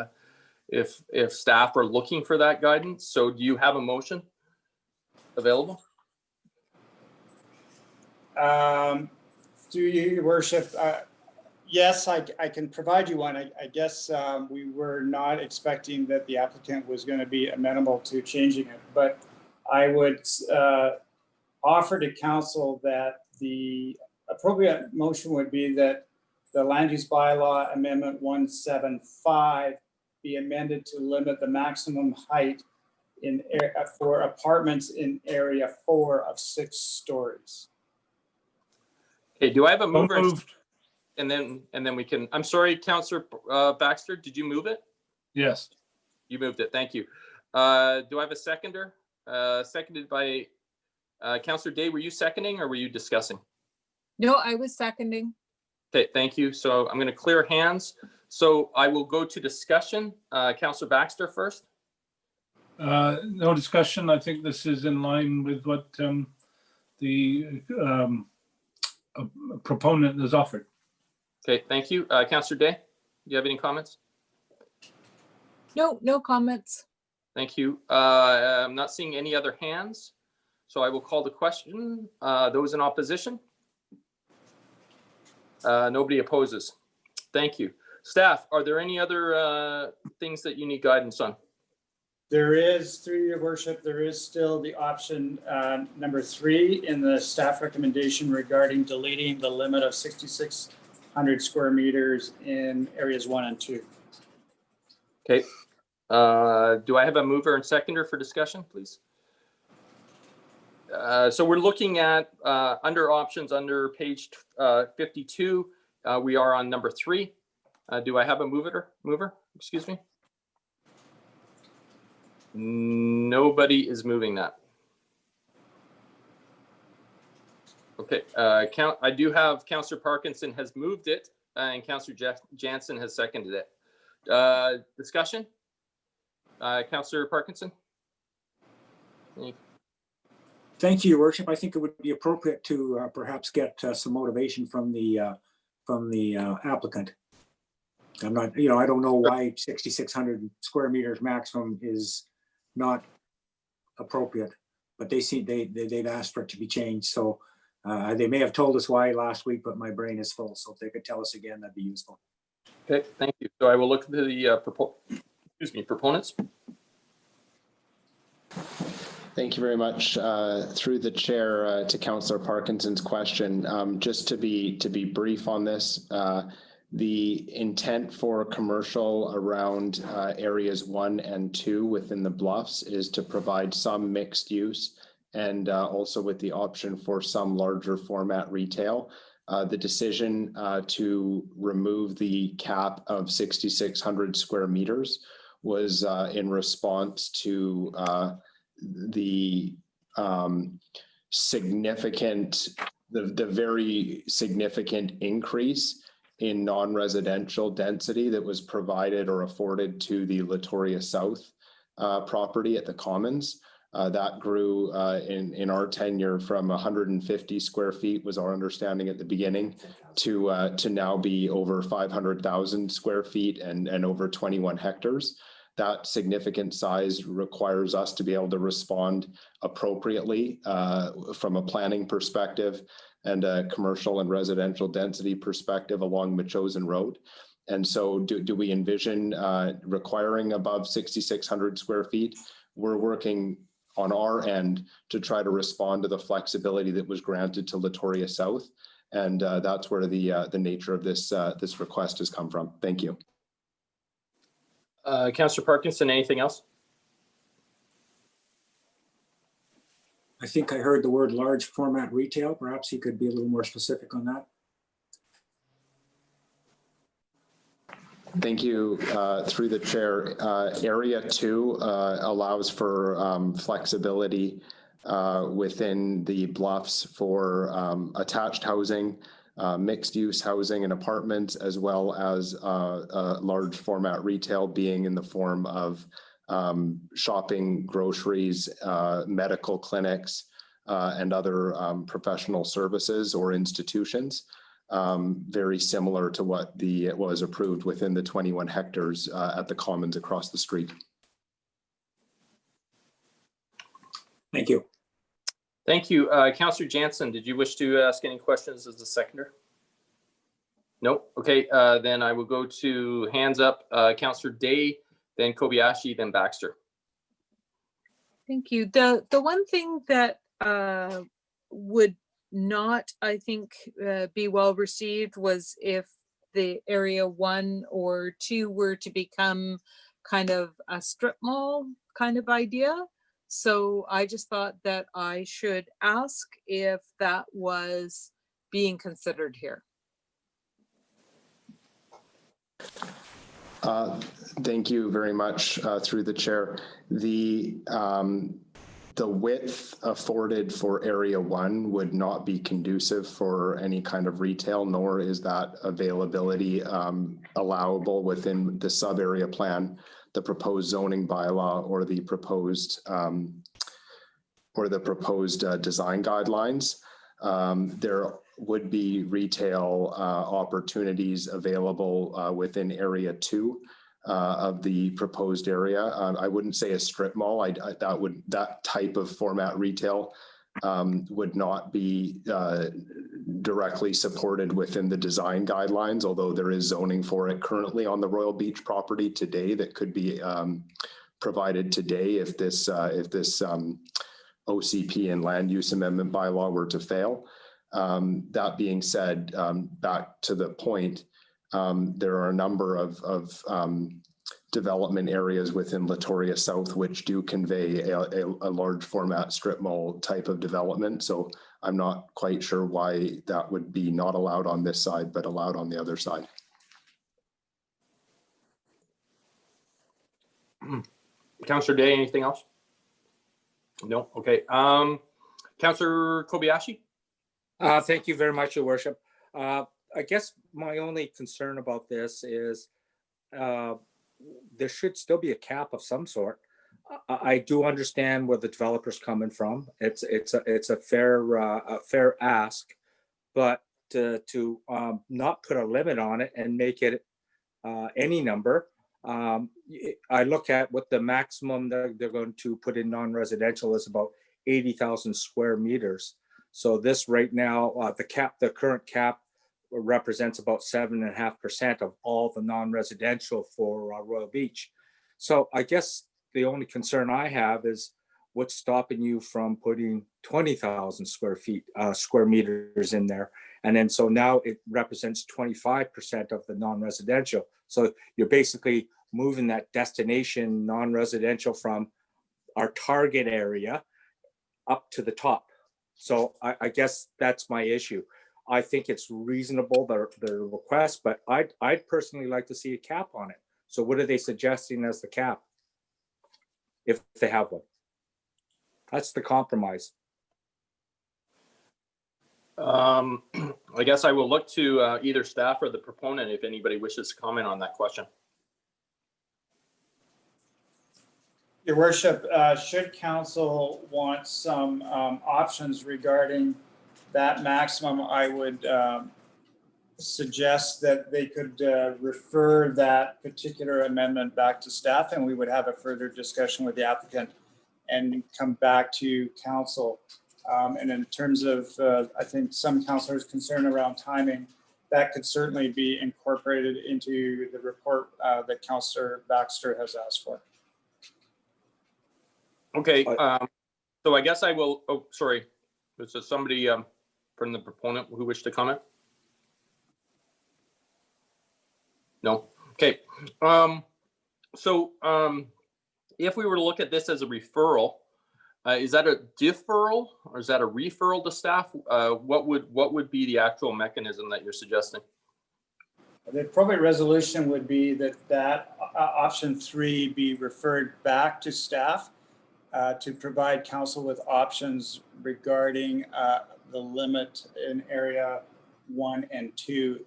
if staff are looking for that guidance. So do you have a motion available? Through you, Your Worship, yes, I can provide you one. I guess we were not expecting that the applicant was going to be amenable to changing it, but I would offer to council that the appropriate motion would be that the land use bylaw amendment 175 be amended to limit the maximum height for apartments in Area 4 of 6 stories. Okay, do I have a mover? And then we can, I'm sorry, Councillor Baxter, did you move it? Yes. You moved it, thank you. Do I have a seconder? Seconded by Councillor Day. Were you seconding or were you discussing? No, I was seconding. Okay, thank you. So I'm going to clear hands. So I will go to discussion. Councillor Baxter first. No discussion. I think this is in line with what the proponent has offered. Okay, thank you. Councillor Day, do you have any comments? No, no comments. Thank you. I'm not seeing any other hands, so I will call the question. Those in opposition? Nobody opposes. Thank you. Staff, are there any other things that you need guidance on? There is, through Your Worship, there is still the option number 3 in the staff recommendation regarding deleting the limit of 6,600 square meters in areas 1 and 2. Okay. Do I have a mover and seconder for discussion, please? So we're looking at under options under page 52. We are on number 3. Do I have a mover? Excuse me. Nobody is moving that. Okay, I do have Councillor Parkinson has moved it and Councillor Jansen has seconded it. Discussion? Councillor Parkinson? Thank you, Your Worship. I think it would be appropriate to perhaps get some motivation from the applicant. I'm not, I don't know why 6,600 square meters maximum is not appropriate, but they've asked for it to be changed. So they may have told us why last week, but my brain is full. So if they could tell us again, that'd be useful. Okay, thank you. So I will look at the proponents. Thank you very much. Through the chair to Councillor Parkinson's question, just to be brief on this, the intent for commercial around areas 1 and 2 within the bluffs is to provide some mixed use and also with the option for some larger format retail. The decision to remove the cap of 6,600 square meters was in response to the very significant increase in non-residential density that was provided or afforded to the Latoria South property at the Commons. That grew in our tenure from 150 square feet was our understanding at the beginning to now be over 500,000 square feet and over 21 hectares. That significant size requires us to be able to respond appropriately from a planning perspective and a commercial and residential density perspective along Metchosin Road. And so do we envision requiring above 6,600 square feet? We're working on our end to try to respond to the flexibility that was granted to Latoria South. And that's where the nature of this request has come from. Thank you. Councillor Parkinson, anything else? I think I heard the word large format retail. Perhaps he could be a little more specific on that. Thank you. Through the chair, Area 2 allows for flexibility within the bluffs for attached housing, mixed use housing and apartments, as well as large format retail being in the form of shopping, groceries, medical clinics, and other professional services or institutions. Very similar to what was approved within the 21 hectares at the Commons across the street. Thank you. Thank you. Councillor Jansen, did you wish to ask any questions as a seconder? Nope. Okay, then I will go to hands up. Councillor Day, then Kobayashi, then Baxter. Thank you. The one thing that would not, I think, be well received was if the area 1 or 2 were to become kind of a strip mall kind of idea. So I just thought that I should ask if that was being considered here. Thank you very much through the chair. The width afforded for Area 1 would not be conducive for any kind of retail, nor is that availability allowable within the sub-area plan, the proposed zoning bylaw, or the proposed design guidelines. There would be retail opportunities available within Area 2 of the proposed area. I wouldn't say a strip mall. That type of format retail would not be directly supported within the design guidelines, although there is zoning for it currently on the Royal Beach property today that could be provided today if this OCP and land use amendment bylaw were to fail. That being said, back to the point, there are a number of development areas within Latoria South, which do convey a large format strip mall type of development. So I'm not quite sure why that would be not allowed on this side, but allowed on the other side. Councillor Day, anything else? No, okay. Councillor Kobayashi? Thank you very much, Your Worship. I guess my only concern about this is there should still be a cap of some sort. I do understand where the developer's coming from. It's a fair ask, but to not put a limit on it and make it any number. I look at what the maximum that they're going to put in non-residential is about 80,000 square meters. So this right now, the current cap represents about 7.5% of all the non-residential for Royal Beach. So I guess the only concern I have is what's stopping you from putting 20,000 square meters in there. And then so now it represents 25% of the non-residential. So you're basically moving that destination non-residential from our target area up to the top. So I guess that's my issue. I think it's reasonable, the request, but I'd personally like to see a cap on it. So what are they suggesting as the cap? If they have one. That's the compromise. I guess I will look to either staff or the proponent if anybody wishes to comment on that question. Your Worship, should council want some options regarding that maximum, I would suggest that they could refer that particular amendment back to staff, and we would have a further discussion with the applicant and come back to council. And in terms of, I think some councillors' concern around timing, that could certainly be incorporated into the report that Councillor Baxter has asked for. Okay, so I guess I will, oh, sorry. Was there somebody from the proponent who wished to comment? No, okay. So if we were to look at this as a referral, is that a deferral or is that a referral to staff? What would be the actual mechanism that you're suggesting? The appropriate resolution would be that option 3 be referred back to staff to provide council with options regarding the limit in area 1 and 2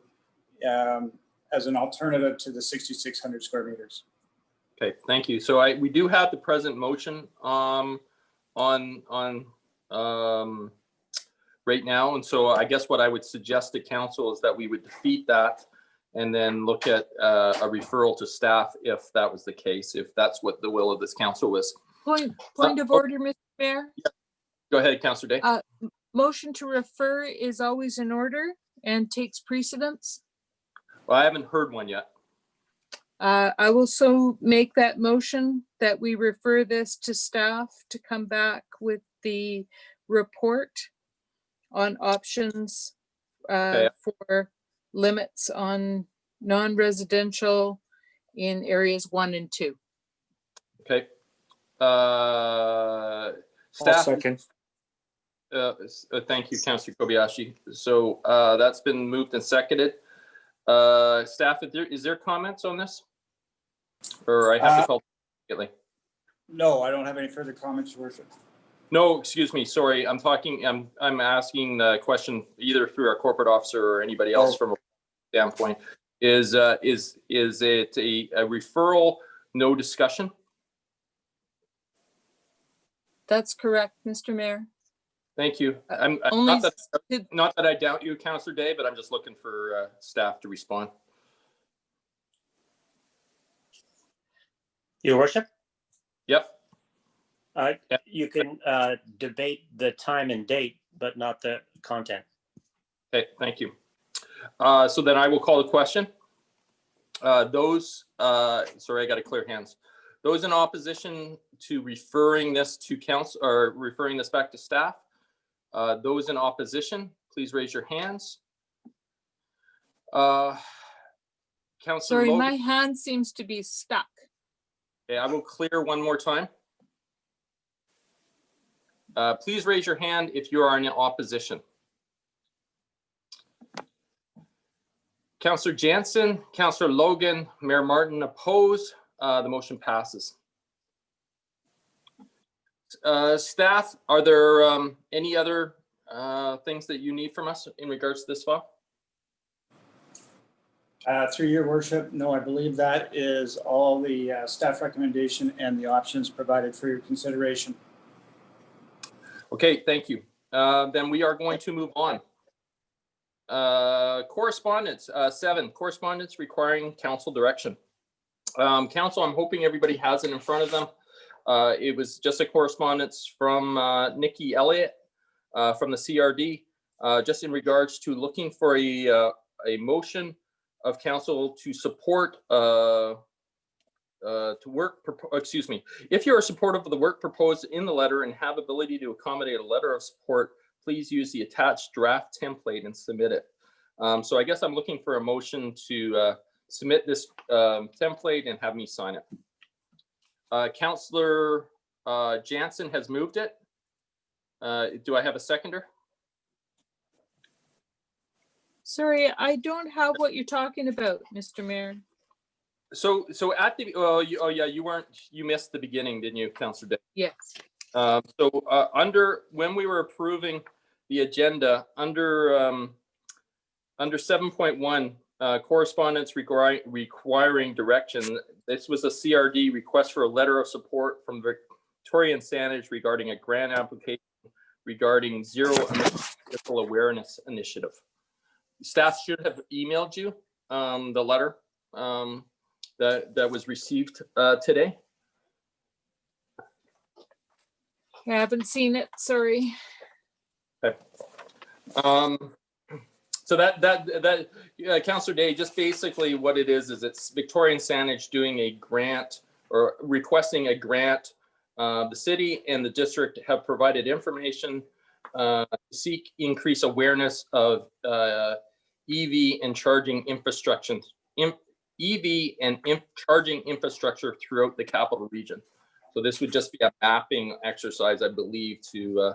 as an alternative to the 6,600 square meters. Okay, thank you. So we do have the present motion on right now, and so I guess what I would suggest to council is that we would defeat that and then look at a referral to staff if that was the case, if that's what the will of this council was. Point of order, Mr. Mayor. Yeah. Go ahead, Councillor Day. Motion to refer is always in order and takes precedence. Well, I haven't heard one yet. I will so make that motion that we refer this to staff to come back with the report on options for limits on non-residential in areas 1 and 2. Okay. Staff. Second. Thank you, Councillor Kobayashi. So that's been moved and seconded. Staff, is there comments on this? Or I have to call immediately? No, I don't have any further comments, Your Worship. No, excuse me. Sorry, I'm asking the question either through our corporate officer or anybody else from a standpoint. Is it a referral, no discussion? That's correct, Mr. Mayor. Thank you. Not that I doubt you, Councillor Day, but I'm just looking for staff to respond. Your Worship? Yep. You can debate the time and date, but not the content. Okay, thank you. So then I will call the question. Sorry, I got to clear hands. Those in opposition to referring this to council or referring this back to staff, those in opposition, please raise your hands. Councillor Sorry, Logan. my hand seems to be stuck. Okay, I will clear one more time. Please raise your hand if you are in opposition. Councillor Jansen, Councillor Logan, Mayor Martin oppose. The motion passes. Staff, are there any other things that you need from us in regards to this file? Through your worship, no, I believe that is all the staff recommendation and the options provided for your consideration. Okay, thank you. Then we are going to move on. Correspondence, 7, correspondence requiring council direction. Council, I'm hoping everybody has it in front of them. It was just a correspondence from Nikki Elliott from the CRD, just in regards to looking for a motion of council to support if you are supportive of the work proposed in the letter and have ability to accommodate a letter of support, please use the attached draft template and submit it. So I guess I'm looking for a motion to submit this template and have me sign it. Councillor Jansen has moved it. Do I have a seconder? Sorry, I don't have what you're talking about, Mr. Mayor. So at the you missed the beginning, didn't you, Councillor Day? Yes. Under when we were approving the agenda under 7.1 correspondence requiring direction, this was a CRD request for a letter of support from Victorian Sandage regarding a grant application regarding zero emission awareness initiative. Staff should have emailed you the letter that was received today. I haven't seen it, sorry. Okay. So that Councillor Day, just basically what it is it's Victorian Sandage doing a grant or requesting a grant. The city and the district have provided information to seek increased awareness of EV and charging infrastructure, charging infrastructure throughout the capital region. So this would just be a mapping exercise, I believe, to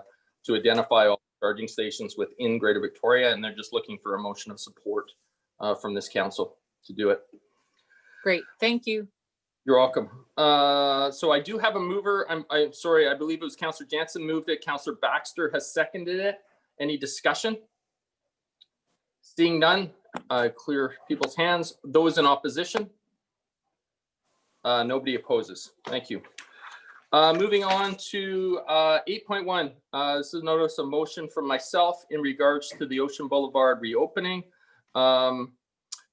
identify all charging stations within Greater Victoria, and they're just looking for a motion of support from this council to do it. Great, thank you. You're welcome. So I do have a mover. I'm sorry, I believe it was Councillor Jansen moved it. Councillor Baxter has seconded it. Any discussion? Seeing none, clear people's hands. Those in opposition? Nobody opposes. Thank you. Moving on to 8.1. This is a notice of motion from myself in regards to the Ocean Boulevard reopening.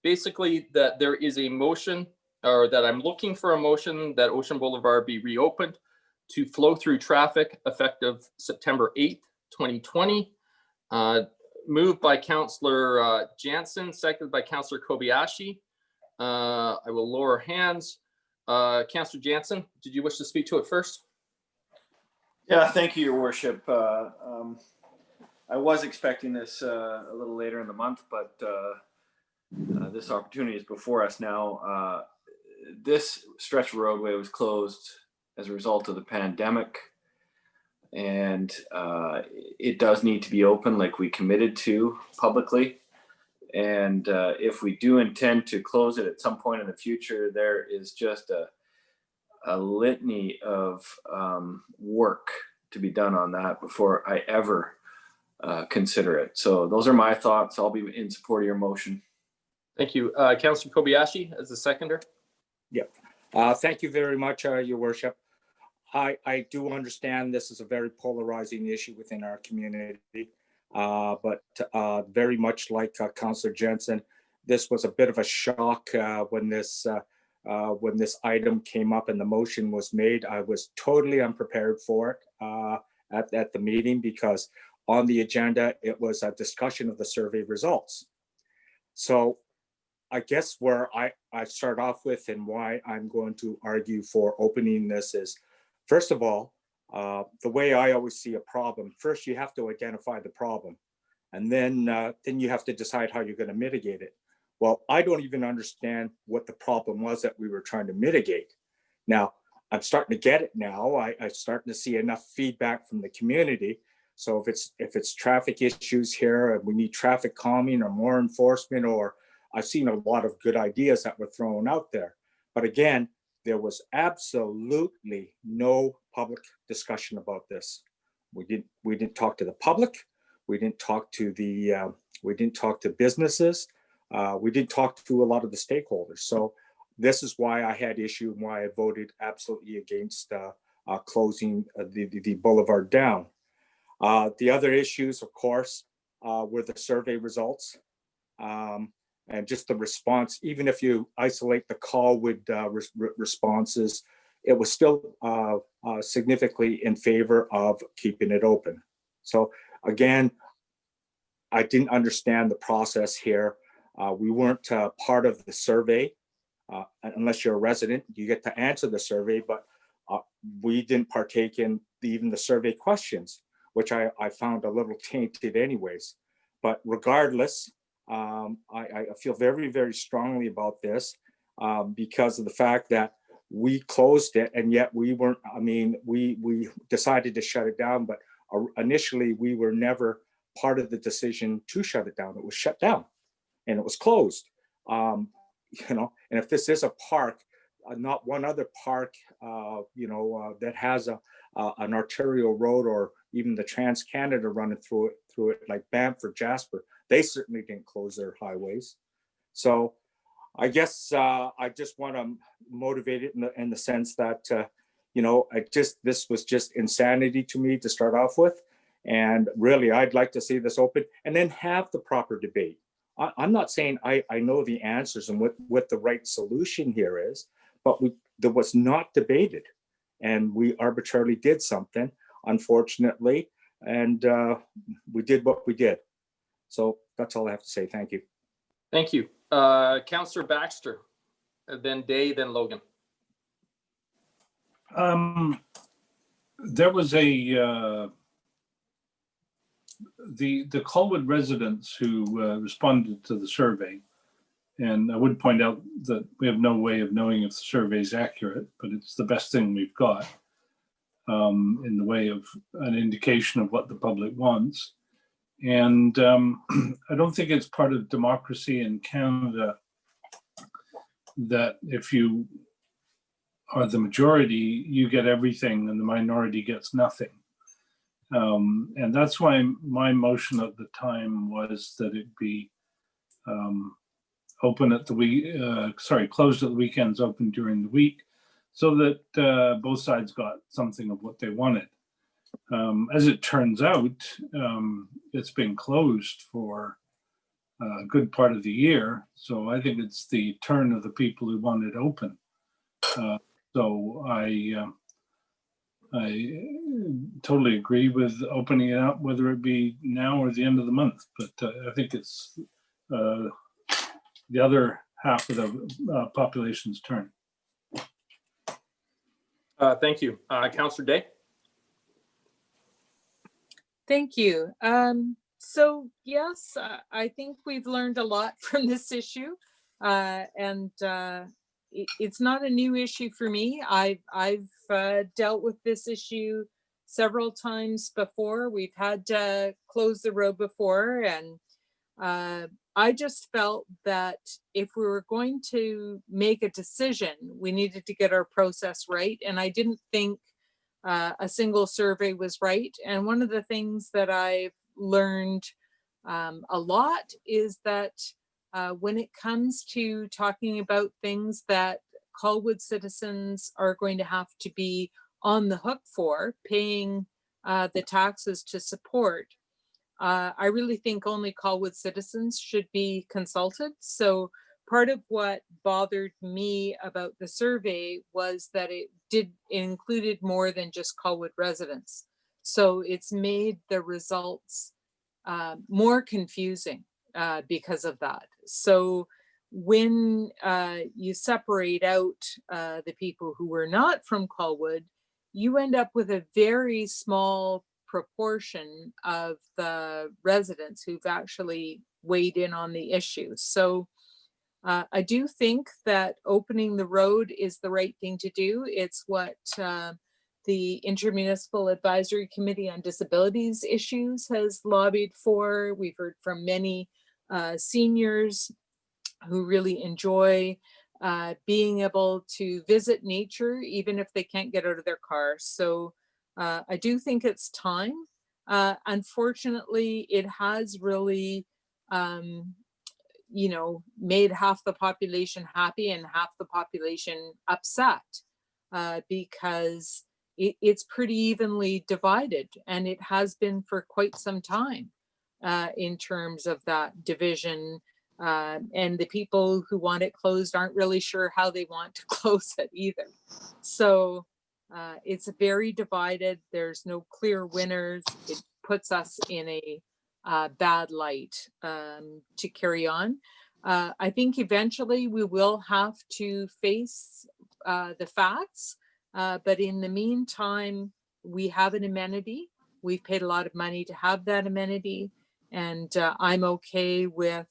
Basically, that there is a motion, or that I'm looking for a motion that Ocean Boulevard be reopened to flow through traffic effective September 8th, 2020. Moved by Councillor Jansen, seconded by Councillor Kobayashi. I will lower hands. Councillor Jansen, did you wish to speak to it first? Yeah, thank you, Your Worship. I was expecting this a little later in the month, but this opportunity is before us now. This stretch of roadway was closed as a result of the pandemic, and it does need to be open like we committed to publicly. And if we do intend to close it at some point in the future, there is just a litany of work to be done on that before I ever consider it. So those are my thoughts. I'll be in support of your motion. Thank you. Councillor Kobayashi as the seconder. Yeah. Thank you very much, Your Worship. I do understand this is a very polarizing issue within our community. But very much like Councillor Jansen, this was a bit of a shock when this item came up and the motion was made. I was totally unprepared for it at the meeting, because on the agenda it was a discussion of the survey results. So I guess where I start off with and why I'm going to argue for opening this is, first of all, the way I always see a problem, first you have to identify the problem, and then you have to decide how you're going to mitigate it. Well, I don't even understand what the problem was that we were trying to mitigate. Now, I'm starting to get it now. I'm starting to see enough feedback from the community. So if it's traffic issues here and we need traffic calming or more enforcement, or I've seen a lot of good ideas that were thrown out there. But again, there was absolutely no public discussion about this. We didn't talk to the public. We didn't talk to businesses. We didn't talk to a lot of the stakeholders. So this is why I had issue and why I voted absolutely against closing the boulevard down. The other issues, of course, were the survey results and just the response. Even if you isolate the Colwood responses, it was still significantly in favor of keeping it open. So again, I didn't understand the process here. We weren't part of the survey. Unless you're a resident, you get to answer the survey, but we didn't partake in even the survey questions, which I found a little tainted anyways. But regardless, I feel very, very strongly about this because of the fact that we closed it and yet we weren't, I mean, we decided to shut it down, but initially we were never part of the decision to shut it down. It was shut down and it was closed. You know, and if this is a park, not one other park, you know, that has an arterial road or even the Trans-Canada running through it, like Banff or Jasper, they certainly didn't close their highways. So I guess I just want to motivate it in the sense that, you know, this was just insanity to me to start off with. And really, I'd like to see this open and then have the proper debate. I'm not saying I know the answers and what the right solution here is, but there was not debated. And we arbitrarily did something, unfortunately, and we did what we did. So that's all I have to say. Thank you. Thank you. Councillor Baxter, then Day, then Logan. There was the Colwood residents who responded to the survey. And I would point out that we have no way of knowing if the survey is accurate, but it's the best thing we've got in the way of an indication of what the public wants. And I don't think it's part of democracy in Canada that if you are the majority, you get everything and the minority gets nothing. And that's why my motion at the time was that it be open at the closed at the weekends, open during the week, so that both sides got something of what they wanted. As it turns out, it's been closed for a good part of the year. So I think it's the turn of the people who want it open. So I totally agree with opening it up, whether it be now or the end of the month. But I think it's the other half of the population's turn. Thank you. Councillor Day. Thank you. So yes, I think we've learned a lot from this issue, and it's not a new issue for me. I've dealt with this issue several times before. We've had to close the road before, and I just felt that if we were going to make a decision, we needed to get our process right. And I didn't think a single survey was right. And one of the things that I've learned a lot is that when it comes to talking about things that Colwood citizens are going to have to be on the hook for, paying the taxes to support, I really think only Colwood citizens should be consulted. So part of what bothered me about the survey was that it included more than just Colwood residents. So it's made the results more confusing because of that. So when you separate out the people who were not from Colwood, you end up with a very small proportion of the residents who've actually weighed in on the issue. So I do think that opening the road is the right thing to do. It's what the Intermunicipal Advisory Committee on Disabilities Issues has lobbied for. We've heard from many seniors who really enjoy being able to visit nature, even if they can't get out of their car. So I do think it's time. Unfortunately, it has really, you know, made half the population happy and half the population upset because it's pretty evenly divided, and it has been for quite some time in terms of that division. And the people who want it closed aren't really sure how they want to close it either. So it's very divided. There's no clear winners. It puts us in a bad light to carry on. I think eventually we will have to face the facts, but in the meantime, we have an amenity. We've paid a lot of money to have that amenity, and I'm okay with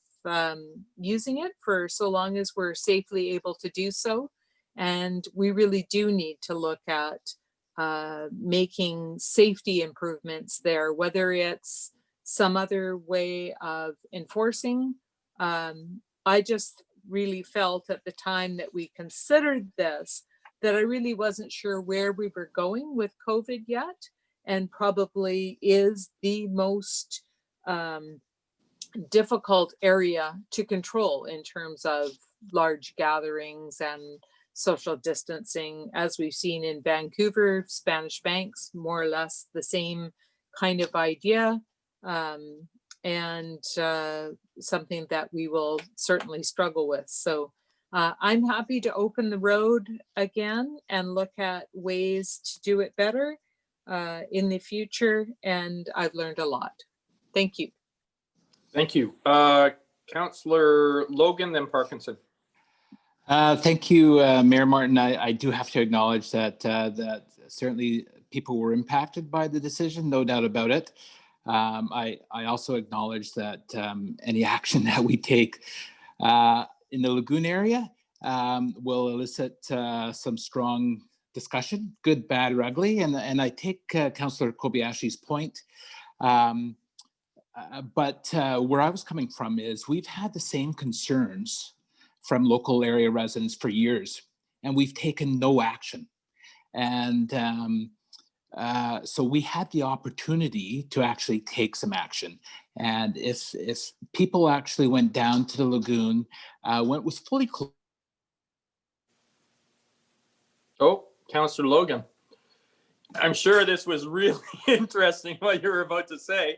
using it for so long as we're safely able to do so. And we really do need to look at making safety improvements there, whether it's some other way of enforcing. I just really felt at the time that we considered this, that I really wasn't sure where we were going with COVID yet, and probably is the most difficult area to control in terms of large gatherings and social distancing. As we've seen in Vancouver, Spanish Banks, more or less the same kind of idea, and something that we will certainly struggle with. So I'm happy to open the road again and look at ways to do it better in the future, and I've learned a lot. Thank you. Thank you. Councillor Logan, then Parkinson. Thank you, Mayor Martin. I do have to acknowledge that that certainly people were impacted by the decision, no doubt about it. I also acknowledge that any action that we take in the Lagoon area will elicit some strong discussion, good, bad, or ugly. And I take Councillor Kobayashi's point. But where I was coming from is we've had the same concerns from local area residents for years, and we've taken no action. And so we had the opportunity to actually take some action. And if people actually went down to the lagoon when it was fully closed. Oh, Councillor Logan. I'm sure this was really interesting what you were about to say.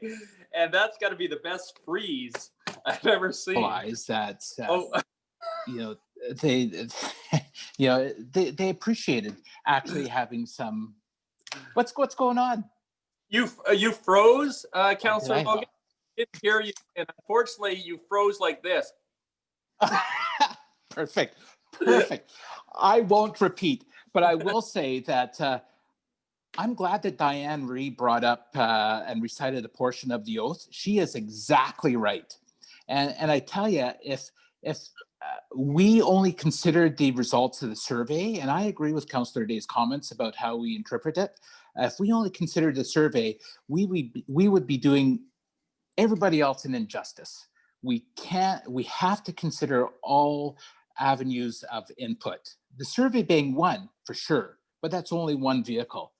And that's got to be the best freeze I've ever seen. That, you know, they appreciated actually having some. What's going on? You froze, Councillor Logan. I didn't hear you, and unfortunately, you froze like this. Perfect. I won't repeat, but I will say that I'm glad that Diane Ree brought up and recited a portion of the oath. She is exactly right, and I tell you, if we only considered the results of the survey, and I agree with Councillor Day's comments about how we interpret it. If we only considered the survey, we would be doing everybody else an injustice. We have to consider all avenues of input. The survey being one, for sure, but that's only one vehicle.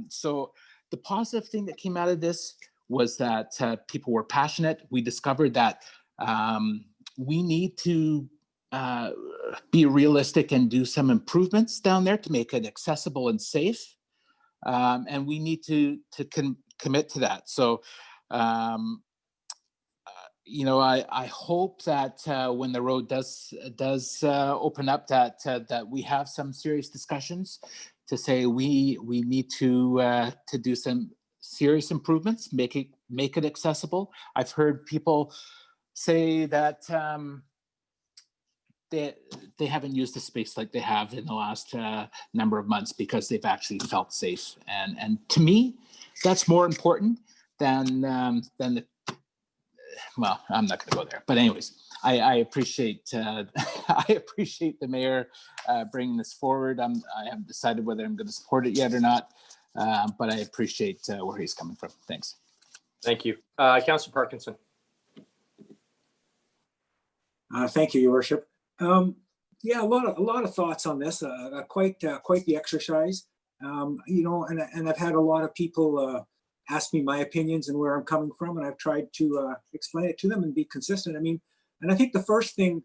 So the positive thing that came out of this was that people were passionate. We discovered that we need to be realistic and do some improvements down there to make it accessible and safe. And we need to commit to that. So, you know, I hope that when the road does open up, that we have some serious discussions to say we need to do some serious improvements, make it accessible. I've heard people say that they haven't used the space like they have in the last number of months because they've actually felt safe. And to me, that's more important than the, well, I'm not going to go there. But anyways, I appreciate I appreciate the mayor bringing this forward. I haven't decided whether I'm going to support it yet or not, but I appreciate where he's coming from. Thanks. Thank you. Councillor Parkinson. Thank you, Your Worship. Yeah, a lot of thoughts on this. Quite the exercise. You know, and I've had a lot of people ask me my opinions and where I'm coming from, and I've tried to explain it to them and be consistent. I mean, and I think the first thing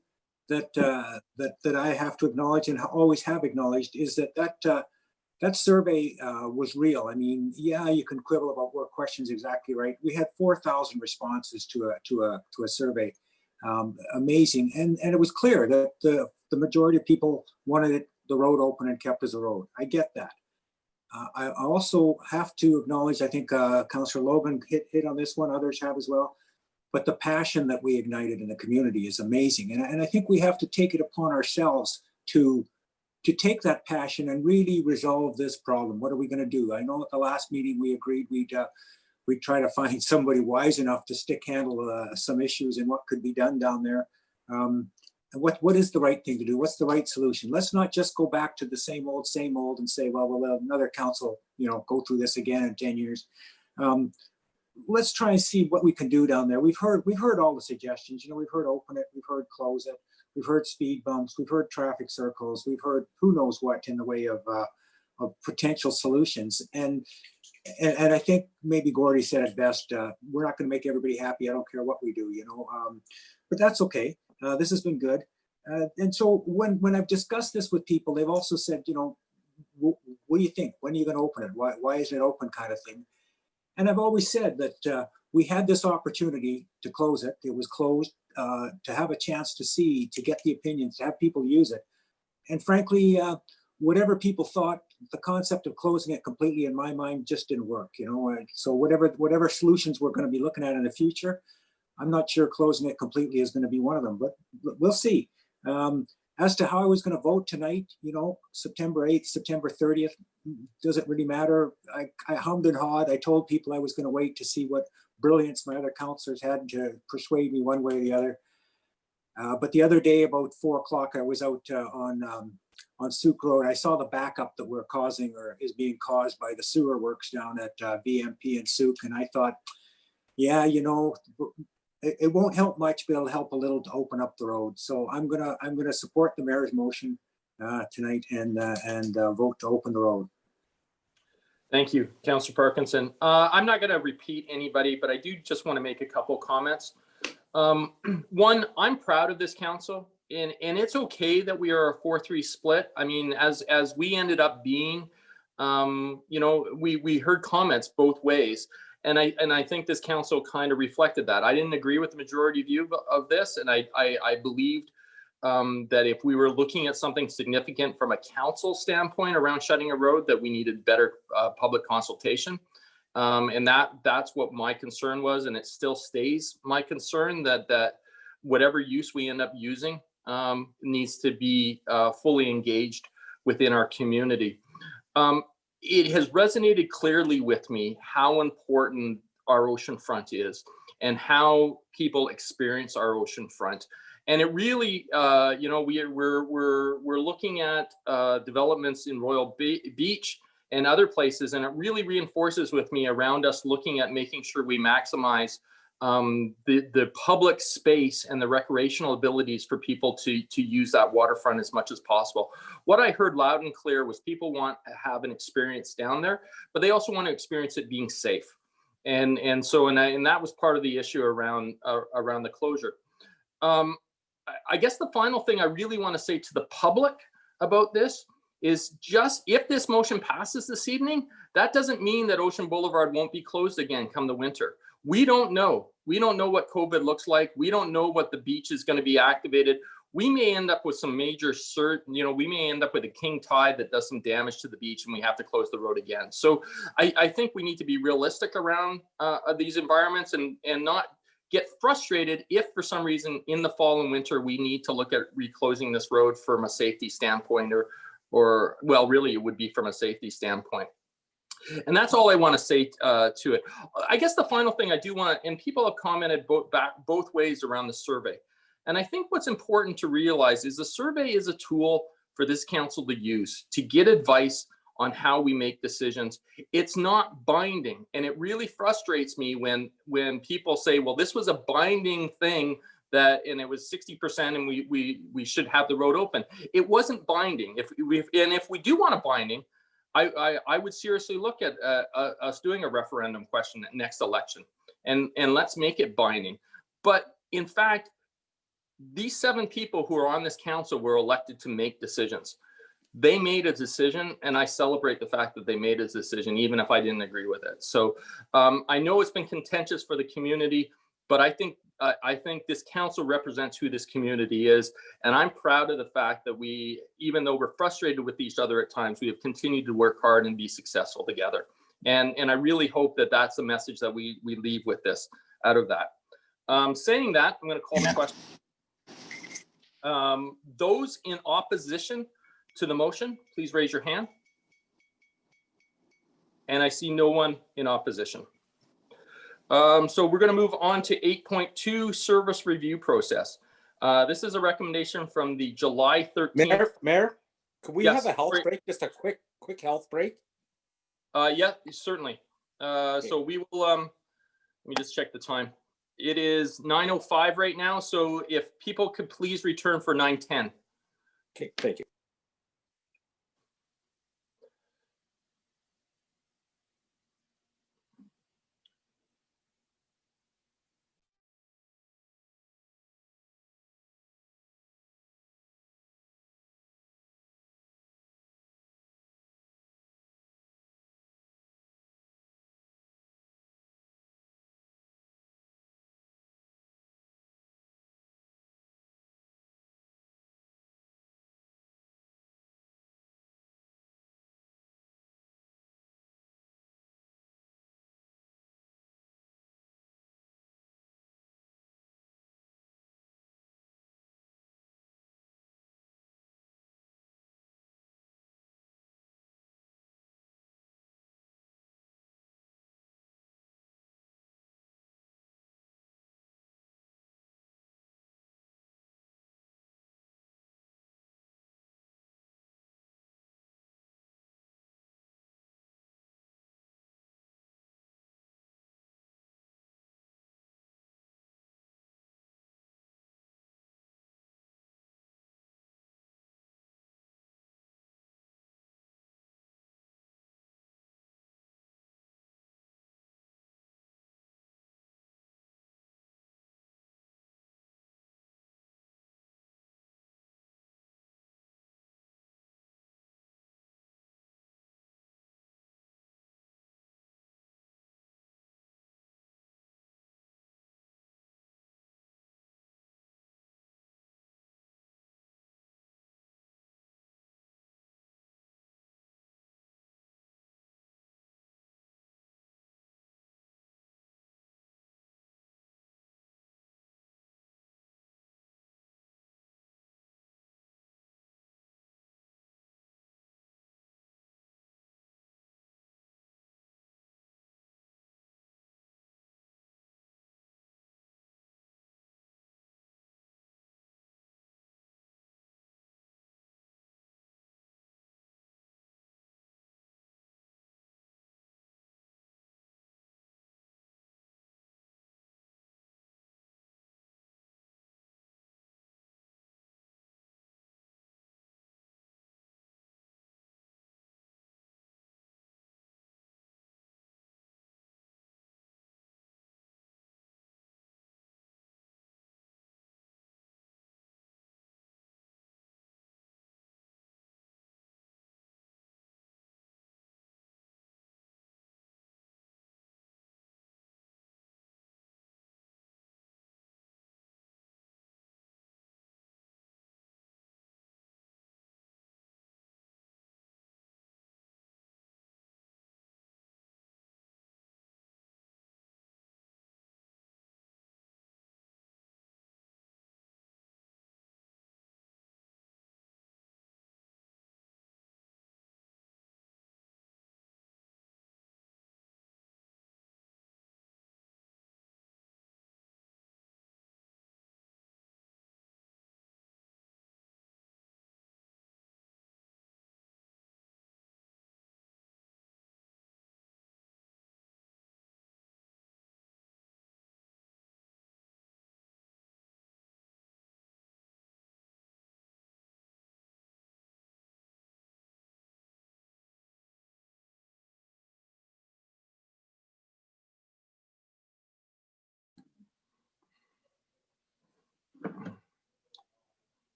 that that I have to acknowledge and always have acknowledged is that survey was real. I mean, yeah, you can quibble about where questions exactly right. We had 4,000 responses to a survey. Amazing, and it was clear that the majority of people wanted the road open and kept as a road. I get that. I also have to acknowledge, I think Councillor Logan hit on this one, others have as well, but the passion that we ignited in the community is amazing. And I think we have to take it upon ourselves to take that passion and really resolve this problem. What are we going to do? I know at the last meeting we agreed we'd try to find somebody wise enough to stick handle some issues and what could be done down there. And what is the right thing to do? What's the right solution? Let's not just go back to the same old and say, well, we'll let another council, you know, go through this again in 10 years. Let's try and see what we can do down there. We've heard all the suggestions. You know, we've heard open it, we've heard close it, we've heard speed bumps, we've heard traffic circles, we've heard who knows what in the way of potential solutions. And I think maybe Gordy said it best. We're not going to make everybody happy. I don't care what we do, you know, but that's okay. This has been good. And so when I've discussed this with people, they've also said, you know, what do you think? When are you going to open it? Why isn't it open, kind of thing? And I've always said that we had this opportunity to close it. It was closed to have a chance to get the opinions, to have people use it. And frankly, whatever people thought, the concept of closing it completely in my mind just didn't work, you know. And so whatever solutions we're going to be looking at in the future, I'm not sure closing it completely is going to be one of them, but we'll see. As to how I was going to vote tonight, you know, September 8th, September 30th, doesn't really matter. I hummed and hawed. I told people I was going to wait to see what brilliance my other councillors had to persuade me one way or the other. But the other day, about 4 o'clock, I was out on Souk Road. I saw the backup that we're causing or is being caused by the sewer works down at VMP and Souk, and I thought, yeah, you know, it won't help much, but it'll help a little to open up the road. So I'm gonna support the mayor's motion tonight and vote to open the road. Thank you, Councillor Parkinson. I'm not going to repeat anybody, but I do just want to make a couple comments. One, I'm proud of this council, and it's okay that we are a 4-3 split. I mean, as we ended up being, you know, we heard comments both ways. And I think this council kind of reflected that. I didn't agree with the majority view of this, and I believed that if we were looking at something significant from a council standpoint around shutting a road, that we needed better public consultation. And that's what my concern was, and it still stays my concern, that whatever use we end up using needs to be fully engaged within our community. It has resonated clearly with me how important our ocean front is and how people experience our ocean front. And it really, you know, we're looking at developments in Royal Beach and other places, and it really reinforces with me around us looking at making sure we maximize the public space and the recreational abilities for people to use that waterfront as much as possible. What I heard loud and clear was people want to have an experience down there, but they also want to experience it being safe. And that was part of the issue around the closure. I guess the final thing I really want to say to the public about this is just, if this motion passes this evening, that doesn't mean that Ocean Boulevard won't be closed again come the winter. We don't know. We don't know what COVID looks like. We don't know what the beach is going to be activated. We may end up with some major we may end up with a king tide that does some damage to the beach and we have to close the road again. So I think we need to be realistic around these environments and not get frustrated if for some reason in the fall and winter we need to look at reclosing this road from a safety standpoint or well, really it would be from a safety standpoint. And that's all I want to say to it. I guess the final thing I do want to, and people have commented both ways around the survey. And I think what's important to realize is the survey is a tool for this council to use to get advice on how we make decisions. It's not binding. And it really frustrates me when people say, well, this was a binding thing and it was 60% and we should have the road open. It wasn't binding. If we do want a binding, I would seriously look at us doing a referendum question at next election and let's make it binding. But in fact, these 7 people who are on this council were elected to make decisions. They made a decision, and I celebrate the fact that they made a decision, even if I didn't agree with it. So I know it's been contentious for the community, but I think this council represents who this community is. And I'm proud of the fact that we, even though we're frustrated with each other at times, we have continued to work hard and be successful together. And I really hope that that's the message that we leave with this, out of that. Saying that, I'm going to call the question. Those in opposition to the motion, please raise your hand. And I see no one in opposition. So we're going to move on to 8.2 service review process. This is a recommendation from the July 13th. Mayor, could we Yes, have a health great. break? Just a quick health break? Yeah, certainly. So we will, let me just check the time. It is 9:05 right now. So if people could please return for 9:10. Okay, thank you.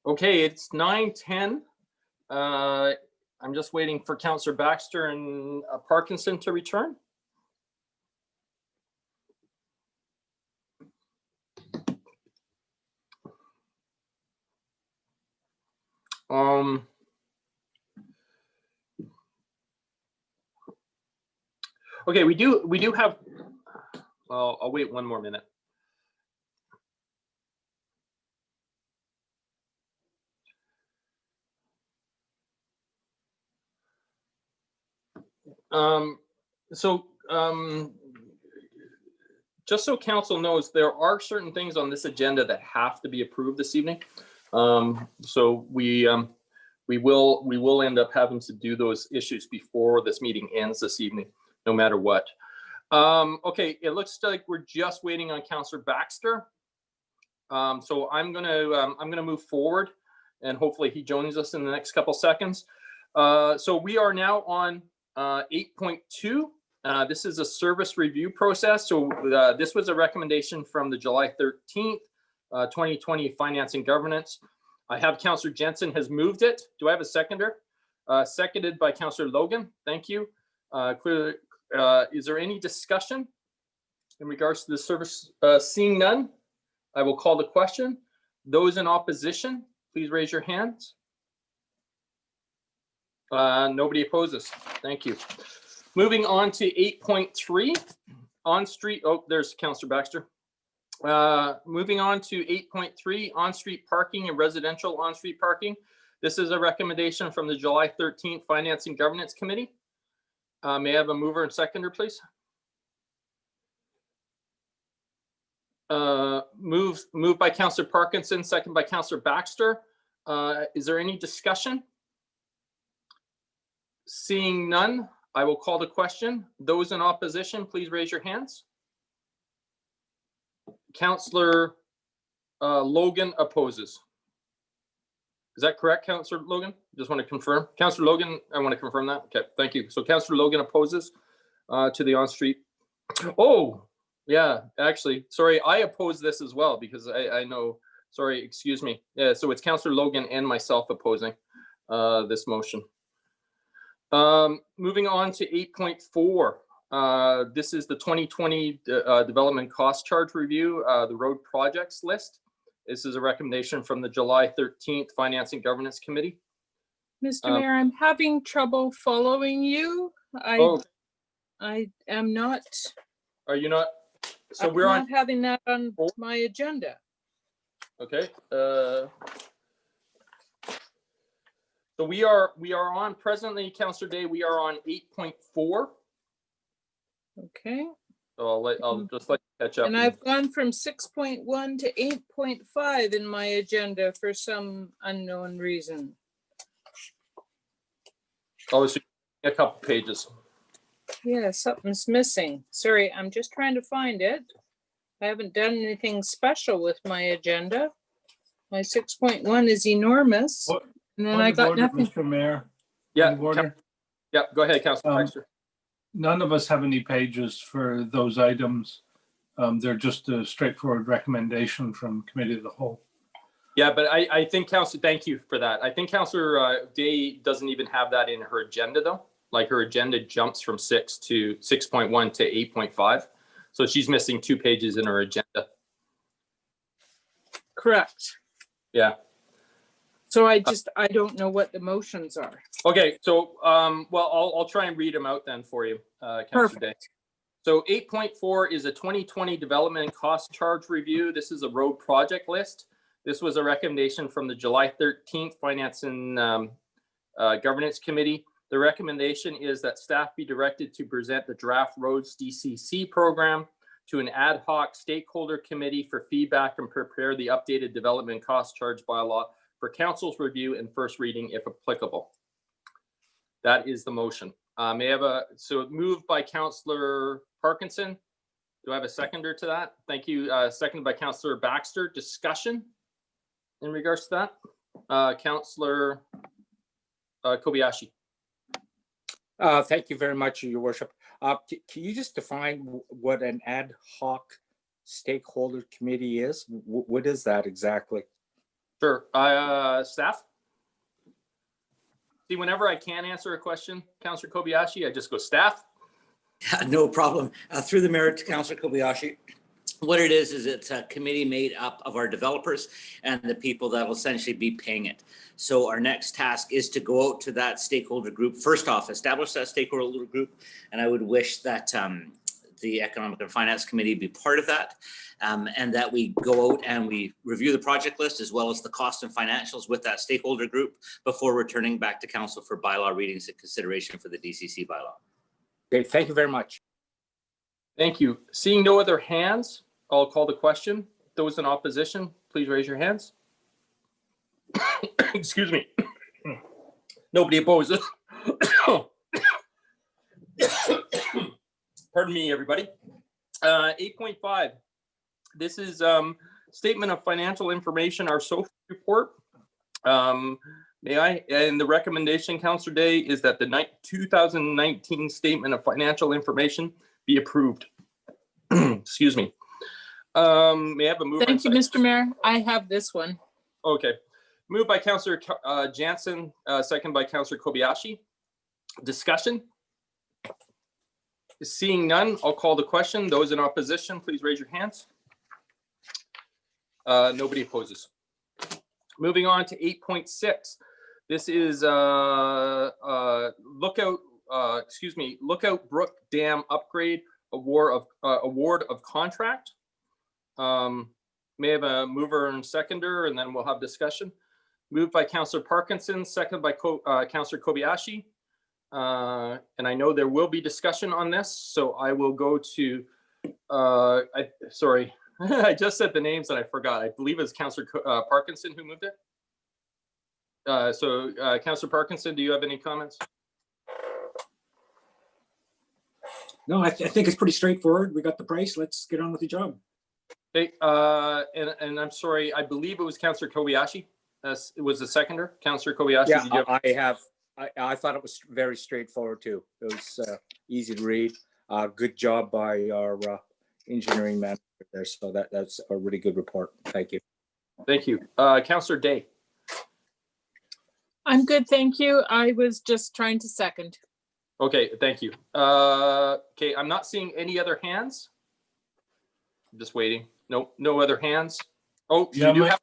Okay, it's 9:10. I'm just waiting for Councillor Baxter and Parkinson to return. Okay, we do have, well, I'll wait one more minute. Just so council knows, there are certain things on this agenda that have to be approved this evening. So we will end up having to do those issues before this meeting ends this evening, no matter what. Okay, it looks like we're just waiting on Councillor Baxter. So I'm gonna move forward, and hopefully he joins us in the next couple seconds. So we are now on 8.2. This is a service review process. So this was a recommendation from the July 13th, 2020 Finance and Governance. I have Councillor Jensen has moved it. Do I have a seconder? Seconded by Councillor Logan. Thank you. Is there any discussion in regards to the service? Seeing none, I will call the question. Those in opposition, please raise your hands. Nobody opposes. Thank you. Moving on to 8.3 on-street. Oh, there's Councillor Baxter. Moving on to 8.3 on-street parking and residential on-street parking. This is a recommendation from the July 13th Finance and Governance Committee. May I have a mover and seconder, please? Moved by Councillor Parkinson, second by Councillor Baxter. Is there any discussion? Seeing none, I will call the question. Those in opposition, please raise your hands. Councillor Logan opposes. Is that correct, Councillor Logan? Just want to confirm. Councillor Logan, I want to confirm that. Okay, thank you. So Councillor Logan opposes to the on-street. Oh, yeah, actually, sorry, I oppose this as well because I know, sorry, excuse me. Yeah, so it's Councillor Logan and myself opposing this motion. Moving on to 8.4. This is the 2020 development cost charge review, the road projects list. This is a recommendation from the July 13th Finance and Governance Committee. Mr. Mayor, I'm having trouble following you. I am not. Are you not? So I'm we're not on. having that on my agenda. Okay. So we are on presently, Councillor Day. We are on 8.4. Okay. So I'll just let you catch up. And I've gone from 6.1 to 8.5 in my agenda for some unknown reason. Oh, so a couple pages. Yeah, something's missing. Sorry, I'm just trying to find it. I haven't done anything special with my agenda. My 6.1 is enormous. And then I got nothing. Mr. Mayor. Yeah. Order. Yeah, go ahead, Councillor Baxter. None of us have any pages for those items. They're just a straightforward recommendation from Committee of the Whole. Yeah, but I think Councillor, thank you for that. I think Councillor Day doesn't even have that in her agenda though. Like her agenda jumps from 6 to 6.1 to 8.5. So she's missing 2 pages in her agenda. Correct. Yeah. So I don't know what the motions are. Okay, so well, I'll try and read them out then for you, Councillor Day. So 8.4 is a 2020 development and cost charge review. This is a road project list. This was a recommendation from the July 13th Finance and Governance Committee. The recommendation is that staff be directed to present the draft roads DCC program to an ad hoc stakeholder committee for feedback and prepare the updated development cost charge bylaw for council's review and first reading if applicable. That is the motion. May I have a, so moved by Councillor Parkinson. Do I have a seconder to that? Thank you. Seconded by Councillor Baxter. Discussion in regards to that? Councillor Kobayashi. Thank you very much, Your Worship. Can you just define what an ad hoc stakeholder committee is? What is that exactly? Sure. Staff? See, whenever I can answer a question, Councillor Kobayashi, I just go staff. No problem. Through the mayor to Councillor Kobayashi. What it is it's a committee made up of our developers and the people that will essentially be paying it. So our next task is to go out to that stakeholder group. First off, establish that stakeholder group. And I would wish that the Economic and Finance Committee be part of that. And that we go out and we review the project list as well as the cost and financials with that stakeholder group before returning back to council for bylaw readings and consideration for the DCC bylaw. Okay, thank you very much. Thank you. Seeing no other hands, I'll call the question. Those in opposition, please raise your hands. Excuse me. Nobody opposes. Pardon me, everybody. 8.5. This is statement of financial information, our social report. May I, and the recommendation, Councillor Day, is that the 2019 statement of financial information be approved. Excuse me. May I have a move? Thank you, Mr. Mayor. I have this one. Okay. Moved by Councillor Jansen, second by Councillor Kobayashi. Discussion? Seeing none, I'll call the question. Those in opposition, please raise your hands. Nobody opposes. Moving on to 8.6. This is Lookout Brook Dam upgrade award of contract. May I have a mover and seconder, and then we'll have discussion. Moved by Councillor Parkinson, second by Councillor Kobayashi. And I know there will be discussion on this, so I will go to, sorry, I just said the names and I forgot. I believe it's Councillor Parkinson who moved it. Councillor Parkinson, do you have any comments? No, I think it's pretty straightforward. We got the price. Let's get on with the job. Okay, and I'm sorry, I believe it was Councillor Kobayashi. It was the seconder, Councillor Kobayashi. Yeah, I thought it was very straightforward too. It was easy to read. Good job by our engineering manager there. So that's a really good report. Thank you. Thank you. Councillor Day. I'm good, thank you. I was just trying to second. Okay, thank you. Okay, I'm not seeing any other hands. I'm just waiting. No other hands. Oh, Yeah, you do have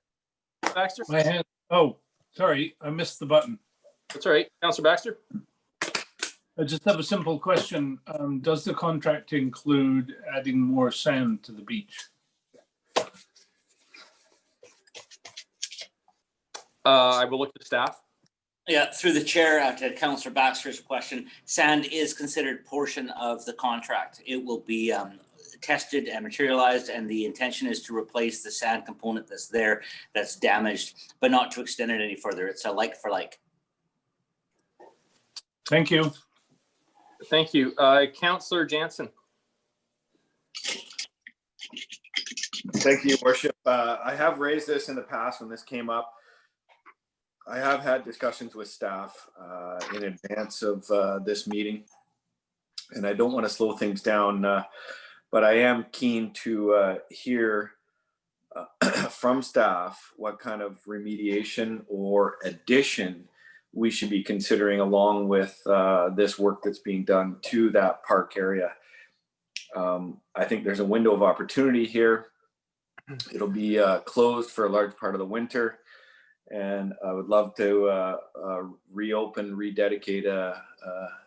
Baxter? My hand. Oh, sorry, I missed the button. That's all right. Councillor Baxter? I just have a simple question. Does the contract include adding more sand to the beach? I will look to staff. Yeah, through the chair to Councillor Baxter's question, sand is considered portion of the contract. It will be tested and materialized, and the intention is to replace the sand component that's there, that's damaged, but not to extend it any further. It's a like for like. Thank you. Thank you. Councillor Jansen. Thank you, Worship. I have raised this in the past when this came up. I have had discussions with staff in advance of this meeting, and I don't want to slow things down, but I am keen to hear from staff what kind of remediation or addition we should be considering along with this work that's being done to that park area. I think there's a window of opportunity here. It'll be closed for a large part of the winter. And I would love to reopen, rededicate a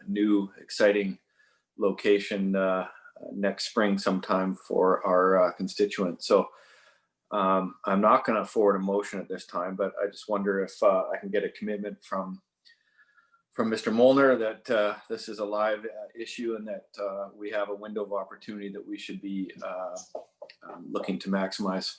new exciting location next spring sometime for our constituents. So I'm not going to forward a motion at this time, but I just wonder if I can get a commitment from Mr. Molnar that this is a live issue and that we have a window of opportunity that we should be looking to maximize.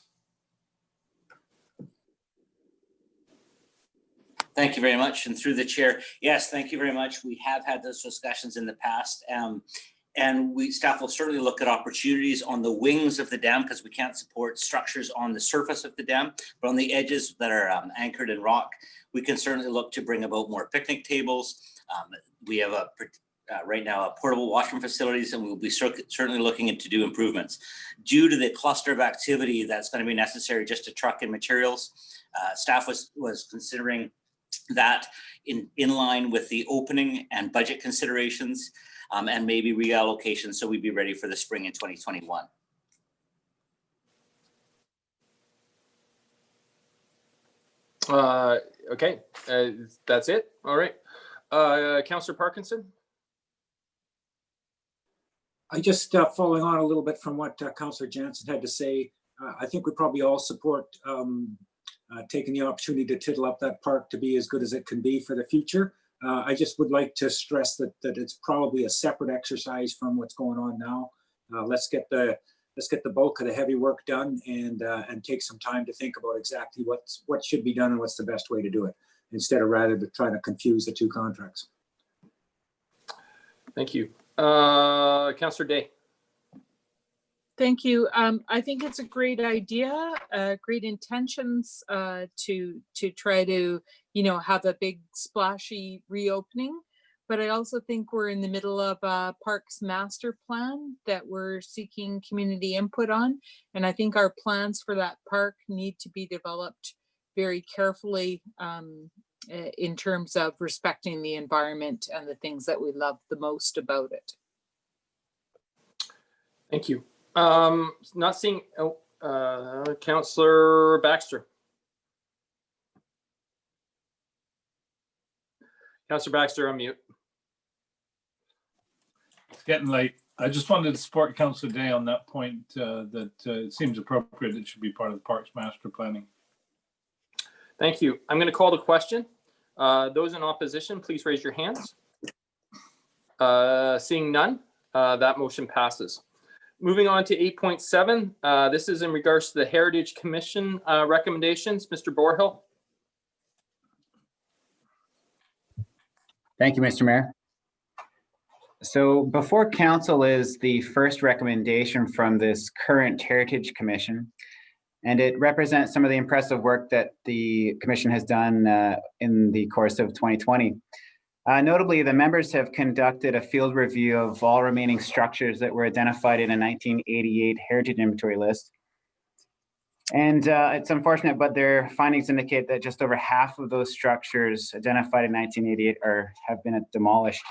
Thank you very much. And through the chair, yes, thank you very much. We have had those discussions in the past. And staff will certainly look at opportunities on the wings of the dam because we can't support structures on the surface of the dam, but on the edges that are anchored in rock, we can certainly look to bring about more picnic tables. We have right now portable washroom facilities, and we'll be certainly looking to do improvements. Due to the cluster of activity that's going to be necessary just to truck in materials, Staff was considering that in line with the opening and budget considerations and maybe reallocation, so we'd be ready for the spring in 2021. Okay, that's it. All right. Councillor Parkinson. I just following on a little bit from what Councillor Jansen had to say. I think we probably all support taking the opportunity to tittle up that park to be as good as it can be for the future. I just would like to stress that it's probably a separate exercise from what's going on now. Let's get the bulk of the heavy work done and take some time to think about exactly what should be done and what's the best way to do it, instead of rather than trying to confuse the two contracts. Thank you. Councillor Day. Thank you. I think it's a great idea, great intentions to try to, have a big splashy reopening. But I also think we're in the middle of a parks master plan that we're seeking community input on. And I think our plans for that park need to be developed very carefully in terms of respecting the environment and the things that we love the most about it. Thank you. Not seeing, Councillor Baxter. Councillor Baxter, on mute. It's getting late. I just wanted to support Councillor Day on that point that it seems appropriate. It should be part of the Parks Master Planning. Thank you. I'm going to call the question. Those in opposition, please raise your hands. Seeing none, that motion passes. Moving on to 8.7, this is in regards to the Heritage Commission recommendations. Mr. Borhill. Thank you, Mr. Mayor. So before council is the first recommendation from this current Heritage Commission, and it represents some of the impressive work that the commission has done in the course of 2020. Notably, the members have conducted a field review of all remaining structures that were identified in a 1988 Heritage Inventory list. And it's unfortunate, but their findings indicate that just over half of those structures identified in 1988 have been demolished.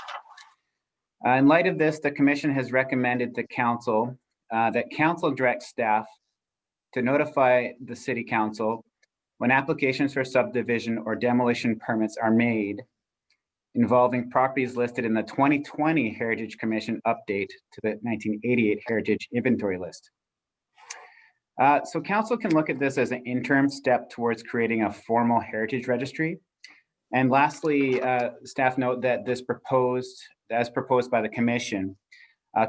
In light of this, the commission has recommended to council that council direct staff to notify the city council when applications for subdivision or demolition permits are made involving properties listed in the 2020 Heritage Commission update to the 1988 Heritage Inventory list. So council can look at this as an interim step towards creating a formal heritage registry. And lastly, staff note that this as proposed by the commission,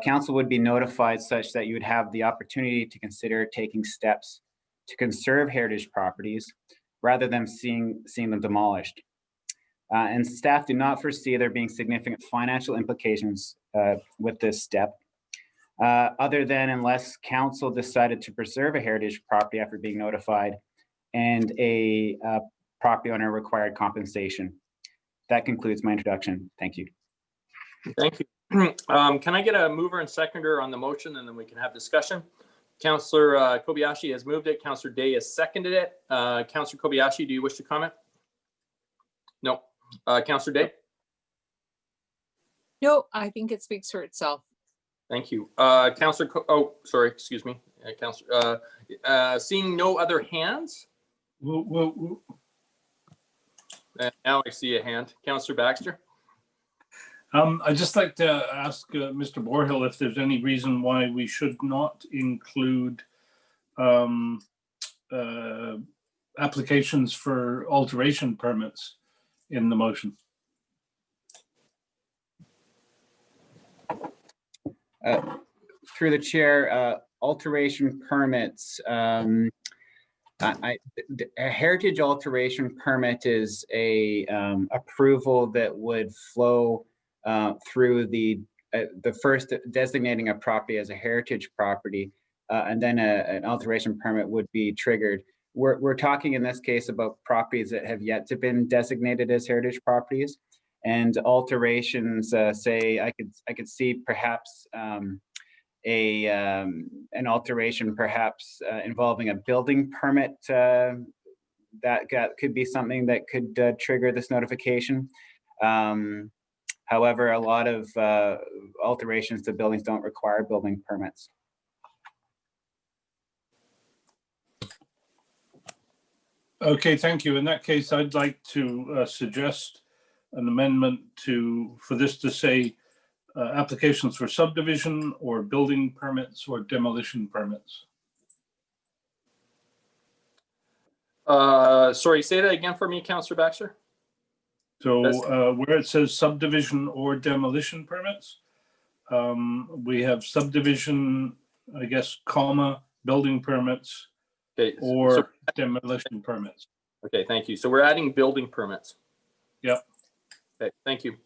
council would be notified such that you would have the opportunity to consider taking steps to conserve heritage properties rather than seeing them demolished. And staff do not foresee there being significant financial implications with this step, other than unless council decided to preserve a heritage property after being notified and a property owner required compensation. That concludes my introduction. Thank you. Thank you. Can I get a mover and seconder on the motion, and then we can have discussion? Councillor Kobayashi has moved it. Councillor Day has seconded it. Councillor Kobayashi, do you wish to comment? No. Councillor Day? No, I think it speaks for itself. Thank you. Councillor, sorry, excuse me. Councillor, seeing no other hands? Whoa. Now I see a hand. Councillor Baxter? I'd just like to ask Mr. Borhill if there's any reason why we should not include applications for alteration permits in the motion. Through the chair, alteration permits. A heritage alteration permit is a approval that would flow through the first designating a property as a heritage property, and then an alteration permit would be triggered. We're talking in this case about properties that have yet to been designated as heritage properties, and alterations. Say, I could see perhaps an alteration, perhaps involving a building permit that could be something that could trigger this notification. However, a lot of alterations to buildings don't require building permits. Okay, thank you. In that case, I'd like to suggest an amendment for this to say applications for subdivision or building permits or demolition permits. Sorry, say that again for me, Councillor Baxter. So where it says subdivision or demolition permits, we have subdivision, I guess, comma, building permits, okay, or demolition permits. Okay, thank you. So we're adding building permits. Yep. Okay, thank you.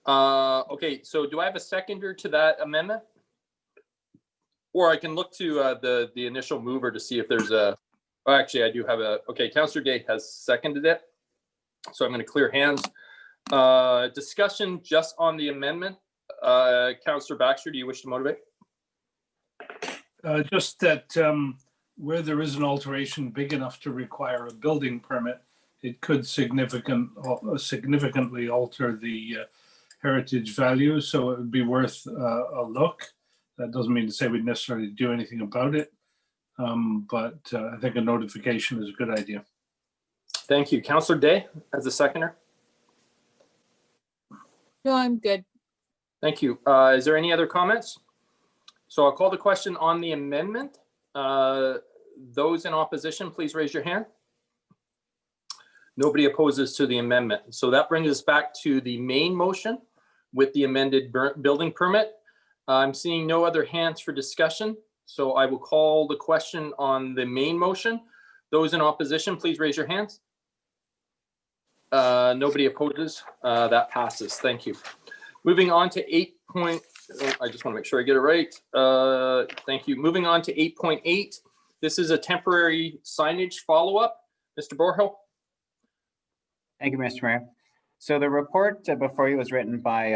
Okay, so do I have a seconder to that amendment? Or I can look to the initial mover to see if there's a, oh, actually I do have a, okay, Councillor Day has seconded it. So I'm going to clear hands. Discussion just on the amendment. Councillor Baxter, do you wish to motivate? Just that where there is an alteration big enough to require a building permit, it could significantly alter the heritage value. So it would be worth a look. That doesn't mean to say we'd necessarily do anything about it. But I think a notification is a good idea. Thank you. Councillor Day as a seconder. No, I'm good. Thank you. Is there any other comments? So I'll call the question on the amendment. Those in opposition, please raise your hand. Nobody opposes to the amendment. So that brings us back to the main motion with the amended building permit. I'm seeing no other hands for discussion. So I will call the question on the main motion. Those in opposition, please raise your hands. Nobody opposes. That passes. Thank you. Moving on to I just want to make sure I get it right. Thank you. Moving on to 8.8. This is a temporary signage follow-up. Mr. Borjo. Thank you, Mr. Mayor. So the report before you was written by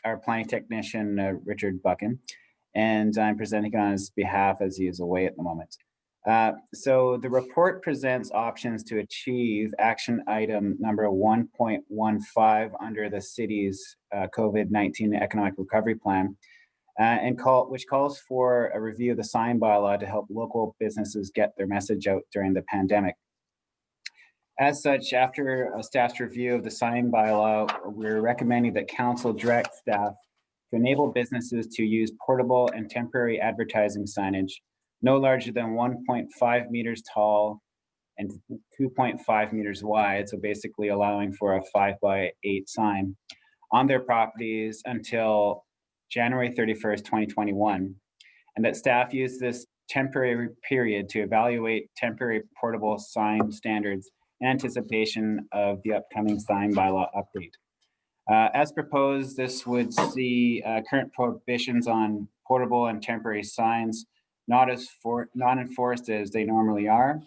our planning technician, Richard Buchan, and I'm presenting on his behalf as he is away at the moment. So the report presents options to achieve action item number 1.15 under the city's COVID-19 economic recovery plan, which calls for a review of the sign bylaw to help local businesses get their message out during the pandemic. As such, after a staff's review of the sign bylaw, we're recommending that council direct staff to enable businesses to use portable and temporary advertising signage no larger than 1.5 meters tall and 2.5 meters wide, so basically allowing for a 5x8 sign on their properties until January 31st, 2021, and that staff use this temporary period to evaluate temporary portable sign standards in anticipation of the upcoming sign bylaw update. As proposed, this would see current prohibitions on portable and temporary signs not enforced as they normally are.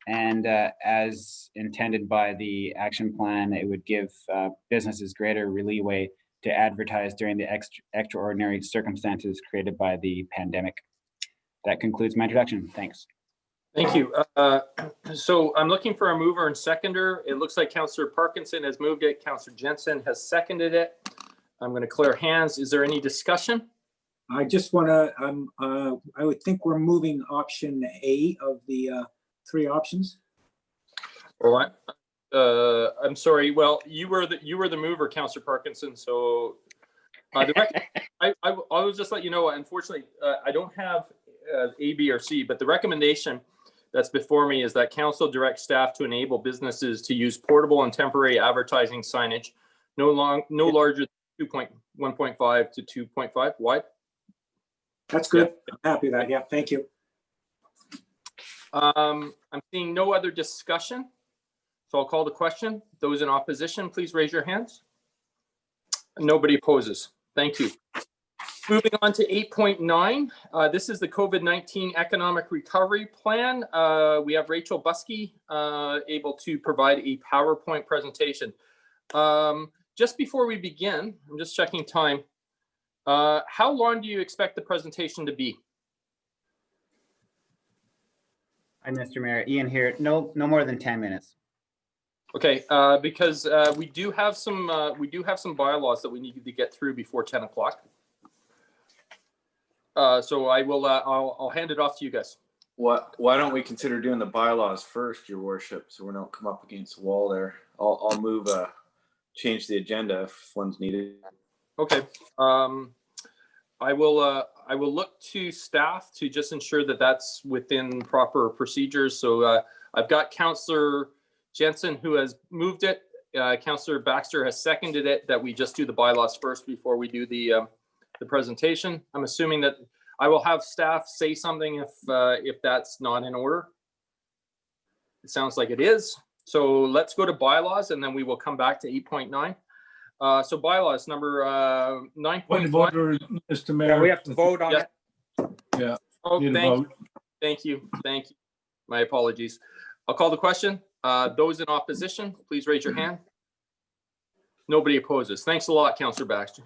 And as intended by the action plan, it would give businesses greater leeway to advertise during the extraordinary circumstances created by the pandemic. That concludes my introduction. Thanks. Thank you. So I'm looking for a mover and seconder. It looks like Councillor Parkinson has moved it. Councillor Jensen has seconded it. I'm going to clear hands. Is there any discussion? I just want to, I would think we're moving option A of the three options. All right. I'm sorry. Well, you were the mover, Councillor Parkinson. So I will just let you know, unfortunately, I don't have A, B, or C, but the recommendation that's before me is that council direct staff to enable businesses to use portable and temporary advertising signage no larger than 1.5 to 2.5 wide. That's good. Yeah. I'm happy with that. Yeah, thank you. I'm seeing no other discussion. So I'll call the question. Those in opposition, please raise your hands. Nobody opposes. Thank you. Moving on to 8.9. This is the COVID-19 Economic Recovery Plan. We have Rachel Buskey able to provide a PowerPoint presentation. Just before we begin, I'm just checking time. How long do you expect the presentation to be? Hi, Mr. Mayor. Ian here. No more than 10 minutes. Okay, because we do have some bylaws that we need to get through before 10 o'clock. So I will, I'll hand it off to you guys. Why don't we consider doing the bylaws first, your worship, so we don't come up against the wall there. I'll move, change the agenda if one's needed. Okay. I will look to staff to just ensure that that's within proper procedures. So I've got Councillor Jensen who has moved it. Councillor Baxter has seconded it, that we just do the bylaws first before we do the presentation. I'm assuming that I will have staff say something if that's not in order. It sounds like it is. So let's go to bylaws and then we will come back to 8.9. So bylaws number 9.1. Mr. Mayor. Yeah, we have to vote on Yes. it. Yeah. Oh, Need a vote. thank you. My apologies. I'll call the question. Those in opposition, please raise your hand. Nobody opposes. Thanks a lot, Councillor Baxter.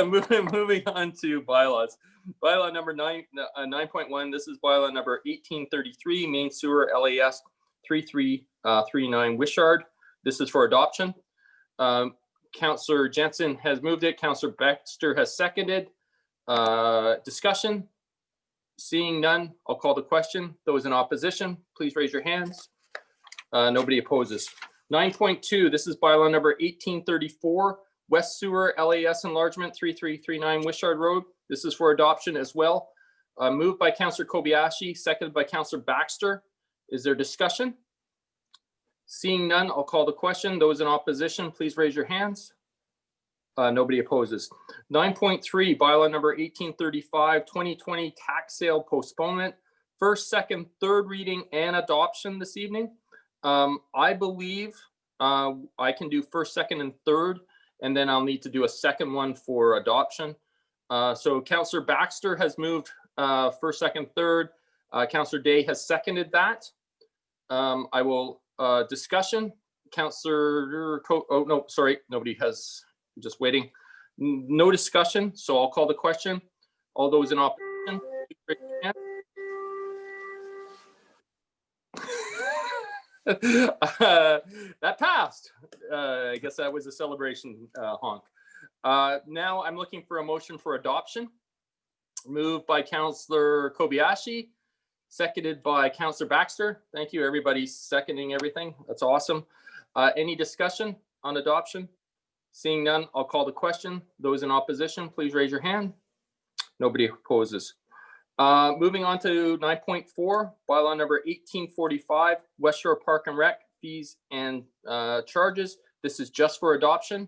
Moving on to bylaws. Bylaw number 9.1. This is bylaw number 1833, main sewer LAS 3339 Wishart. This is for adoption. Councillor Jensen has moved it. Councillor Baxter has seconded. Discussion. Seeing none, I'll call the question. Those in opposition, please raise your hands. Nobody opposes. 9.2, this is bylaw number 1834, West Sewer LAS Enlargement 3339 Wishart Road. This is for adoption as well. Moved by Councillor Kobayashi, seconded by Councillor Baxter. Is there discussion? Seeing none, I'll call the question. Those in opposition, please raise your hands. Nobody opposes. 9.3, bylaw number 1835, 2020 tax sale postponement. First, second, third reading and adoption this evening. I believe I can do first, second, and third, and then I'll need to do a second one for adoption. So Councillor Baxter has moved first, second, third. Councillor Day has seconded that. I will discussion. Councillor, oh no, sorry, nobody has. Just waiting. No discussion, so I'll call the question. All those in opposition, please raise your hand. That passed. I guess that was a celebration honk. Now I'm looking for a motion for adoption. Moved by Councillor Kobayashi, seconded by Councillor Baxter. Thank you, everybody seconding everything. That's awesome. Any discussion on adoption? Seeing none, I'll call the question. Those in opposition, please raise your hand. Nobody opposes. Moving on to 9.4, bylaw number 1845, West Shore Park and Rec, fees and charges. This is just for adoption.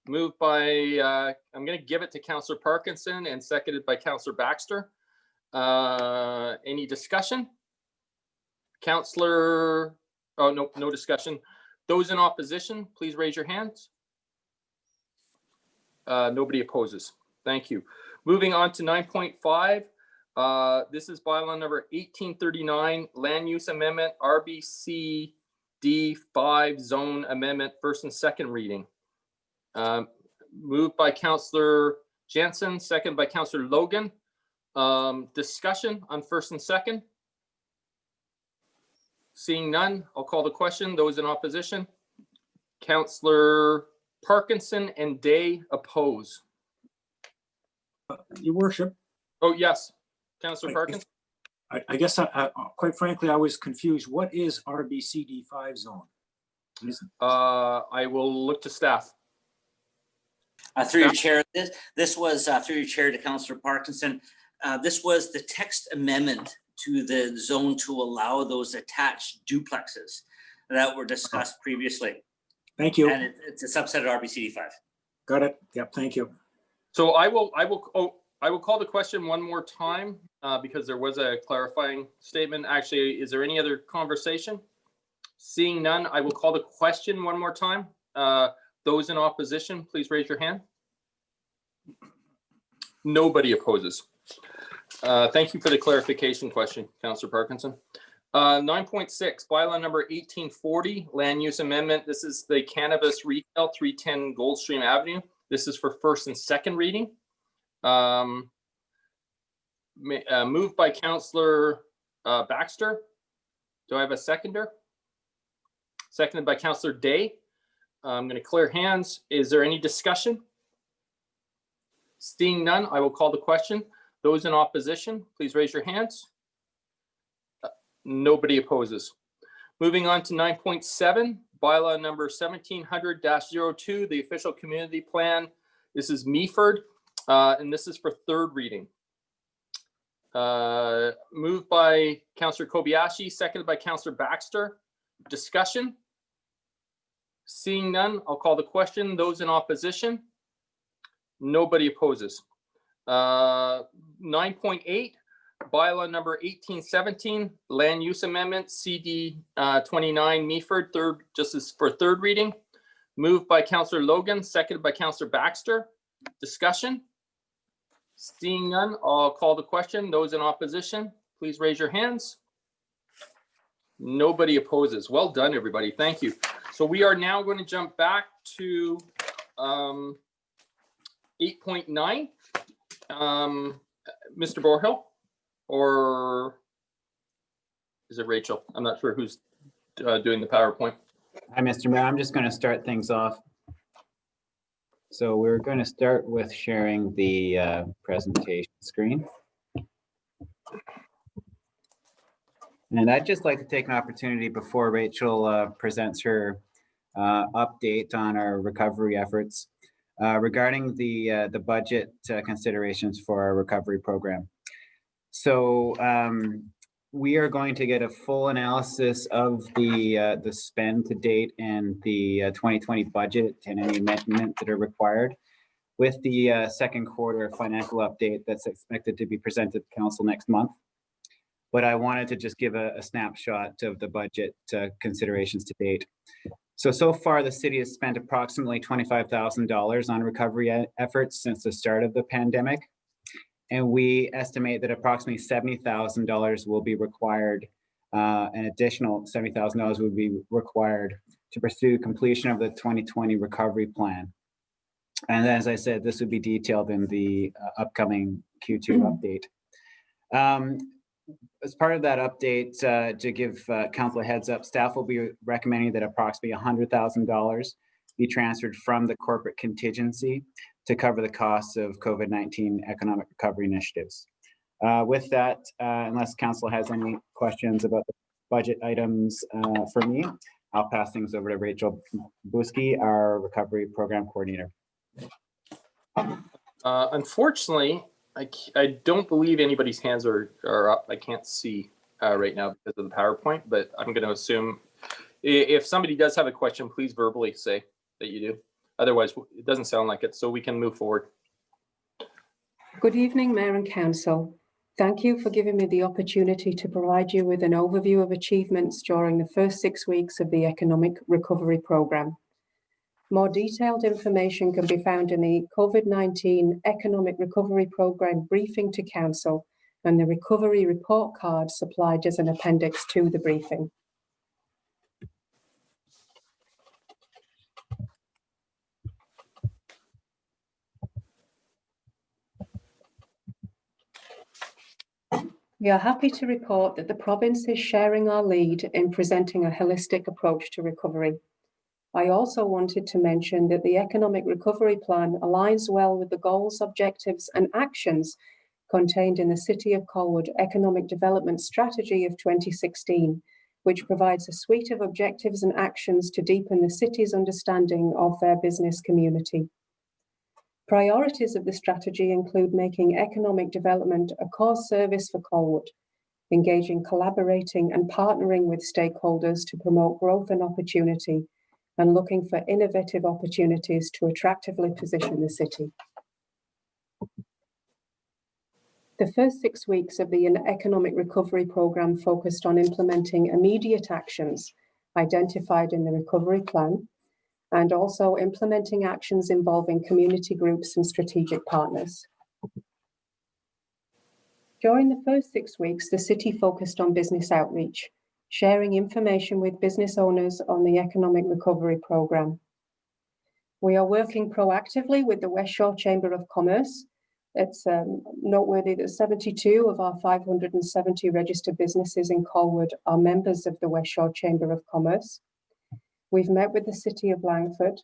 Moved by, I'm going to give it to Councillor Parkinson and seconded by Councillor Baxter. Any discussion? Councillor, oh, no discussion. Those in opposition, please raise your hands. Nobody opposes. Thank you. Moving on to 9.5. This is bylaw number 1839, land use amendment, RBCD 5 zone amendment, first and second reading. Moved by Councillor Jensen, second by Councillor Logan. Discussion on first and second. Seeing none, I'll call the question. Those in opposition. Councillor Parkinson and Day oppose. Your worship. Oh, yes. Councillor Parkinson. I guess, quite frankly, I was confused. What is RBCD 5 zone? I will look to staff. Through your chair, this was through your chair to Councillor Parkinson. This was the text amendment to the zone to allow those attached duplexes that were discussed previously. Thank you. And it's a subset of RBCD 5. Got it. Yep. Thank you. So I will call the question one more time because there was a clarifying statement. Actually, is there any other conversation? Seeing none, I will call the question one more time. Those in opposition, please raise your hand. Nobody opposes. Thank you for the clarification question, Councillor Parkinson. 9.6, bylaw number 1840, land use amendment. This is the cannabis retail, 310 Goldstream Avenue. This is for first and second reading. Moved by Councillor Baxter. Do I have a seconder? Seconded by Councillor Day. I'm going to clear hands. Is there any discussion? Seeing none, I will call the question. Those in opposition, please raise your hands. Nobody opposes. Moving on to 9.7, bylaw number 1700-02, the official community plan. This is Meaford, and this is for third reading. Moved by Councillor Kobayashi, seconded by Councillor Baxter. Discussion? Seeing none, I'll call the question. Those in opposition? Nobody opposes. 9.8, bylaw number 1817, land use amendment, CD 29 Meaford, just as for third reading. Moved by Councillor Logan, seconded by Councillor Baxter. Discussion? Seeing none, I'll call the question. Those in opposition, please raise your hands. Nobody opposes. Well done, everybody. Thank you. So we are now going to jump back to 8.9. Mr. Borhill, or is it Rachel? I'm not sure who's doing the PowerPoint. Hi, Mr. Mayor. I'm just going to start things off. So we're going to start with sharing the presentation screen. And I'd just like to take an opportunity before Rachel presents her update on our recovery efforts regarding the budget considerations for our recovery program. So we are going to get a full analysis of the spend to date and the 2020 budget and any amendments that are required with the second quarter financial update that's expected to be presented to council next month. But I wanted to just give a snapshot of the budget considerations to date. So far, the city has spent approximately $25,000 on recovery efforts since the start of the pandemic. And we estimate that approximately $70,000 will be required, an additional $70,000 would be required to pursue completion of the 2020 recovery plan. And as I said, this would be detailed in the upcoming Q2 update. As part of that update, to give council a heads up, staff will be recommending that approximately $100,000 be transferred from the corporate contingency to cover the costs of COVID-19 economic recovery initiatives. With that, unless council has any questions about the budget items for me, I'll pass things over to Rachel Buski, our recovery program coordinator. Unfortunately, I don't believe anybody's hands are up. I can't see right now because of the PowerPoint, but I'm going to assume if somebody does have a question, please verbally say that you do. Otherwise, it doesn't sound like it, so we can move forward. Good evening, Mayor and Council. Thank you for giving me the opportunity to provide you with an overview of achievements during the first 6 weeks of the Economic Recovery Programme. More detailed information can be found in the COVID-19 Economic Recovery Programme briefing to Council and the recovery report card supplied as an appendix to the briefing. We are happy to report that the province is sharing our lead in presenting a holistic approach to recovery. I also wanted to mention that the Economic Recovery Plan aligns well with the goals, objectives and actions contained in the City of Colwood Economic Development Strategy of 2016, which provides a suite of objectives and actions to deepen the city's understanding of their business community. Priorities of the strategy include making economic development a core service for Colwood, engaging, collaborating and partnering with stakeholders to promote growth and opportunity, and looking for innovative opportunities to attractively position the city. The first 6 weeks of the Economic Recovery Programme focused on implementing immediate actions identified in the recovery plan, and also implementing actions involving community groups and strategic partners. During the first 6 weeks, the city focused on business outreach, sharing information with business owners on the Economic Recovery Programme. We are working proactively with the West Shore Chamber of Commerce, It's noteworthy that 72 of our 570 registered businesses in Colwood are members of the West Shore Chamber of Commerce. We've met with the City of Langford.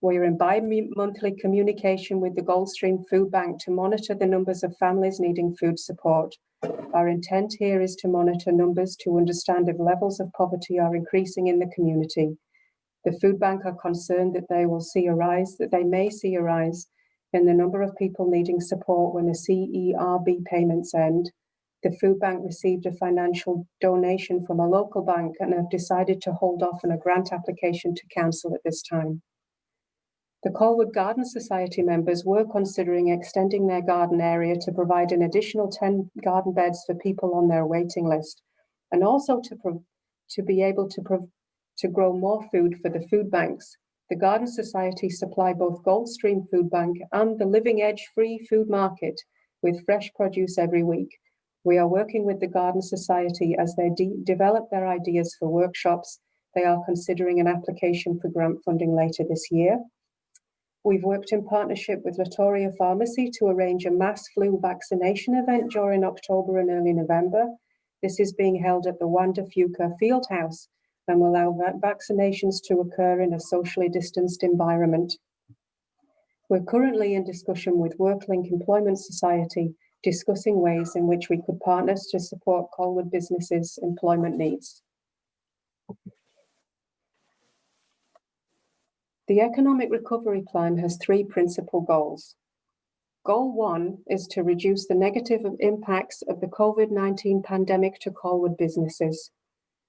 We're in bi-monthly communication with the Goldstream Food Bank to monitor the numbers of families needing food support. Our intent here is to monitor numbers to understand if levels of poverty are increasing in the community. The Food Bank are concerned that they may see a rise in the number of people needing support when the CERB payments end. The Food Bank received a financial donation from a local bank and have decided to hold off on a grant application to council at this time. The Colwood Garden Society members were considering extending their garden area to provide an additional 10 garden beds for people on their waiting list, and also to be able to grow more food for the food banks. The Garden Society supply both Goldstream Food Bank and the Living Edge Free Food Market with fresh produce every week. We are working with the Garden Society as they develop their ideas for workshops. They are considering an application for grant funding later this year. We've worked in partnership with Latoria Pharmacy to arrange a mass flu vaccination event during October and early November. This is being held at the Wanda Fuca Fieldhouse and will allow vaccinations to occur in a socially distanced environment. We're currently in discussion with WorkLink Employment Society, discussing ways in which we could partner to support Colwood businesses' employment needs. The Economic Recovery Plan has three principal goals. Goal 1 is to reduce the negative impacts of the COVID-19 pandemic to Colwood businesses.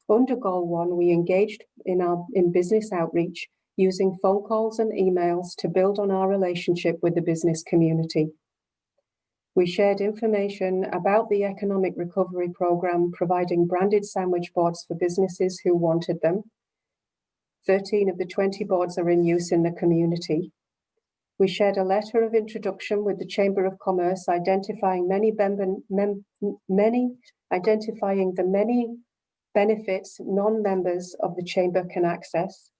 Under Goal 1, we engaged in business outreach using phone calls and emails to build on our relationship with the business community. We shared information about the Economic Recovery Programme, providing branded sandwich boards for businesses who wanted them. 13 of the 20 boards are in use in the community. We shared a letter of introduction with the Chamber of Commerce, identifying the many benefits non-members of the Chamber can access.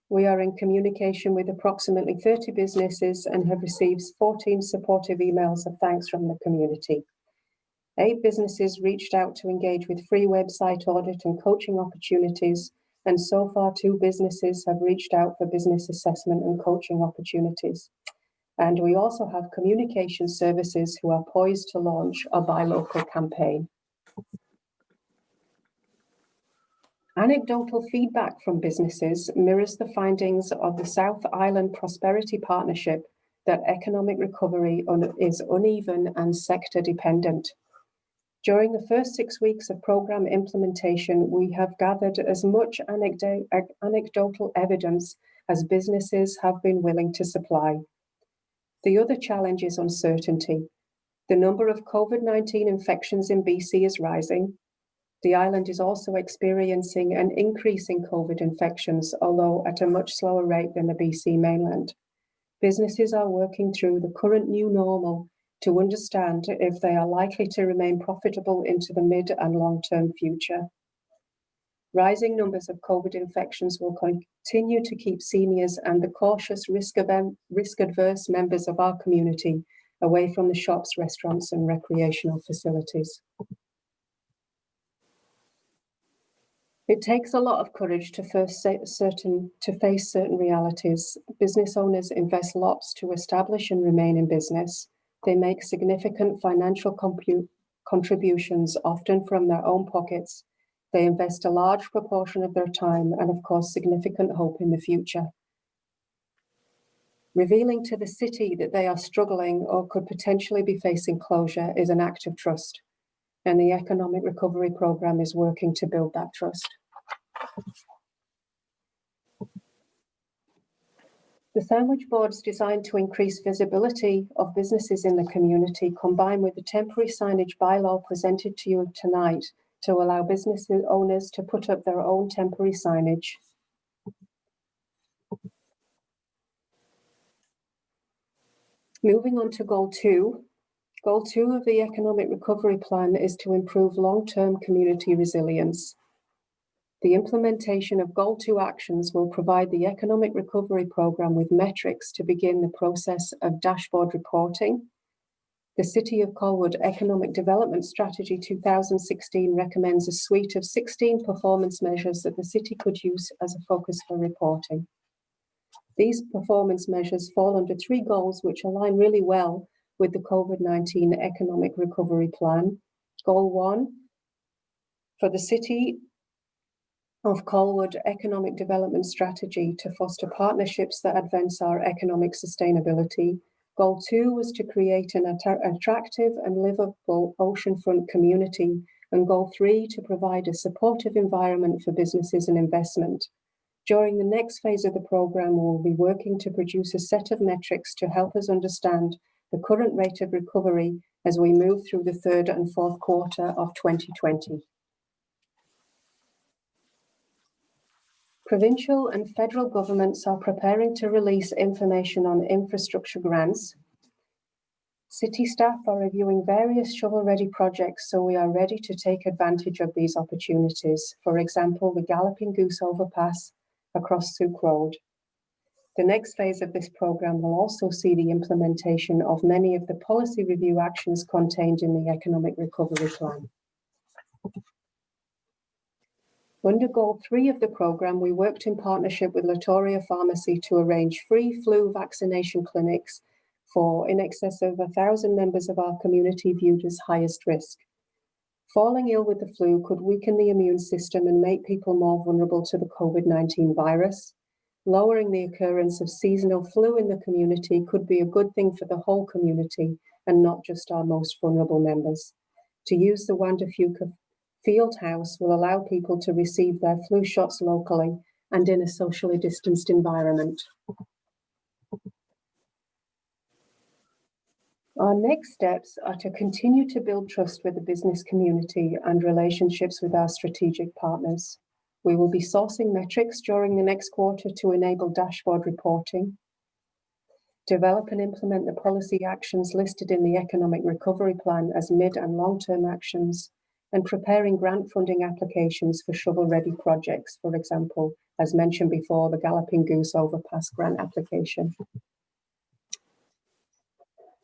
We are in communication with approximately 30 businesses and have received 14 supportive emails of thanks from the community. 8 businesses reached out to engage with free website audit and coaching opportunities, and so far 2 businesses have reached out for business assessment and coaching opportunities. And we also have communication services who are poised to launch a Buy Local campaign. Anecdotal feedback from businesses mirrors the findings of the South Island Prosperity Partnership that economic recovery is uneven and sector dependent. During the first 6 weeks of program implementation, we have gathered as much anecdotal evidence as businesses have been willing to supply. The other challenge is uncertainty. The number of COVID-19 infections in BC is rising. The island is also experiencing an increase in COVID infections, although at a much slower rate than the BC mainland. Businesses are working through the current new normal to understand if they are likely to remain profitable into the mid and long-term future. Rising numbers of COVID infections will continue to keep seniors and the cautious risk-averse members of our community away from the shops, restaurants, and recreational facilities. It takes a lot of courage to face certain realities. Business owners invest lots to establish and remain in business. They make significant financial contributions, often from their own pockets. They invest a large proportion of their time and, of course, significant hope in the future. Revealing to the city that they are struggling or could potentially be facing closure is an act of trust, and the Economic Recovery Programme is working to build that trust. The sandwich boards designed to increase visibility of businesses in the community, combined with the temporary signage bylaw presented to you tonight, to allow business owners to put up their own temporary signage. Moving on to Goal 2. Goal 2 of the Economic Recovery Plan is to improve long-term community resilience. The implementation of Goal 2 actions will provide the Economic Recovery Programme with metrics to begin the process of dashboard reporting. The City of Colwood Economic Development Strategy 2016 recommends a suite of 16 performance measures that the city could use as a focus for reporting. These performance measures fall under 3 goals which align really well with the COVID-19 Economic Recovery Plan. Goal 1, for the City of Colwood Economic Development Strategy to foster partnerships that advance our economic sustainability. Goal 2 was to create an attractive and livable oceanfront community. And Goal 3, to provide a supportive environment for businesses and investment. During the next phase of the programme, we will be working to produce a set of metrics to help us understand the current rate of recovery as we move through the 3rd and 4th quarter of 2020. Provincial and federal governments are preparing to release information on infrastructure grants. City staff are reviewing various shovel-ready projects, so we are ready to take advantage of these opportunities. For example, the Galloping Goose Overpass across Souk Road. The next phase of this programme will also see the implementation of many of the policy review actions contained in the Economic Recovery Plan. Under Goal 3 of the programme, we worked in partnership with Latoria Pharmacy to arrange free flu vaccination clinics for in excess of 1,000 members of our community viewed as highest risk. Falling ill with the flu could weaken the immune system and make people more vulnerable to the COVID-19 virus. Lowering the occurrence of seasonal flu in the community could be a good thing for the whole community and not just our most vulnerable members. To use the Wanda Fuca Field House will allow people to receive their flu shots locally and in a socially distanced environment. Our next steps are to continue to build trust with the business community and relationships with our strategic partners. We will be sourcing metrics during the next quarter to enable dashboard reporting, develop and implement the policy actions listed in the Economic Recovery Plan as mid and long-term actions, and preparing grant funding applications for shovel-ready projects, for example, as mentioned before, the Galloping Goose Overpass grant application.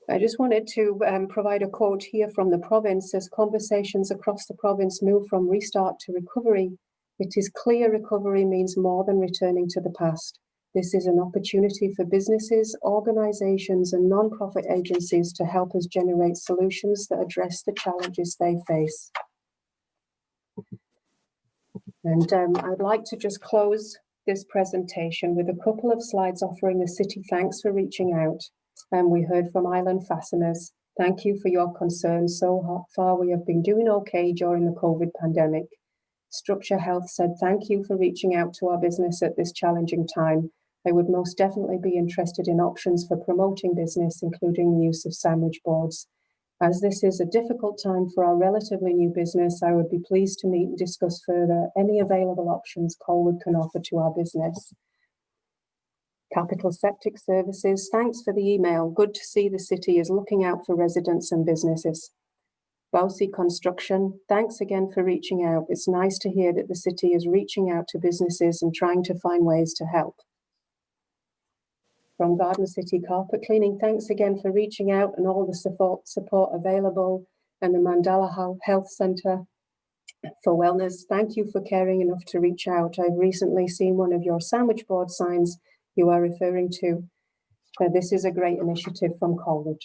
I just wanted to provide a quote here from the province. As conversations across the province move from restart to recovery, it is clear recovery means more than returning to the past. This is an opportunity for businesses, organizations, and non-profit agencies to help us generate solutions that address the challenges they face. And I'd like to just close this presentation with a couple of slides offering the city thanks for reaching out. And we heard from Island Fasteners. Thank you for your concern. So far, we have been doing okay during the COVID pandemic. Structure Health said, thank you for reaching out to our business at this challenging time. I would most definitely be interested in options for promoting business, including the use of sandwich boards. As this is a difficult time for our relatively new business, I would be pleased to meet and discuss further any available options Colwood can offer to our business. Capital Septic Services, thanks for the email. Good to see the city is looking out for residents and businesses. Bowsey Construction, thanks again for reaching out. It's nice to hear that the city is reaching out to businesses and trying to find ways to help. From Garden City Carpet Cleaning, thanks again for reaching out and all the support available. And the Mandala Health Centre for Wellness, thank you for caring enough to reach out. I've recently seen one of your sandwich board signs you are referring to. This is a great initiative from Colwood.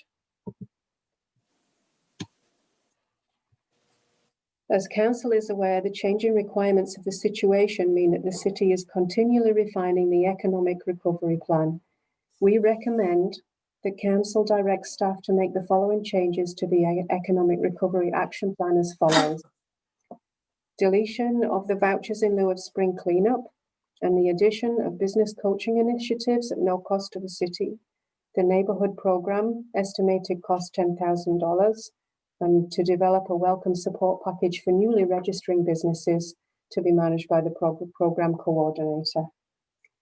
As Council is aware, the changing requirements of the situation mean that the city is continually refining the Economic Recovery Plan. We recommend that Council direct staff to make the following changes to the Economic Recovery Action Plan as follows. Deletion of the vouchers in lieu of spring cleanup and the addition of business coaching initiatives at no cost to the city. The neighbourhood programme, estimated cost $10,000, and to develop a welcome support package for newly registering businesses to be managed by the programme coordinator.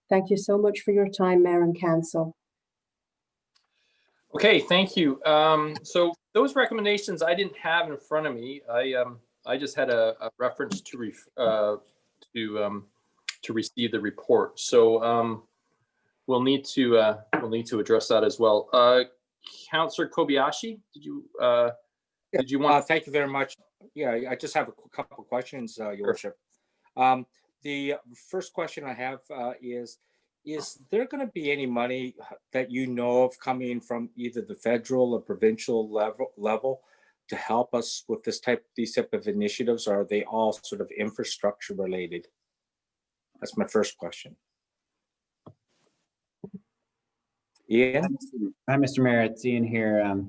Thank you so much for your time, Mayor and Council. Okay, thank you. So those recommendations I didn't have in front of me. I just had a reference to receive the report. So we'll need to address that as well. Councillor Kobayashi, did you want? Thank you very much. Yeah, I just have a couple of questions, Your Worship. The first question I have is there going to be any money that you know of coming from either the federal or provincial level to help us with these type of initiatives, or are they all sort of infrastructure related? That's my first question. Ian? Hi, Mr. Mayor, it's Ian here.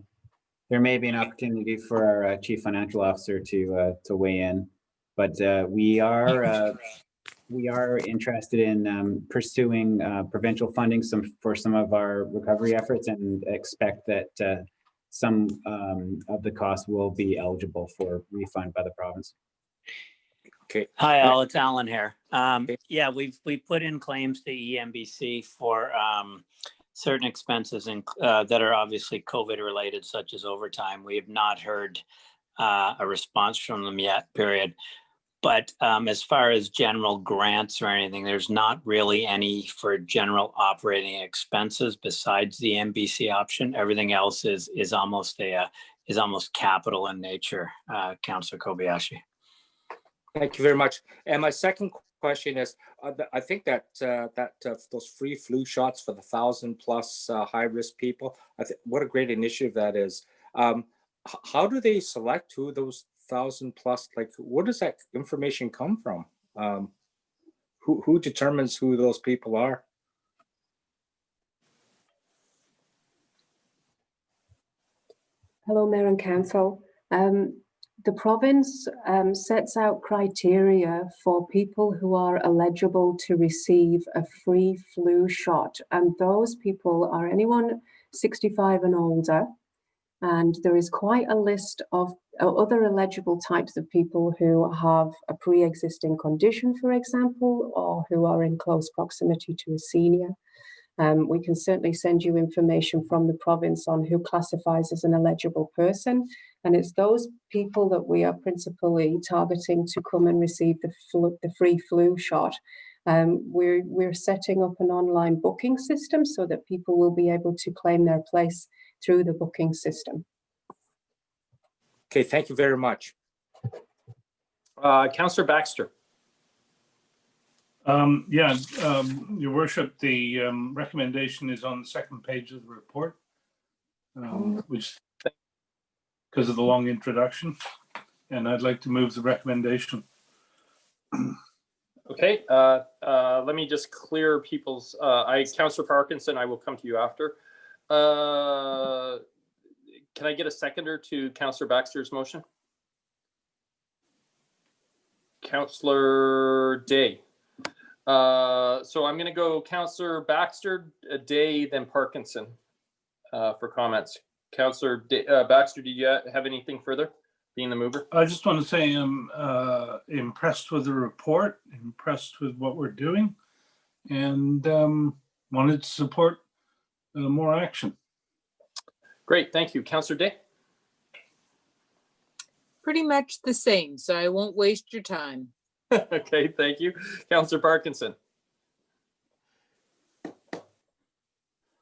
There may be an opportunity for our Chief Financial Officer to weigh in, but we are interested in pursuing provincial funding for some of our recovery efforts, and expect that some of the costs will be eligible for refund by the province. Okay. Hi, all. It's Alan here. Yeah, we've put in claims to EMBC for certain expenses that are obviously COVID related, such as overtime. We have not heard a response from them yet, period. But as far as general grants or anything, there's not really any for general operating expenses besides the MBC option. Everything else is almost capital in nature, Councillor Kobayashi. Thank you very much. And my second question is, I think that those free flu shots for the 1,000+ high-risk people, what a great initiative that is. How do they select who those 1,000+, like, where does that information come from? Who determines who those people are? Hello, Mayor and Council. The province sets out criteria for people who are eligible to receive a free flu shot, and those people are anyone 65 and older. And there is quite a list of other eligible types of people who have a pre-existing condition, for example, or who are in close proximity to a senior. We can certainly send you information from the province on who classifies as an eligible person. And it's those people that we are principally targeting to come and receive the free flu shot. We're setting up an online booking system so that people will be able to claim their place through the booking system. Okay, thank you very much. Councillor Baxter. Your Worship, the recommendation is on the second page of the report, which because of the long introduction, and I'd like to move the recommendation. Okay, let me just clear people's, Councillor Parkinson, I will come to you after. Can I get a seconder to Councillor Baxter's motion? Councillor Day. So I'm going to go Councillor Baxter, Day, then Parkinson for comments. Councillor Baxter, did you have anything further, being the mover? I just want to say I'm impressed with the report, impressed with what we're doing, and wanted to support more action. Great, thank you. Councillor Day? Pretty much the same, so I won't waste your time. Okay, thank you. Councillor Parkinson?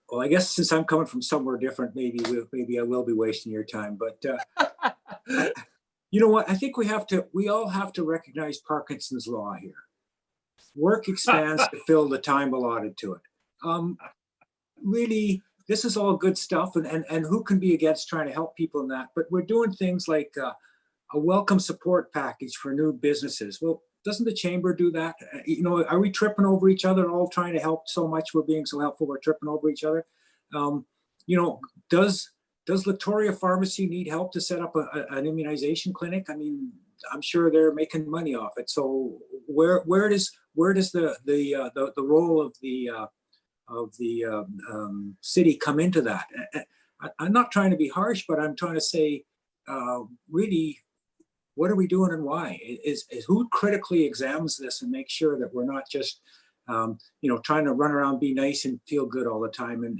Well, I guess since I'm coming from somewhere different, maybe I will be wasting your time. But you know what? I think we all have to recognize Parkinson's law here. Work expands to fill the time allotted to it. Really, this is all good stuff, and who can be against trying to help people in that? But we're doing things like a welcome support package for new businesses. Well, doesn't the chamber do that? You know, are we tripping over each other, all trying to help so much? We're being so helpful, we're tripping over each other. You know, does Latoria Pharmacy need help to set up an immunization clinic? I mean, I'm sure they're making money off it. So where does the role of the city come into that? I'm not trying to be harsh, but I'm trying to say, really, what are we doing and why? Is who critically examines this and makes sure that we're not just, you know, trying to run around, be nice and feel good all the time, and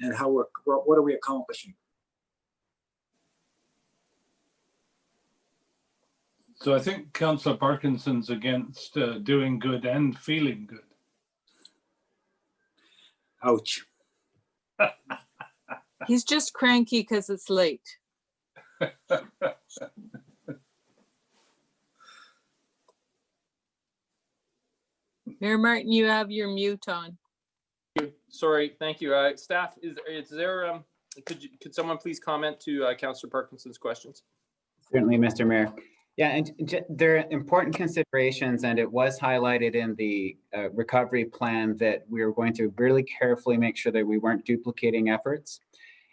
what are we accomplishing? So I think Councillor Parkinson's against doing good and feeling good. Ouch. He's just cranky because it's late. Mayor Martin, you have your mute on. Sorry, thank you. Staff, is there, could someone please comment to Councillor Parkinson's questions? Certainly, Mr. Mayor. Yeah, and there are important considerations, and it was highlighted in the recovery plan that we were going to really carefully make sure that we weren't duplicating efforts.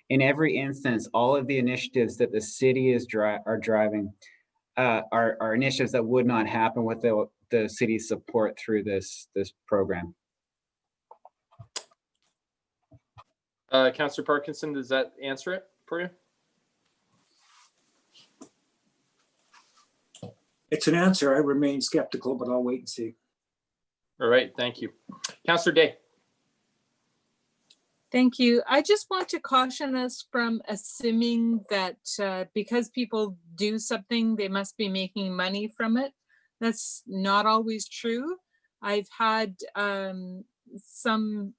In every instance, all of the initiatives that the city is driving are initiatives that would not happen without the city's support through this program. Councillor Parkinson, does that answer it for you? It's an answer. I remain skeptical, but I'll wait and see. All right, thank you. Councillor Day. Thank you. I just want to caution us from assuming that because people do something, they must be making money from it. That's not always true. I've had some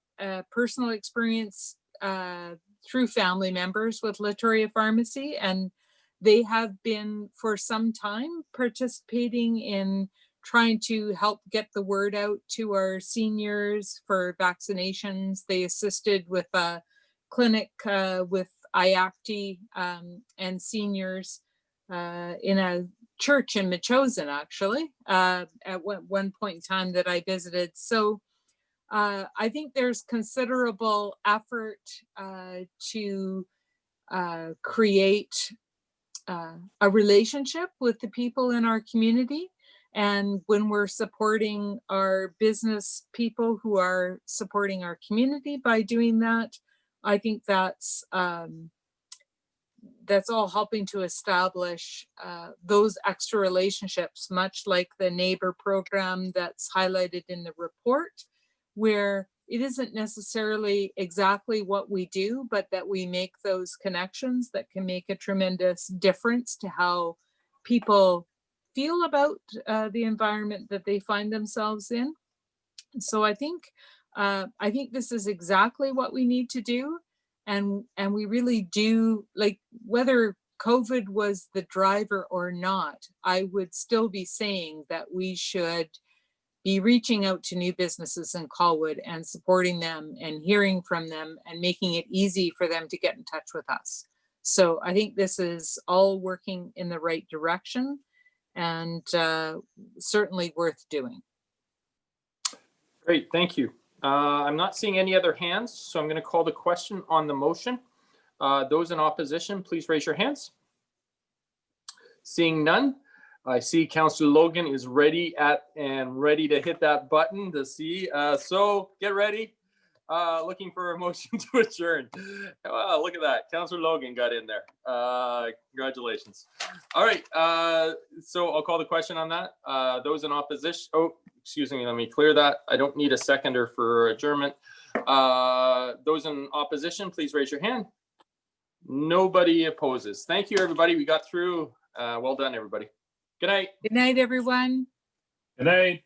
personal experience through family members with Latoria Pharmacy, and they have been for some time participating in trying to help get the word out to our seniors for vaccinations. They assisted with a clinic with IACTI and seniors in a church in Metchosin, actually, at one point in time that I visited. So I think there's considerable effort to create a relationship with the people in our community. And when we're supporting our business people who are supporting our community by doing that, I think that's all helping to establish those extra relationships, much like the neighbor program that's highlighted in the report, where it isn't necessarily exactly what we do, but that we make those connections that can make a tremendous difference to how people feel about the environment that they find themselves in. So I think this is exactly what we need to do. And we really do, like, whether COVID was the driver or not, I would still be saying that we should be reaching out to new businesses in Colwood and supporting them and hearing from them and making it easy for them to get in touch with us. So I think this is all working in the right direction and certainly worth doing. Great, thank you. I'm not seeing any other hands, so I'm going to call the question on the motion. Those in opposition, please raise your hands. Seeing none, I see Councillor Logan is ready to hit that button to see. So get ready. Looking for a motion to adjourn. Wow, look at that. Councillor Logan got in there. Congratulations. All right. So I'll call the question on that. Those in opposition. Oh, excuse me. Let me clear that. I don't need a seconder for adjournment. Those in opposition, please raise your hand. Nobody opposes. Thank you, everybody. We got through. Well done, everybody. Good night. Good night, everyone. Good night.